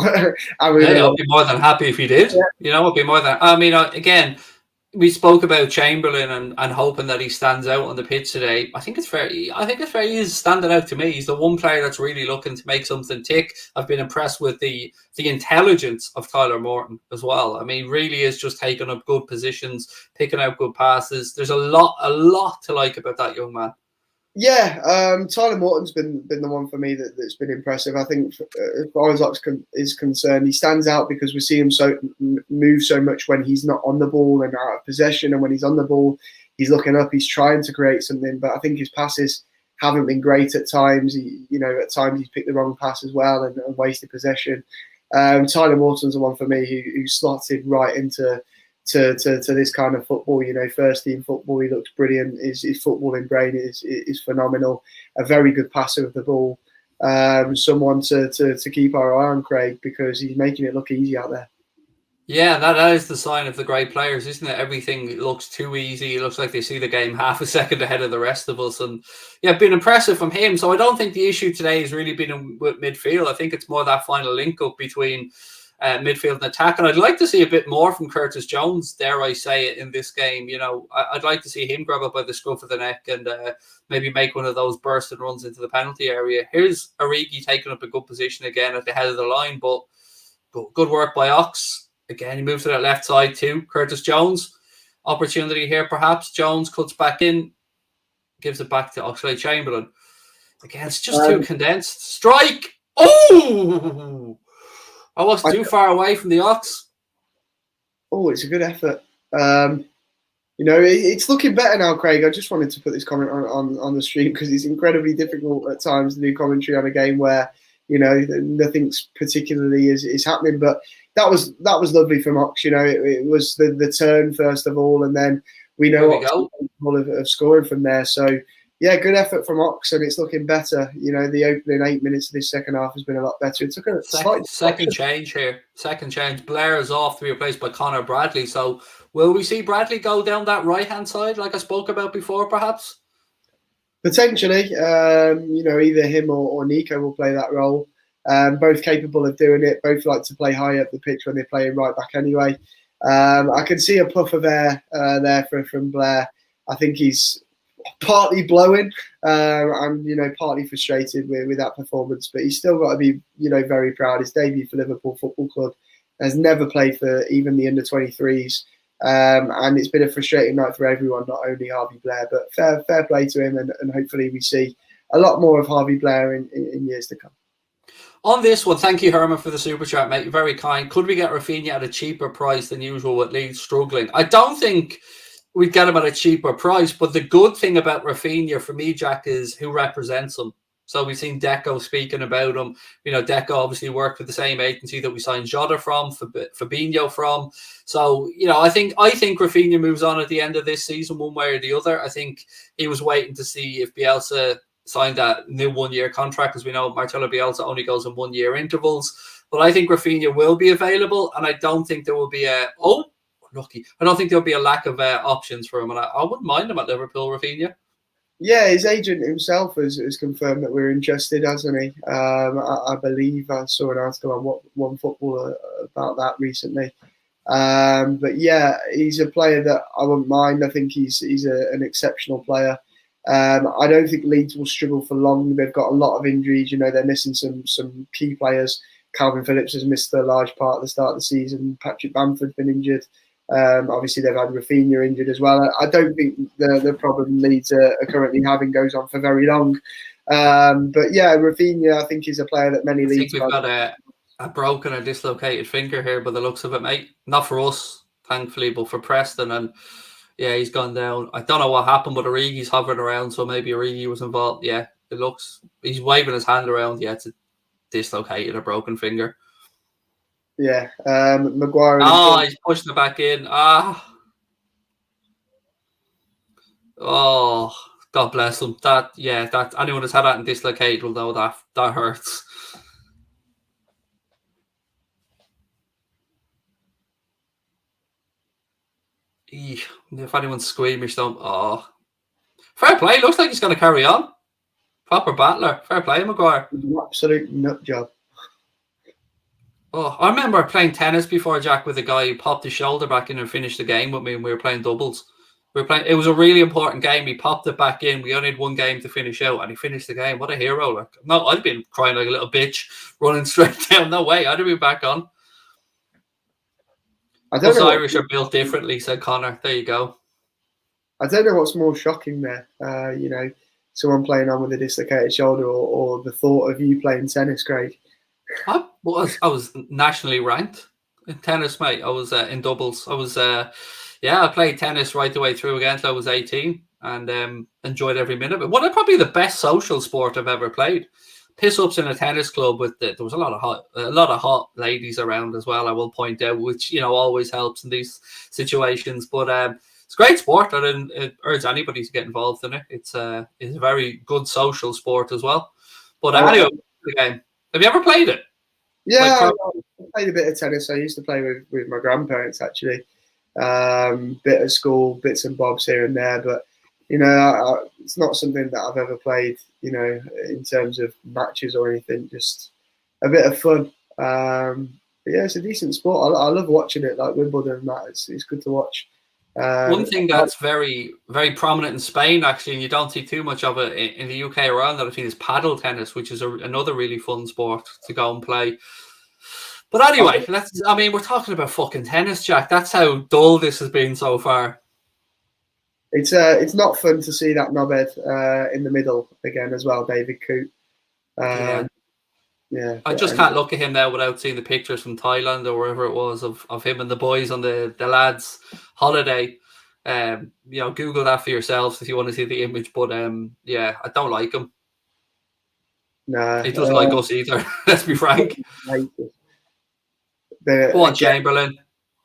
I'll be more than happy if he did. Yeah. I'll be more than. I mean, again, we spoke about Chamberlain and hoping that he stands out on the pitch today. I think it's fair. He's standing out to me. He's the one player that's really looking to make something tick. I've been impressed with the intelligence of Tyler Morton as well. I mean, really is just taking up good positions, picking out good passes. There's a lot to like about that young man. Yeah, Tyler Morton's been the one for me that's been impressive. I think as far as is concerned, he stands out because we see him move so much when he's not on the ball and out of possession, and when he's on the ball, he's looking up, he's trying to create something. But I think his passes haven't been great at times. At times he's picked the wrong pass as well and wasted possession. Tyler Morton's the one for me who slotted right into to this kind of football. First team football, he looks brilliant. His footballing brain is phenomenal. A very good passer of the ball. Someone to keep our eye on, Craig, because he's making it look easy out there. Yeah, that is the sign of the great players, isn't it? Everything looks too easy. It looks like they see the game half a second ahead of the rest of us. And yeah, been impressive from him. So I don't think the issue today has really been with midfield. I think it's more that final link up between midfield and attack. And I'd like to see a bit more from Curtis Jones, dare I say it, in this game. I'd like to see him grab up by the scruff of the neck and maybe make one of those bursting runs into the penalty area. Here's Origi taking up a good position again at the head of the line, but good work by Ox. Again, he moves to that left side too. Curtis Jones, opportunity here perhaps. Jones cuts back in, gives it back to Oxlade-Chamberlain. Again, it's just too condensed. Strike! Oh! I wasn't too far away from the Ox. Oh, it's a good effort. It's looking better now, Craig. I just wanted to put this comment on the stream because it's incredibly difficult at times to do commentary on a game where nothing's particularly is happening. But that was lovely from Ox. It was the turn first of all, and then we know Ox is capable of scoring from there. So yeah, good effort from Ox, and it's looking better. The opening 8 minutes of this second half has been a lot better. It took a second change here. Second change. Blair is off to be replaced by Connor Bradley. So will we see Bradley go down that right-hand side like I spoke about before, perhaps? Potentially. Either him or Nico will play that role. Both capable of doing it. Both like to play high up the pitch when they're playing right back anyway. I can see a puff of air there from Blair. I think he's partly blowing and partly frustrated with that performance, but he's still got to be very proud. His debut for Liverpool Football Club, has never played for even the under-23s, and it's been a frustrating night for everyone, not only Harvey Blair, but fair play to him, and hopefully we see a lot more of Harvey Blair in years to come. On this one, thank you, Herman, for the super chat, mate. You're very kind. Could we get Rafinha at a cheaper price than usual with Leeds struggling? I don't think we'd get him at a cheaper price, but the good thing about Rafinha for me, Jack, is who represents him. So we've seen Deco speaking about him. You know, Deco obviously worked with the same agency that we signed Jota from, Fabinho from. So, you know, I think Rafinha moves on at the end of this season one way or the other. I think he was waiting to see if Bielsa signed that new one-year contract. As we know, Marcelo Bielsa only goes in one-year intervals. But I think Rafinha will be available, and I don't think there will be I don't think there'll be a lack of options for him, and I wouldn't mind him at Liverpool, Rafinha. Yeah, his agent himself has confirmed that we're interested, hasn't he? I believe I saw an article on One Football about that recently. But yeah, he's a player that I wouldn't mind. I think he's an exceptional player. I don't think Leeds will struggle for long. They've got a lot of injuries. You know, they're missing some key players. Calvin Phillips has missed a large part at the start of the season. Patrick Bamford's been injured. Obviously, they've had Rafinha injured as well. I don't think the problem Leeds are currently having goes on for very long. But yeah, Rafinha, I think, is a player that many Leeds. I think we've got a broken or dislocated finger here by the looks of it, mate. Not for us, thankfully, but for Preston. And yeah, he's gone down. I don't know what happened, but Origi's hovering around, so maybe Origi was involved. Yeah, it looks. He's waving his hand around. Yeah, it's a dislocated, a broken finger. Yeah, Maguire. He's pushing it back in. Oh, God bless him. That anyone that's had that and dislocated will know that hurts. If anyone's squeamish, don't. Oh, fair play. Looks like he's going to carry on. Proper battler. Fair play, Maguire. Absolute nut job. Oh, I remember playing tennis before, Jack, with a guy who popped his shoulder back in and finished the game with me, and we were playing doubles. It was a really important game. He popped it back in. We only had one game to finish out, and he finished the game. What a hero! Like, no, I'd been crying like a little bitch, running straight down. No way, I'd have been back on. Us Irish are built differently, said Connor. There you go. I don't know what's more shocking there. You know, someone playing on with a dislocated shoulder, or the thought of you playing tennis, Craig. I was nationally ranked in tennis, mate. I was in doubles. I played tennis right the way through again until I was 18, and enjoyed every minute of it. Well, probably the best social sport I've ever played. Piss ups in a tennis club there was a lot of hot ladies around as well. I will point out, which always helps in these situations. But it's a great sport. I urge anybody to get involved in it. It's a very good social sport as well. But anyway, the game. Have you ever played it? Yeah, I played a bit of tennis. I used to play with my grandparents, actually. Bit of school, bits and bobs here and there. But, it's not something that I've ever played, in terms of matches or anything. Just a bit of fun. But yeah, it's a decent sport. I love watching it, like Wimbledon and that. It's good to watch. One thing that's very, very prominent in Spain, actually, and you don't see too much of it in the UK around that, I think, is paddle tennis, which is another really fun sport to go and play. But anyway, we're talking about fucking tennis, Jack. That's how dull this has been so far. It's not fun to see that knobhead in the middle again as well, David Coote. Yeah, I just can't look at him now without seeing the pictures from Thailand or wherever it was of him and the boys on the lads' holiday. Google that for yourselves if you want to see the image. But I don't like him. Nah, he doesn't like us either. Let's be frank. Go on, Chamberlain.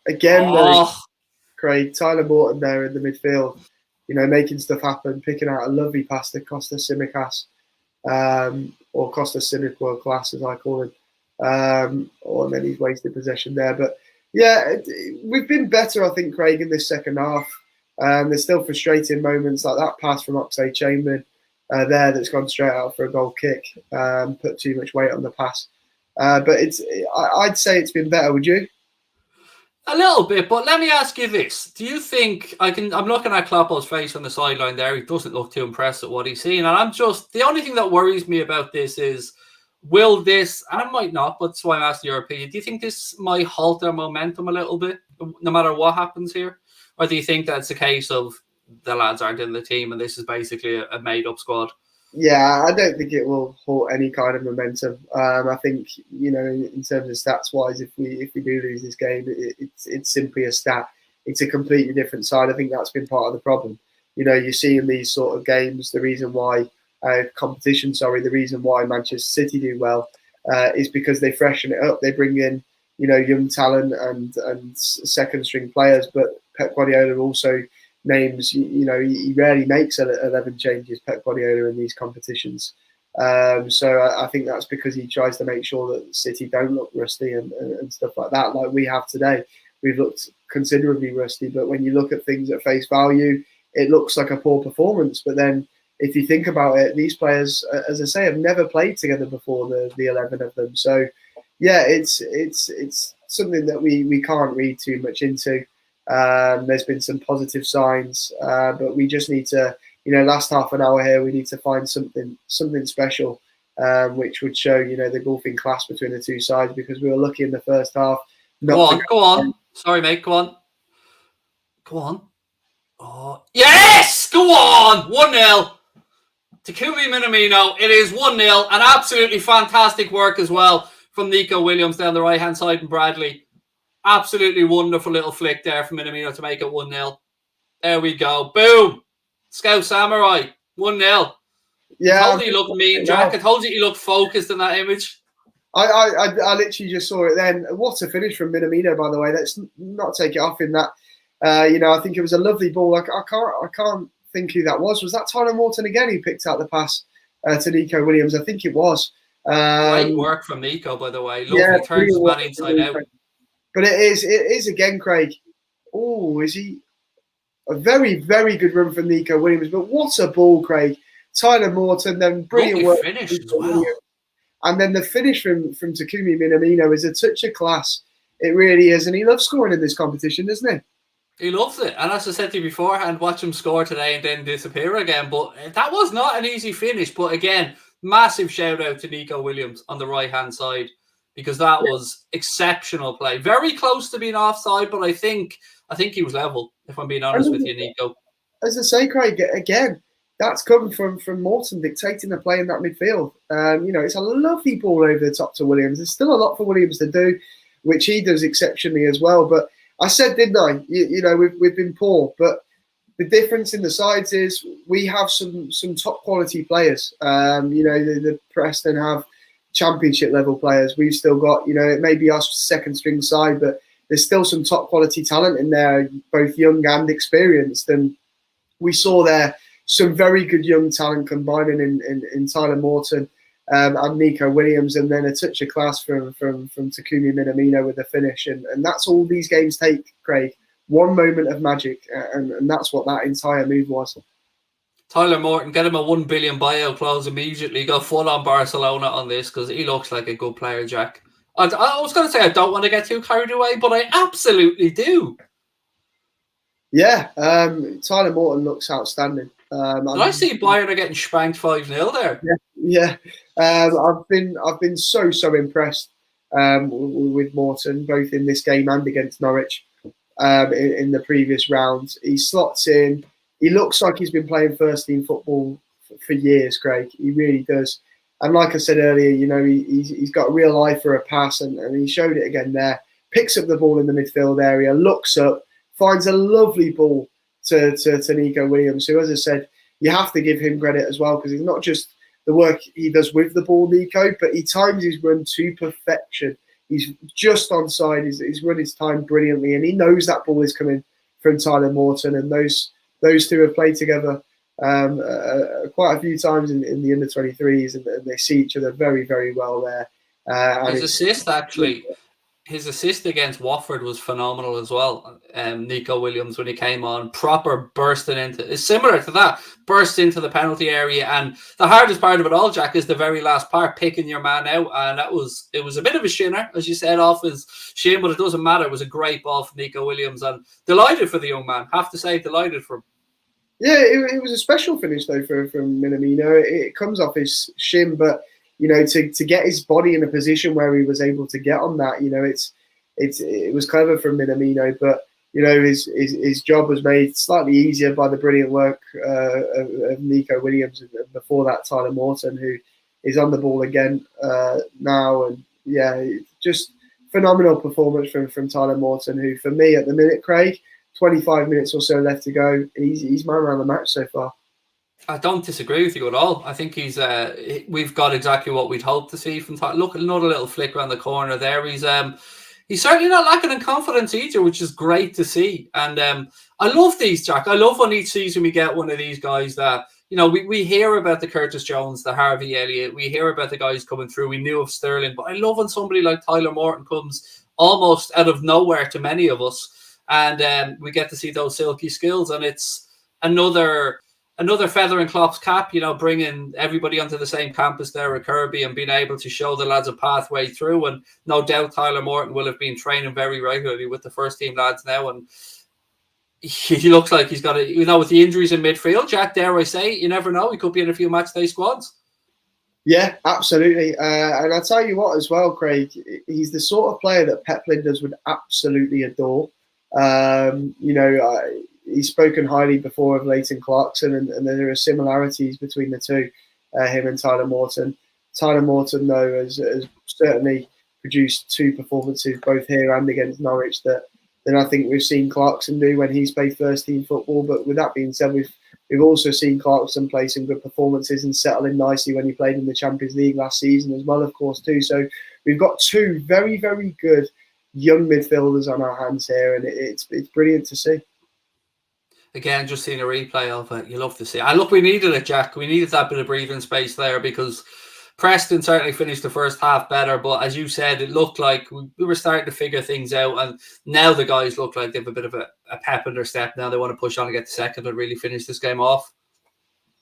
Again, Craig, Tyler Morton there in the midfield. Making stuff happen, picking out a lovely pass to Costa Simicas. Or Costa Simic World Class, as I call him. And then he's wasted possession there. But yeah, we've been better, I think, Craig, in this second half. There's still frustrating moments like that pass from Oxlade-Chamberlain there that's gone straight out for a goal kick. Put too much weight on the pass. But I'd say it's been better, would you? A little bit, but let me ask you this. Do you think I'm looking at Kloppo's face on the sideline there. He doesn't look too impressed at what he's seeing. And the only thing that worries me about this is, will this, and it might not, but that's why I'm asking your opinion. Do you think this might halt their momentum a little bit, no matter what happens here? Or do you think that's a case of the lads aren't in the team and this is basically a made-up squad? Yeah, I don't think it will halt any kind of momentum. I think, in terms of stats wise, if we do lose this game, it's simply a stat. It's a completely different side. I think that's been part of the problem. You see in these sort of games, the reason why competition, sorry, the reason why Manchester City do well is because they freshen it up. They bring in, young talent and second string players, but Pep Guardiola also names. He rarely makes 11 changes, Pep Guardiola, in these competitions. So I think that's because he tries to make sure that City don't look rusty and stuff like that, like we have today. We've looked considerably rusty, but when you look at things at face value, it looks like a poor performance. But then if you think about it, these players, as I say, have never played together before, the 11 of them. So yeah, it's something that we can't read too much into. There's been some positive signs, but we just need to, last half an hour here, we need to find something special, which would show, the golfing class between the two sides, because we were lucky in the first half. Go on. Sorry, mate. Go on. Oh, yes! Go on! 1-0. Takumi Minamino. It is 1-0. And absolutely fantastic work as well from Nico Williams down the right-hand side and Bradley. Absolutely wonderful little flick there from Minamino to make it 1-0. There we go. Boom. Scout Samurai. 1-0. Yeah. I told you he looked mean, Jack. I told you he looked focused in that image. I literally just saw it then. What a finish from Minamino, by the way. Let's not take it off in that. I think it was a lovely ball. I can't think who that was. Was that Tyler Morton again who picked out the pass to Nico Williams? I think it was. Great work from Nico, by the way. Lovely turns his man inside out. But it is again, Craig. Oh, is he? A very, very good run from Nico Williams. But what a ball, Craig. Tyler Morton, then brilliant work. Finished as well. And then the finish from Takumi Minamino is a touch of class. It really is. And he loves scoring in this competition, doesn't he? He loves it. And as I said to you beforehand, watch him score today and then disappear again. But that was not an easy finish. But again, massive shout out to Nico Williams on the right-hand side, because that was exceptional play. Very close to being offside, but I think he was level, if I'm being honest with you, Nico. As I say, Craig, again, that's coming from Morton dictating the play in that midfield. It's a lovely ball over the top to Williams. There's still a lot for Williams to do, which he does exceptionally as well. But I said, didn't I? We've been poor, but the difference in the sides is we have some top quality players. The Preston have championship level players. We've still got, it may be our second string side, but there's still some top quality talent in there, both young and experienced. And we saw there some very good young talent combining in Tyler Morton and Nico Williams, and then a touch of class from Takumi Minamino with the finish. And that's all these games take, Craig. One moment of magic, and that's what that entire move was. Tyler Morton, get him a 1 billion buyout clause immediately. Go full on Barcelona on this, because he looks like a good player, Jack. I was going to say I don't want to get too carried away, but I absolutely do. Yeah, Tyler Morton looks outstanding. Did I see Bayern are getting spanked 5-0 there? Yeah. I've been so impressed with Morton, both in this game and against Norwich in the previous round. He slots in. He looks like he's been playing first team football for years, Craig. He really does. And like I said earlier, he's got a real eye for a pass, and he showed it again there. Picks up the ball in the midfield area, looks up, finds a lovely ball to Nico Williams, who, as I said, you have to give him credit as well, because it's not just the work he does with the ball, Nico, but he times his run to perfection. He's just onside. He's run his time brilliantly, and he knows that ball is coming from Tyler Morton, and those two have played together quite a few times in the under-23s, and they see each other very, very well there. His assist against Watford was phenomenal as well. Nico Williams, when he came on, proper bursting into, it's similar to that, burst into the penalty area. And the hardest part of it all, Jack, is the very last part, picking your man out. And it was a bit of a shinner, as you said, off his shin, but it doesn't matter. It was a great ball from Nico Williams, and delighted for the young man. Have to say, delighted for him. Yeah, it was a special finish though from Minamino. It comes off his shin, but to get his body in a position where he was able to get on that, it was clever from Minamino. But his job was made slightly easier by the brilliant work of Nico Williams, and before that Tyler Morton, who is on the ball again now. And yeah, just phenomenal performance from Tyler Morton, who for me at the minute, Craig, 25 minutes or so left to go, he's man around the match so far. I don't disagree with you at all. I think we've got exactly what we'd hoped to see from Tyler. Look, another little flick around the corner there. He's certainly not lacking in confidence either, which is great to see. And I love these, Jack. I love when each season we get one of these guys that, we hear about the Curtis Jones, the Harvey Elliott. We hear about the guys coming through. We knew of Sterling. But I love when somebody like Tyler Morton comes almost out of nowhere to many of us. And we get to see those silky skills. And it's another feather in Klopp's cap, bringing everybody onto the same campus there at Kirby and being able to show the lads a pathway through. And no doubt Tyler Morton will have been training very regularly with the first team lads now. And he looks like he's got with the injuries in midfield, Jack, dare I say, you never know. He could be in a few match day squads. Yeah, absolutely. And I'll tell you what as well, Craig, he's the sort of player that Pep Linders would absolutely adore. He's spoken highly before of Leighton Clarkson, and there are similarities between the two, him and Tyler Morton. Tyler Morton, though, has certainly produced two performances, both here and against Norwich, that I think we've seen Clarkson do when he's played first-team football. But with that being said, we've also seen Clarkson play some good performances and settle in nicely when he played in the Champions League last season as well, of course, too. So we've got two very, very good young midfielders on our hands here, and it's brilliant to see. Again, just seeing a replay of it, you love to see it. And look, we needed it, Jack. We needed that bit of breathing space there because Preston certainly finished the first half better. But as you said, it looked like we were starting to figure things out. And now the guys look like they have a bit of a pep in their step. Now they want to push on and get the second and really finish this game off.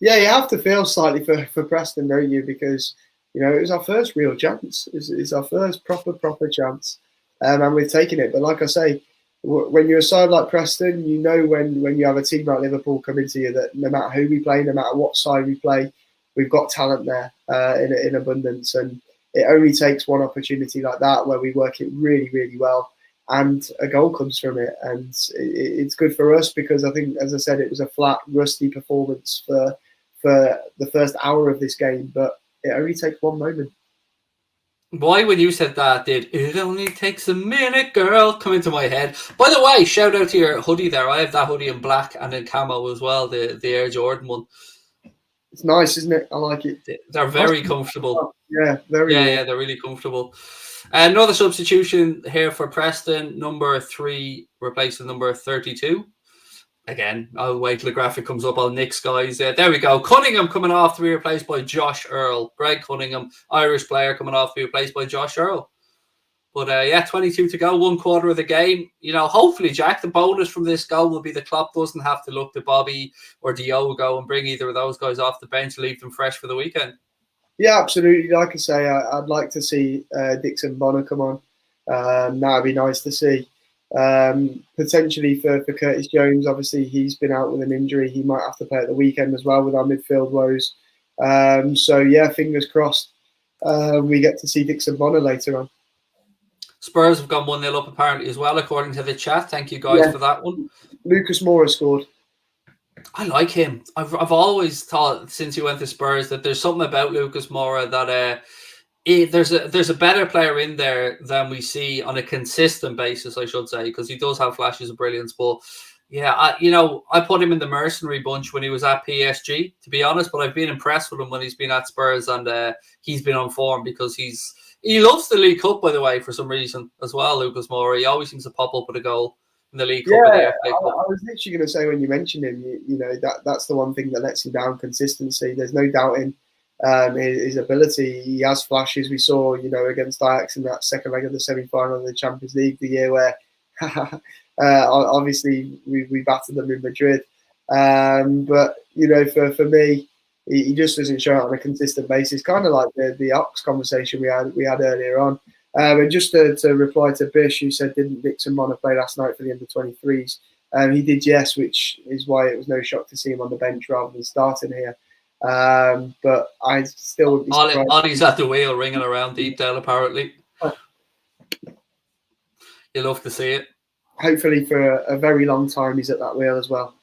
Yeah, you have to feel slightly for Preston, don't you? Because, it was our first real chance. It's our first proper chance. And we've taken it. But like I say, when you're a side like Preston, when you have a team like Liverpool coming to you that no matter who we play, no matter what side we play, we've got talent there in abundance. And it only takes one opportunity like that where we work it really, really well and a goal comes from it. And it's good for us because I think, as I said, it was a flat, rusty performance for the first hour of this game, but it only takes one moment. Why, when you said that, did "It Only Takes a Minute, Girl" come into my head? By the way, shout out to your hoodie there. I have that hoodie in black and in camo as well, the Air Jordan one. It's nice, isn't it? I like it. They're very comfortable. Yeah, yeah, they're really comfortable. Another substitution here for Preston, number 3 replacing number 32. Again, I'll wait till the graphic comes up. I'll nix guys. There we go. Cunningham coming off to be replaced by Josh Earl. Greg Cunningham, Irish player, coming off to be replaced by Josh Earl. But 22 to go, 1 quarter of the game. Hopefully, Jack, the bonus from this goal will be the Klopp doesn't have to look to Bobby or Diogo and bring either of those guys off the bench, leave them fresh for the weekend. Yeah, absolutely. Like I say, I'd like to see Dixon Bonner come on. That'd be nice to see. Potentially for Curtis Jones, obviously he's been out with an injury. He might have to play at the weekend as well with our midfield woes. So yeah, fingers crossed we get to see Dixon Bonner later on. Spurs have gone 1-0 up apparently as well, according to the chat. Thank you guys for that one. Lucas Moura scored. I like him. I've always thought since he went to Spurs that there's something about Lucas Moura that there's a better player in there than we see on a consistent basis, I should say, because he does have flashes of brilliance. But yeah, I put him in the mercenary bunch when he was at PSG, to be honest. But I've been impressed with him when he's been at Spurs, and he's been on form because he loves the League Cup, by the way, for some reason as well. Lucas Moura, he always seems to pop up with a goal in the League Cup. Yeah, I was literally going to say when you mentioned him, that's the one thing that lets him down: consistency. There's no doubting his ability. He has flashes. We saw, against Ajax in that second leg of the semi-final of the Champions League, the year where obviously we battered them in Madrid. But for me, he just doesn't show it on a consistent basis. Kind of like the Ox conversation we had earlier on. And just to reply to Bish, who said, didn't Dixon Bonner play last night for the under-23s? He did, yes, which is why it was no shock to see him on the bench rather than starting here. But I still would be surprised. Ollie's at the wheel ringing around Deepdale, apparently. You love to see it. hopefully for a very long time he's at that wheel as well.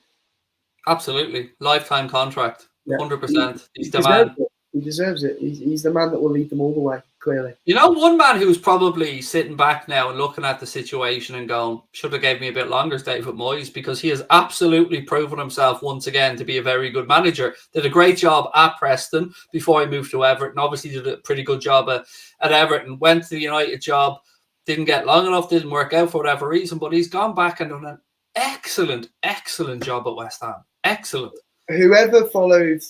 Absolutely, lifetime contract, Yeah. 100%. He's the deserves man. it. He deserves it. He's the man that will lead them all the way, clearly. You know, one man who's probably sitting back now and looking at the situation and going, should have gave me a bit longer is David Moyes, because he has absolutely proven himself once again to be a very good manager. Did a great job at Preston before he moved to Everton. Obviously did a pretty good job at Everton. Went to the United job, didn't get long enough, didn't work out for whatever reason, but he's gone back and done an excellent, excellent job at West Ham. Excellent. Whoever followed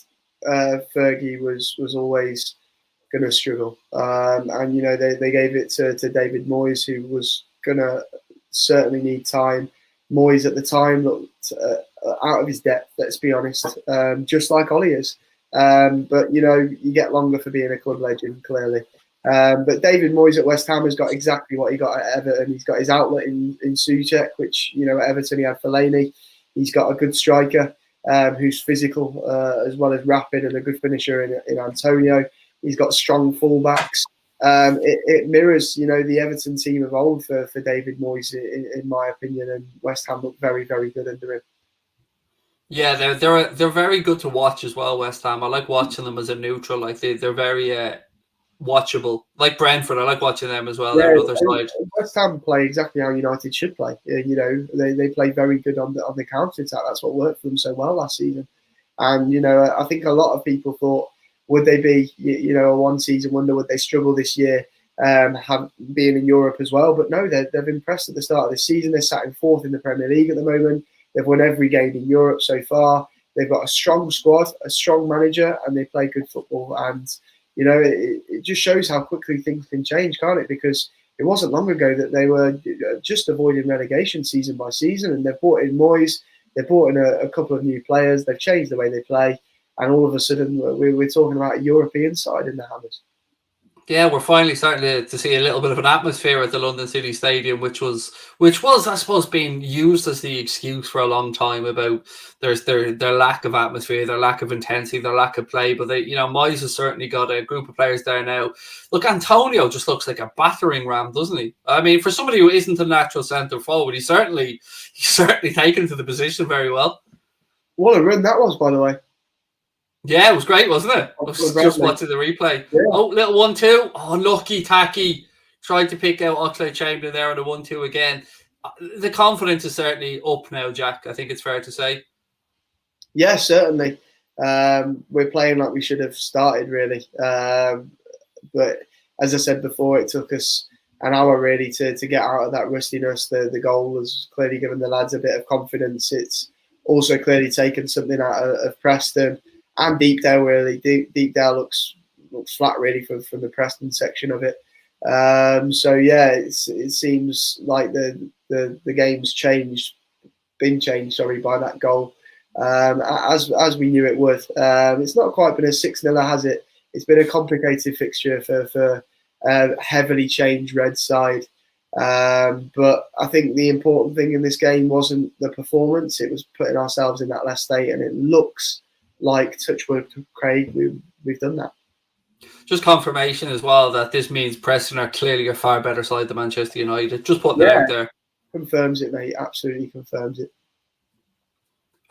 Fergie was always going to struggle. And, you know, they gave it to David Moyes, who was going to certainly need time. Moyes at the time looked out of his depth, let's be honest, just like Ollie is. But, you know, you get longer for being a club legend, clearly. But David Moyes at West Ham has got exactly what he got at Everton. He's got his outlet in Souček, which, you know, at Everton he had Fellaini. He's got a good striker who's physical as well as rapid, and a good finisher in Antonio. He's got strong fullbacks. It mirrors, you know, the Everton team of old for David Moyes, in my opinion, and West Ham look very, very good under him. Yeah, they're very good to watch as well, West Ham. I like watching them as a neutral. Like they're very watchable. Like Brentford, I like watching them as well. Yeah, They're another side. West Ham play exactly how United should play. You know, they play very good on the counter attack. That's what worked for them so well last season. And, you know, I think a lot of people thought, would they be, you know, a one-season wonder? Would they struggle this year, being in Europe as well? But no, they've impressed at the start of the season. They're sat in fourth in the Premier League at the moment. They've won every game in Europe so far. They've got a strong squad, a strong manager, and they play good football. And, you know, it just shows how quickly things can change, can't it? Because it wasn't long ago that they were just avoiding relegation season by season, and they've brought in Moyes. They've brought in a couple of new players. They've changed the way they play. And all of a sudden, we're talking about a European side in the Hammers. Yeah, we're finally starting to see a little bit of an atmosphere at the London City Stadium, which was, I suppose, being used as the excuse for a long time about their lack of atmosphere, their lack of intensity, their lack of play. But you know, Moyes has certainly got a group of players there now. Look, Antonio just looks like a battering ram, doesn't he? I mean, for somebody who isn't a natural centre forward, he's certainly taken to the position very well. What a run that was, by the way. Yeah, it was great, wasn't it? I was just watching the replay. Yeah. Oh, little 1-2. Oh, lucky Taki. Tried to pick out Oxlade-Chamberlain there on the 1-2 again. The confidence is certainly up now, Jack. I think it's fair to say. Yeah, certainly. We're playing like we should have started, really. But as I said before, it took us an hour really to get out of that rustiness. The goal has clearly given the lads a bit of confidence. It's also clearly taken something out of Preston. And Deepdale, really. Deepdale looks flat, really, from the Preston section of it. So, yeah, it seems like the game's been changed, by that goal, as we knew it would. It's not quite been a 6-0, has it? It's been a complicated fixture for a heavily changed red side. But I think the important thing in this game wasn't the performance. It was putting ourselves in that last state, and it looks like, touchwood, Craig, we've done that. Just confirmation as well that this means Preston are clearly a far better side than Manchester United. Just putting it out there. Confirms it, mate. Absolutely confirms it.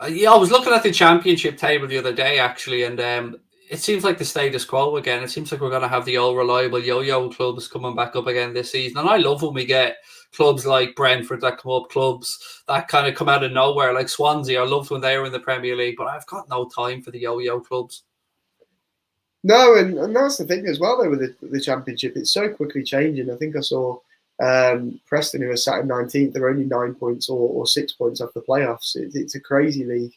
Yeah, I was looking at the championship table the other day, actually, and it seems like the status quo again. It seems like we're going to have the old reliable yo-yo clubs coming back up again this season. And I love when we get clubs like Brentford that come up, clubs that kind of come out of nowhere, like Swansea. I loved when they were in the Premier League, but I've got no time for the yo-yo clubs. No, and that's the thing as well, though, with the Championship. It's so quickly changing. I think I saw Preston, who are sat in 19th, they're only 9 points or 6 points off the playoffs. It's a crazy league.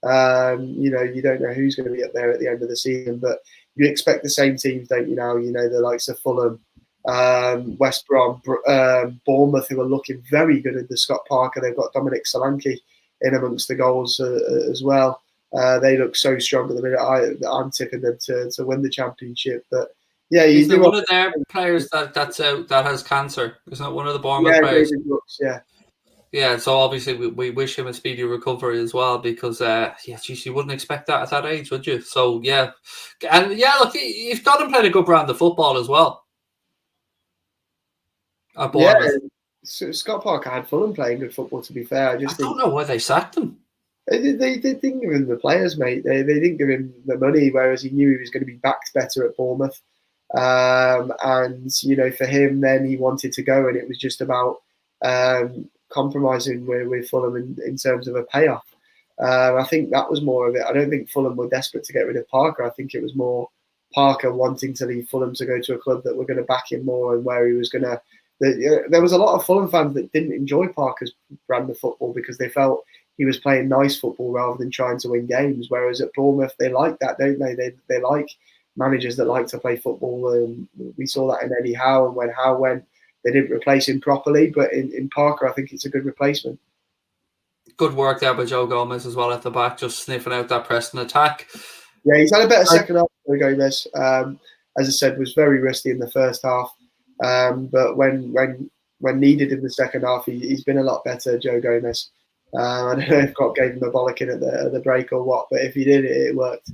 You know, you don't know who's going to be up there at the end of the season, but you expect the same teams, don't you now? You know, the likes of Fulham, West Brom, Bournemouth, who are looking very good at the Scott Parker. They've got Dominic Solanke in amongst the goals as well. They look so strong at the minute. I'm tipping them to win the Championship. But yeah, is there one of their players that's out that has cancer? Isn't it one of the Bournemouth players? David Brooks, yeah. Yeah, so obviously we wish him a speedy recovery as well, because geez, you wouldn't expect that at that age, would you? So yeah, and yeah, look, you've got him playing a good brand of football as well. At Bournemouth. Scott Parker had Fulham playing good football. To be fair, I I just don't think know why they sacked him. they didn't give him the players, mate. They didn't give him the money, whereas he knew he was going to be backed better at Bournemouth. And for him, then he wanted to go, and it was just about compromising with Fulham in terms of a payoff. I think that was more of it. I don't think Fulham were desperate to get rid of Parker. I think it was more Parker wanting to leave Fulham to go to a club that were going to back him more, and where he was going to. There was a lot of Fulham fans that didn't enjoy Parker's brand of football because they felt he was playing nice football rather than trying to win games. Whereas at Bournemouth, they like that, don't they? They like managers that like to play football. And we saw that in Eddie Howe, and when Howe went, they didn't replace him properly. But in Parker, I think it's a good replacement. Good work there by Joe Gomez as well at the back, just sniffing out that Preston attack. Yeah, he's had a better second half than Gomez. As I said, was very rusty in the first half. But when needed in the second half, he's been a lot better, Joe Gomez. I don't know if Klopp gave him a bollocking at the break or what, but if he did, it worked.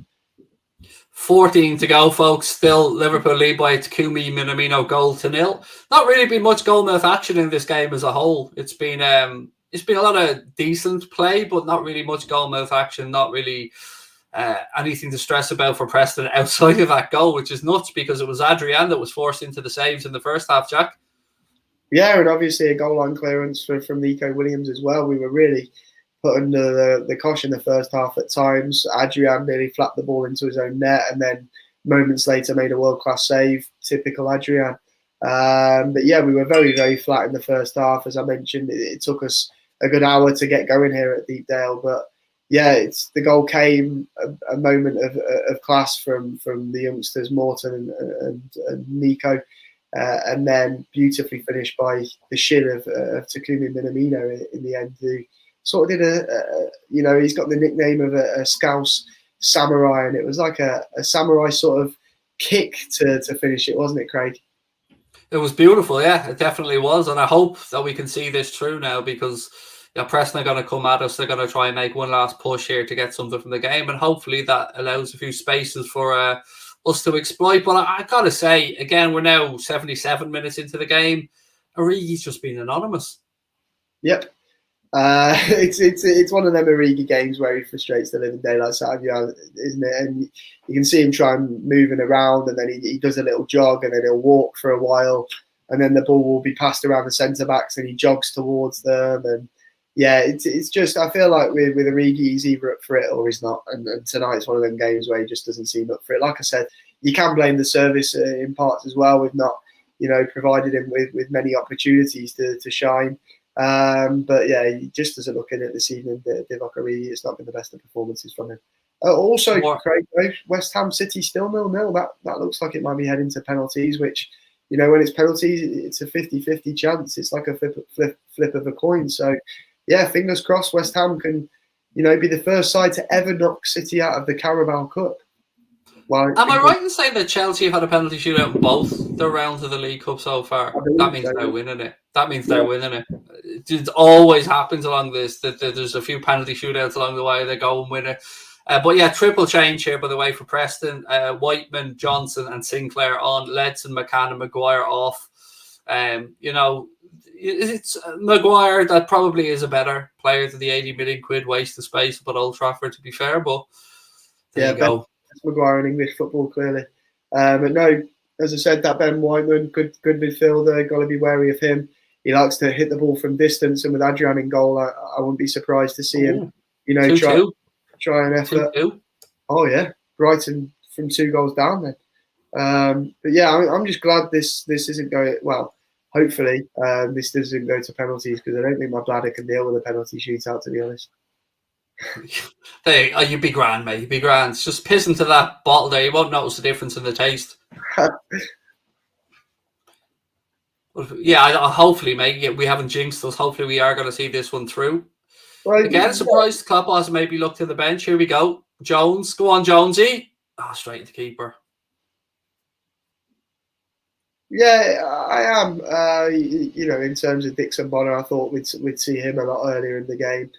14 to go, folks. Still Liverpool lead by a Takumi Minamino goal to 0. Not really been much goalmouth action in this game as a whole. It's been a lot of decent play, but not really much goalmouth action. Not really anything to stress about for Preston outside of that goal, which is nuts because it was Adrian that was forced into the saves in the first half, Jack. Yeah, and obviously a goal line clearance from Nico Williams as well. We were really put under the cosh in the first half at times. Adrian nearly flapped the ball into his own net and then moments later made a world-class save, typical Adrian. But yeah, we were very, very flat in the first half. As I mentioned, it took us a good hour to get going here at Deepdale. But yeah, the goal came a moment of class from the youngsters, Morton and Nico. And then beautifully finished by the shin of Takumi Minamino in the end, who sort of did he's got the nickname of a Scouse samurai, and it was like a samurai sort of kick to finish it, wasn't it, Craig? It was beautiful, yeah, it definitely was. And I hope that we can see this through now because Preston are going to come at us. They're going to try and make one last push here to get something from the game, and hopefully that allows a few spaces for us to exploit. But I got to say, again, we're now 77 minutes into the game. Origi's just been anonymous. Yep. It's one of them Origi games where he frustrates the living daylights out of you, isn't it? And you can see him trying moving around, and then he does a little jog, and then he'll walk for a while, and then the ball will be passed around the centre backs, and he jogs towards them. And yeah, it's just, I feel like with Origi, he's either up for it or he's not. And tonight's one of them games where he just doesn't seem up for it. Like I said, you can blame the service in parts as well. We've not, provided him with many opportunities to shine. But yeah, just as a look at it this evening, Divock Origi, it's not been the best of performances from him. Also, Craig, West Ham City still 0-0. That looks like it might be heading to penalties, which, when it's penalties, it's a 50-50 chance. It's like a flip of a coin. So, yeah, fingers crossed West Ham can, be the first side to ever knock City out of the Carabao Cup. Am I right in saying that Chelsea have had a penalty shootout in both the rounds of the League Cup so far? That means they're winning it. That means they're winning it. It always happens along this, that there's a few penalty shootouts along the way, they go and win it. But yeah, triple change here, by the way, for Preston. Whiteman, Johnson and Sinclair on. Ledson, McCann and Maguire off. It's Maguire that probably is a better player than the 80 million quid waste of space at Old Trafford, to be fair. But there you go. Maguire in English football, clearly. But no, as I said, that Ben Whiteman, good midfielder, got to be wary of him. He likes to hit the ball from distance, and with Adrian in goal, I wouldn't be surprised to see him, try an effort. 2-2. Oh yeah, Brighton from 2 goals down then. But yeah, I'm just glad this isn't going well. Hopefully, this doesn't go to penalties because I don't think my bladder can deal with a penalty shootout, to be honest. Hey, you'd be grand, mate. You'd be grand. Just piss into that bottle there. You won't notice the difference in the taste. Yeah, hopefully, mate. Yeah, we haven't jinxed us. Hopefully, we are going to see this one through. Well, again, surprised Klopp hasn't maybe looked to the bench. Here we go. Jones. Go on, Jonesy. Straight into keeper. Yeah, I am. In terms of Dixon Bonner, I thought we'd see him a lot earlier in the game.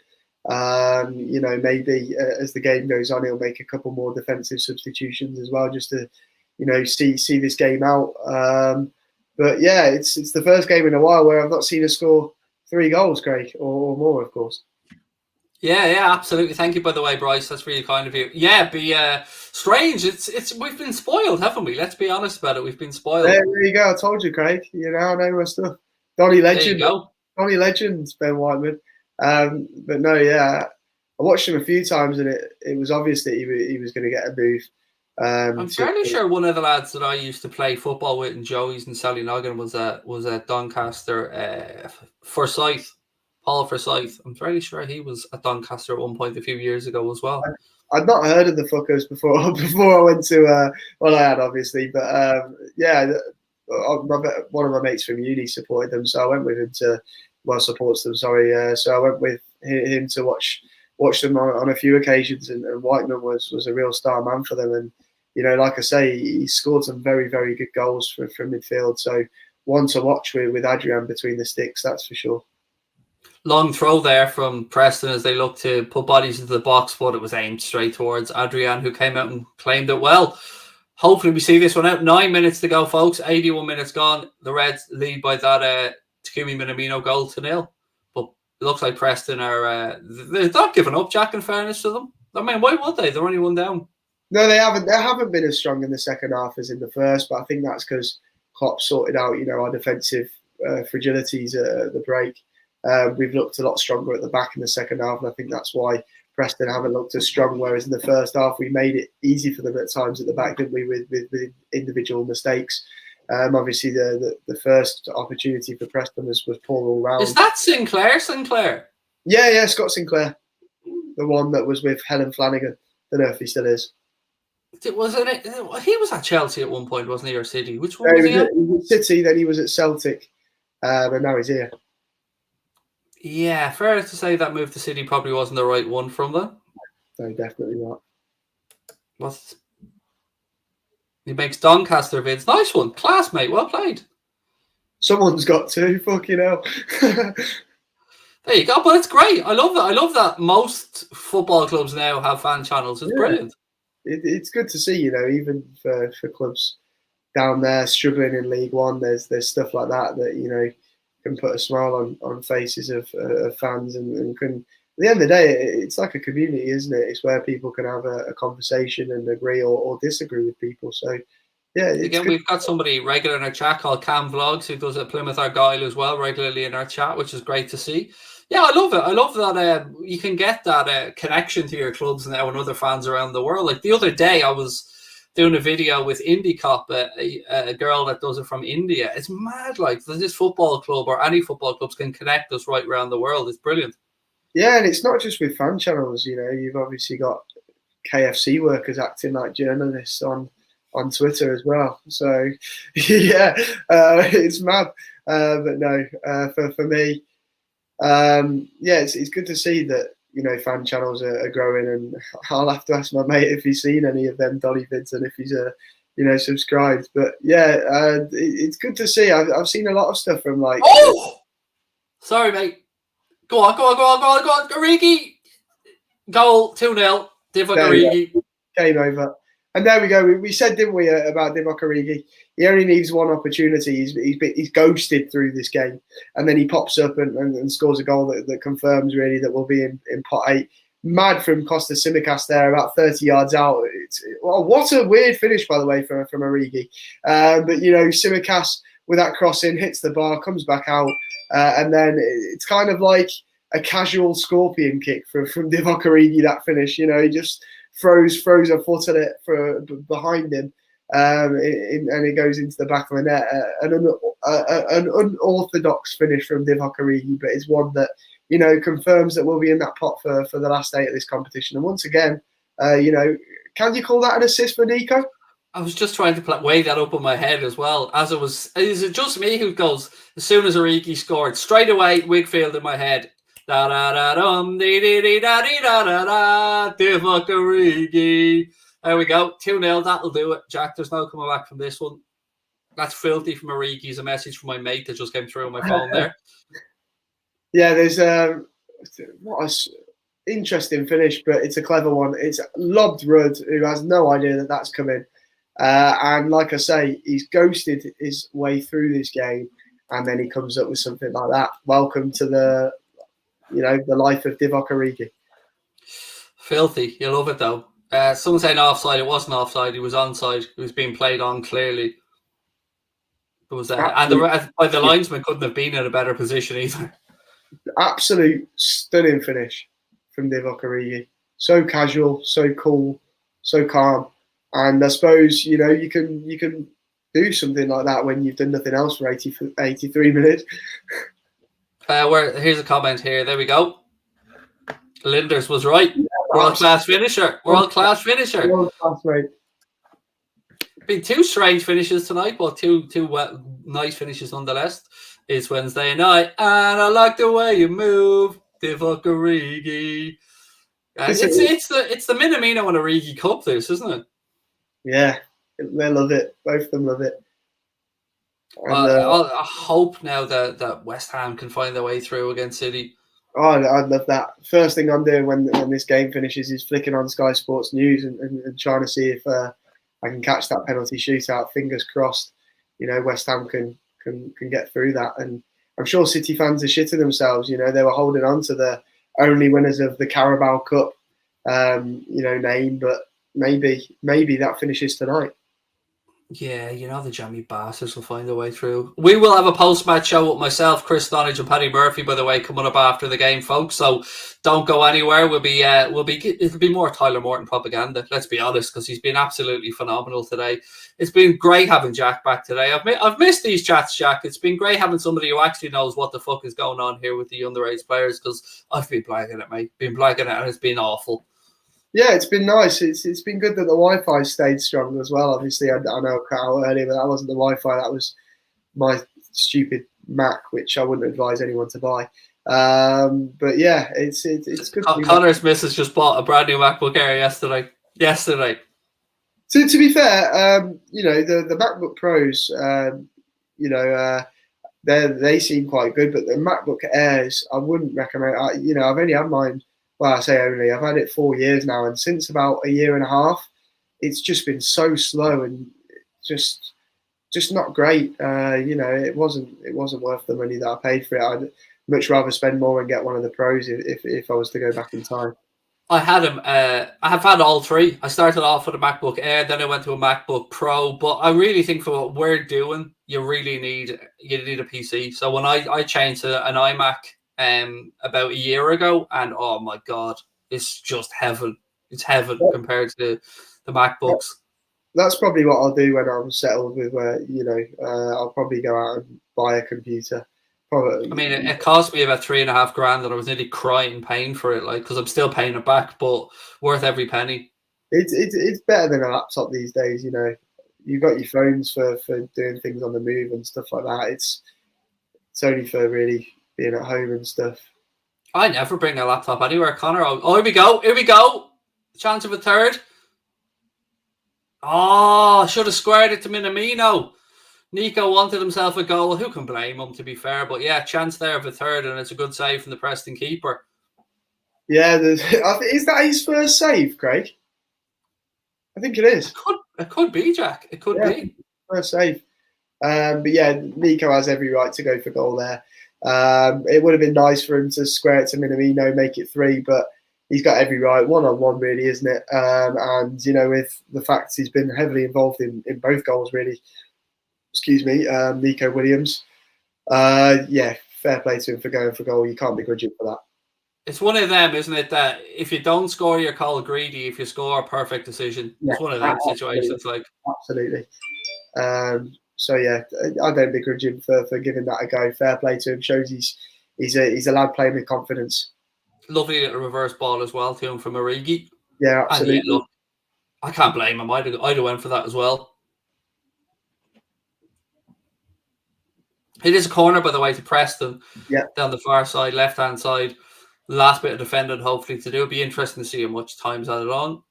Maybe as the game goes on, he'll make a couple more defensive substitutions as well, just to, see this game out. But yeah, it's the first game in a while where I've not seen us score 3 goals, Craig, or more, of course. Yeah, absolutely. Thank you, by the way, Bryce. That's really kind of you. Yeah, be strange. It's we've been spoiled, haven't we? Let's be honest about it. We've been spoiled. There you go. I told you, Craig. You know, I know my stuff. Donny There you Legend. go. Donny Legend, Ben Whiteman. But no, yeah, I watched him a few times, and it was obvious that he was going to get a move. I'm fairly sure one of the lads that I used to play football with in Joey's and Sallynoggin was at Doncaster. Forsyth, Paul Forsyth. I'm fairly sure he was at Doncaster at one point a few years ago as well. I'd not heard of the fuckers before I went to well, I had obviously, but yeah, one of my mates from uni supported them, so I went with him to supports them. Sorry, so I went with him to watch them on a few occasions, and Whiteman was a real star man for them. And you know, like I say, he scored some very, very good goals from midfield. So one to watch with Adrian between the sticks, that's for sure. Long throw there from Preston as they look to put bodies into the box, but it was aimed straight towards Adrian, who came out and claimed it well. Hopefully we see this one out. 9 minutes to go, folks. 81 minutes gone. The Reds lead by that Takumi Minamino goal to 0. But it looks like Preston are they're not giving up, Jack, in fairness to them. I mean, why would they? They're only 1 down. No, they haven't. They haven't been as strong in the second half as in the first, but I think that's because Klopp sorted out, you know, our defensive fragilities at the break. We've looked a lot stronger at the back in the second half, and I think that's why Preston haven't looked as strong. Whereas in the first half, we made it easy for them at times at the back, didn't we, with individual mistakes. Obviously, the first opportunity for Preston was poor all round. Is that Sinclair? Yeah, Scott Sinclair, the one that was with Helen Flanagan. Don't know if he still is. Wasn't it? He was at Chelsea at one point, wasn't he, or City? Which one was he at? He was at City, then he was at Celtic, and now he's here. Yeah, fair to say that move to City probably wasn't the right one from them. No, definitely not. He makes Doncaster vids. Nice one. Class, mate. Well played. Someone's got to. Fucking hell. There you go. But it's great. I love that. I love that most football clubs now have fan channels. It's brilliant. It's good to see, you know, even for clubs down there struggling in League One, there's stuff like that, you know, can put a smile on faces of fans and can, at the end of the day, it's like a community, isn't it? It's where people can have a conversation and agree or disagree with people. So, yeah. Again, we've got somebody regular in our chat called Cam Vlogs, who does at Plymouth Argyle as well, regularly in our chat, which is great to see. Yeah, I love it. I love that you can get that connection to your clubs now and other fans around the world. Like the other day, I was doing a video with Indie Cop, a girl that does it from India. It's mad, like this football club or any football clubs can connect us right around the world. It's brilliant. Yeah, and it's not just with fan channels. You know, you've obviously got KFC workers acting like journalists on Twitter as well. So yeah, it's mad. But no, for me, yeah, it's good to see that, you know, fan channels are growing, and I'll have to ask my mate if he's seen any of them Dolly vids and if he's you know, subscribed. But yeah, it's good to see. I've seen a lot of stuff from like. Oh, sorry, mate. Go on. Origi, goal 2-0. Divock Origi. Game over. And there we go. We said, didn't we, about Divock Origi? He only needs one opportunity. He's ghosted through this game, and then he pops up and scores a goal that confirms really that we'll be in pot 8. Mad from Costa Simicas there, about 30 yards out. Well, what a weird finish, by the way, from Origi. But you know, Simicas with that crossing hits the bar, comes back out, and then it's kind of like a casual scorpion kick from Divock Origi. That finish, you know, he just throws a foot at it behind him, and it goes into the back of the net. An unorthodox finish from Divock Origi, but it's one that, you know, confirms that we'll be in that pot for the last 8 of this competition. And once again, you know, can you call that an assist for Nico? I was just trying to weigh that up in my head as well. Is it just me who goes, as soon as Origi scored, straight away, Wigfield in my head. Da-da-da-dum, dee-dee-dee-da-dee-da-da-da, Divock Origi. There we go. 2-0, that'll do it. Jack, there's no coming back from this one. That's filthy from Origi. It's a message from my mate that just came through on my phone there. Yeah, there's what an interesting finish, but it's a clever one. It's lobbed Rudd, who has no idea that that's coming. And like I say, he's ghosted his way through this game, and then he comes up with something like that. Welcome to the life of Divock Origi. Filthy. You love it though. Someone saying offside. It wasn't offside. He was onside. He was being played on clearly. It was, and the linesman couldn't have been in a better position either. Absolute stunning finish from Divock Origi. So casual, so cool, so calm. And I suppose you can do something like that when you've done nothing else for 83 minutes. Here's a comment here. There we go. Linders was right. World class finisher. World class finisher. World class, right. Been two strange finishes tonight, but two nice finishes nonetheless. It's Wednesday night, and I like the way you move, Divock Origi. It's the Minamino and Origi Cup, this, isn't it? Yeah, they love it. Both of them love it. And, I hope now that West Ham can find their way through against City. Oh, I'd love that. First thing I'm doing when this game finishes is flicking on Sky Sports News and trying to see if I can catch that penalty shootout. Fingers crossed, West Ham can get through that. And I'm sure City fans are shitting themselves. They were holding on to the only winners of the Carabao Cup, name, but maybe that finishes tonight. Yeah, the jammy bastards will find their way through. We will have a post-match show with myself, Chris Donage, and Paddy Murphy, by the way, coming up after the game, folks. So don't go anywhere. It'll be more Tyler Morton propaganda. Let's be honest, because he's been absolutely phenomenal today. It's been great having Jack back today. I've missed these chats, Jack. It's been great having somebody who actually knows what the fuck is going on here with the underage players, because I've been blagging it, mate. Been blagging it, and it's been awful. Yeah, it's been nice. It's been good that the Wi-Fi stayed strong as well. Obviously, I know I cut out earlier, but that wasn't the Wi-Fi. That was my stupid Mac, which I wouldn't advise anyone to buy. But yeah, it's good. Connor's missus just bought a brand new MacBook Air yesterday. To be fair, the MacBook Pros, they seem quite good, but the MacBook Airs, I wouldn't recommend. I've only had mine. Well, I say only. I've had it 4 years now, and since about a year and a half, it's just been so slow and just not great. It wasn't worth the money that I paid for it. I'd much rather spend more and get one of the Pros if I was to go back in time. I had them. I have had all three. I started off with a MacBook Air, then I went to a MacBook Pro. But I really think for what we're doing, you need a PC. So when I changed to an iMac about a year ago, and oh my god, it's just heaven. It's heaven compared to the MacBooks. That's probably what I'll do when I'm settled with where I'll probably go out and buy a computer. Probably. I mean, it cost me about $3,500, and I was nearly crying paying for it, because I'm still paying it back, but worth every penny. It's better than a laptop these days. You've got your phones for doing things on the move and stuff like that. It's only for really being at home and stuff. I never bring a laptop anywhere, Connor. Oh, here we go. Chance of a third. Oh, should have squared it to Minamino. Nico wanted himself a goal. Who can blame him, to be fair? But yeah, chance there of a third, and it's a good save from the Preston keeper. Yeah, is that his first save, Craig? I think it is. It could be, Jack. It could be. First save. But yeah, Nico has every right to go for goal there. It would have been nice for him to square it to Minamino, make it 3, but he's got every right. 1-on-1, really, isn't it? And with the fact he's been heavily involved in both goals, really. Excuse me, Nico Williams. Fair play to him for going for goal. You can't begrudge him for that. It's one of them, isn't it? That if you don't score, you're called greedy. If you score, perfect decision. Yeah, it's one of them situations. Absolutely. So yeah, I don't begrudge him for giving that a go. Fair play to him. Shows he's a lad playing with confidence. Lovely little reverse ball as well to him from Origi. Yeah, absolutely. Look, I can't blame him. I'd have went for that as well. It is a corner, by the way, to Preston. Yeah. Down the far side, left-hand side. Last bit of defending, hopefully, to do. It'll be interesting to see how much time's added on.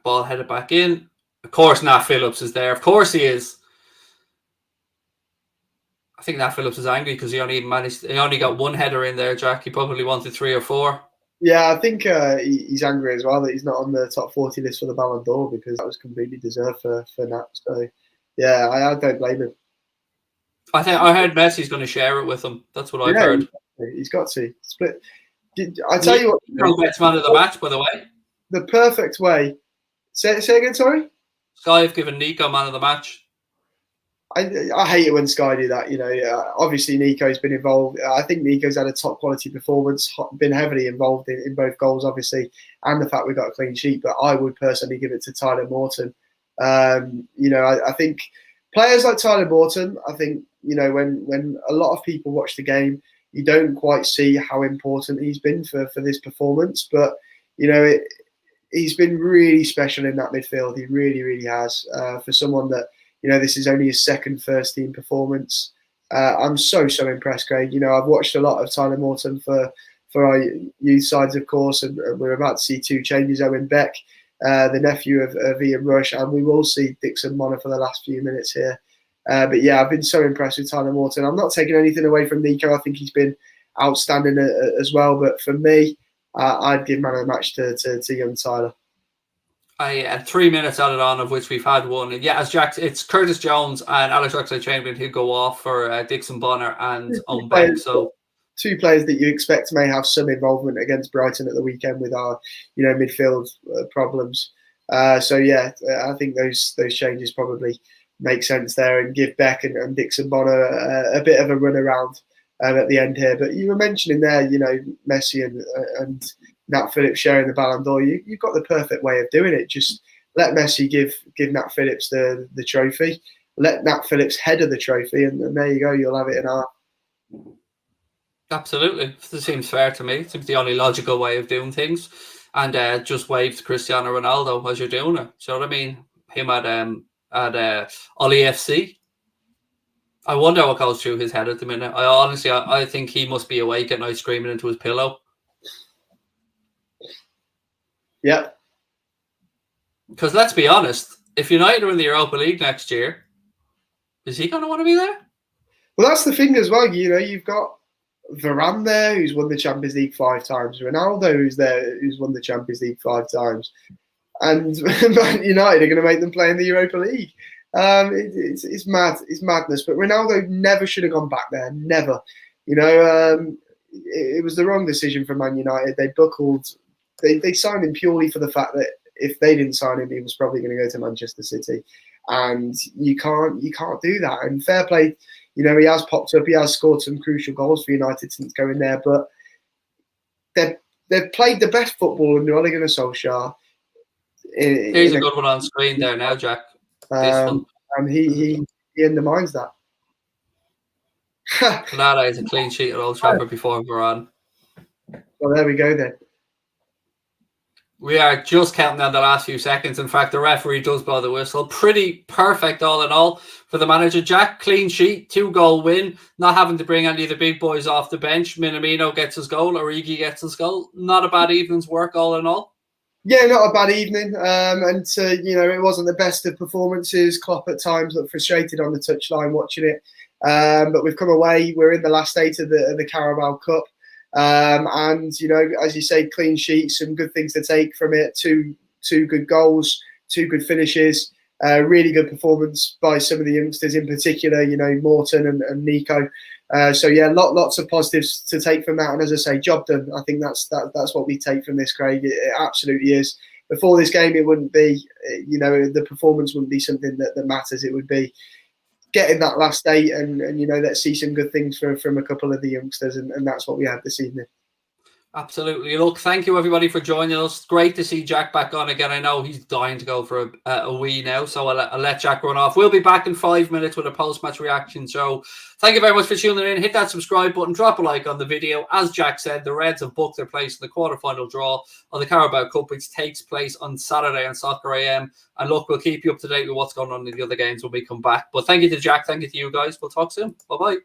Ball headed back in. Of course, Nat Phillips is there. Of course he is. I think Nat Phillips is angry because he only got one header in there, Jack. He probably wanted 3 or 4. Yeah, I think he's angry as well that he's not on the top 40 list for the Ballon d'Or, because that was completely deserved for Nat. So, yeah, I don't blame him. I heard Messi's going to share it with him. That's what I've heard. He's got to split. I tell you what, Nico gets man of the match, by the way. The perfect way. Say again, sorry. Sky have given Nico man of the match. I hate it when Sky do that. You know, obviously Nico's been involved. I think Nico's had a top quality performance, been heavily involved in both goals, obviously, and the fact we got a clean sheet. But I would personally give it to Tyler Morton. You know, I think players like Tyler Morton, I think, you know, when a lot of people watch the game, you don't quite see how important he's been for this performance. But, you know, he's been really special in that midfield. He really, really has. For someone that, you know, this is only his second first team performance. I'm so impressed, Craig. You know, I've watched a lot of Tyler Morton for our youth sides, of course, and we're about to see two changes. Owen Beck, the nephew of Ian Rush, and we will see Dixon Bonner for the last few minutes here. But yeah, I've been so impressed with Tyler Morton. I'm not taking anything away from Nico. I think he's been outstanding as well. But for me, I'd give man of the match to young Tyler. I had 3 minutes added on, of which we've had one. And yeah, as Jack, it's Curtis Jones and Alex Oxlade-Chamberlain who go off for Dixon Bonner and Owen Beck. So two players that you expect may have some involvement against Brighton at the weekend with our, you know, midfield problems. So yeah, I think those changes probably make sense there, and give Beck and Dixon Bonner a bit of a run around at the end here. But you were mentioning there, you know, Messi and Nat Phillips sharing the Ballon d'Or. You've got the perfect way of doing it. Just let Messi give Nat Phillips the trophy. Let Nat Phillips header the trophy, and there you go. You'll have it in half. Absolutely, this seems fair to me. It seems the only logical way of doing things. And just wave Cristiano Ronaldo as you're doing it. So what I mean, him at Oli FC. I wonder what goes through his head at the minute. I think he must be awake at night screaming into his pillow. Yeah. Because let's be honest, if United are in the Europa League next year, is he going to want to be there? Well, that's the thing as well. You know, you've got Varane there, who's won the Champions League 5 times. Ronaldo, who's there, who's won the Champions League 5 times. And United are going to make them play in the Europa League. It's mad. It's madness. But Ronaldo never should have gone back there. Never. You know, it was the wrong decision for Man United. They buckled. They signed him purely for the fact that if they didn't sign him, he was probably going to go to Manchester City. And you can't do that. And fair play, you know, he has popped up. He has scored some crucial goals for United since going there. But they've played the best football under Ole Gunnar Solskjaer. Here's a good one on screen there now, Jack. And he undermines that. Canada is a clean sheet at Old Trafford before Varane. Well, there we go then. We are just counting down the last few seconds. In fact, the referee does blow the whistle. Pretty perfect all in all for the manager. Jack, clean sheet, 2-goal win. Not having to bring any of the big boys off the bench. Minamino gets his goal. Origi gets his goal. Not a bad evening's work all in all. Yeah, not a bad evening. And you know, it wasn't the best of performances. Klopp at times looked frustrated on the touchline watching it. But we've come away. We're in the last 8 of the Carabao Cup. And, you know, as you say, clean sheet, some good things to take from it. Two good goals, 2 good finishes, really good performance by some of the youngsters in particular, you know, Morton and Nico. So, yeah, lots of positives to take from that. And as I say, job done. I think that's what we take from this, Craig. It absolutely is. Before this game, it wouldn't be, you know, the performance wouldn't be something that matters. It would be getting that last 8 and you know, let's see some good things from a couple of the youngsters, and that's what we had this evening. Absolutely. Look, thank you everybody for joining us. Great to see Jack back on again. I know he's dying to go for a wee now, so I'll let Jack run off. We'll be back in 5 minutes with a post-match reaction. So thank you very much for tuning in. Hit that subscribe button, drop a like on the video. As Jack said, the Reds have booked their place in the quarterfinal draw of the Carabao Cup, which takes place on Saturday on Soccer AM. And look, we'll keep you up to date with what's going on in the other games when we come back. But thank you to Jack. Thank you to you guys. We'll talk soon. Bye-bye.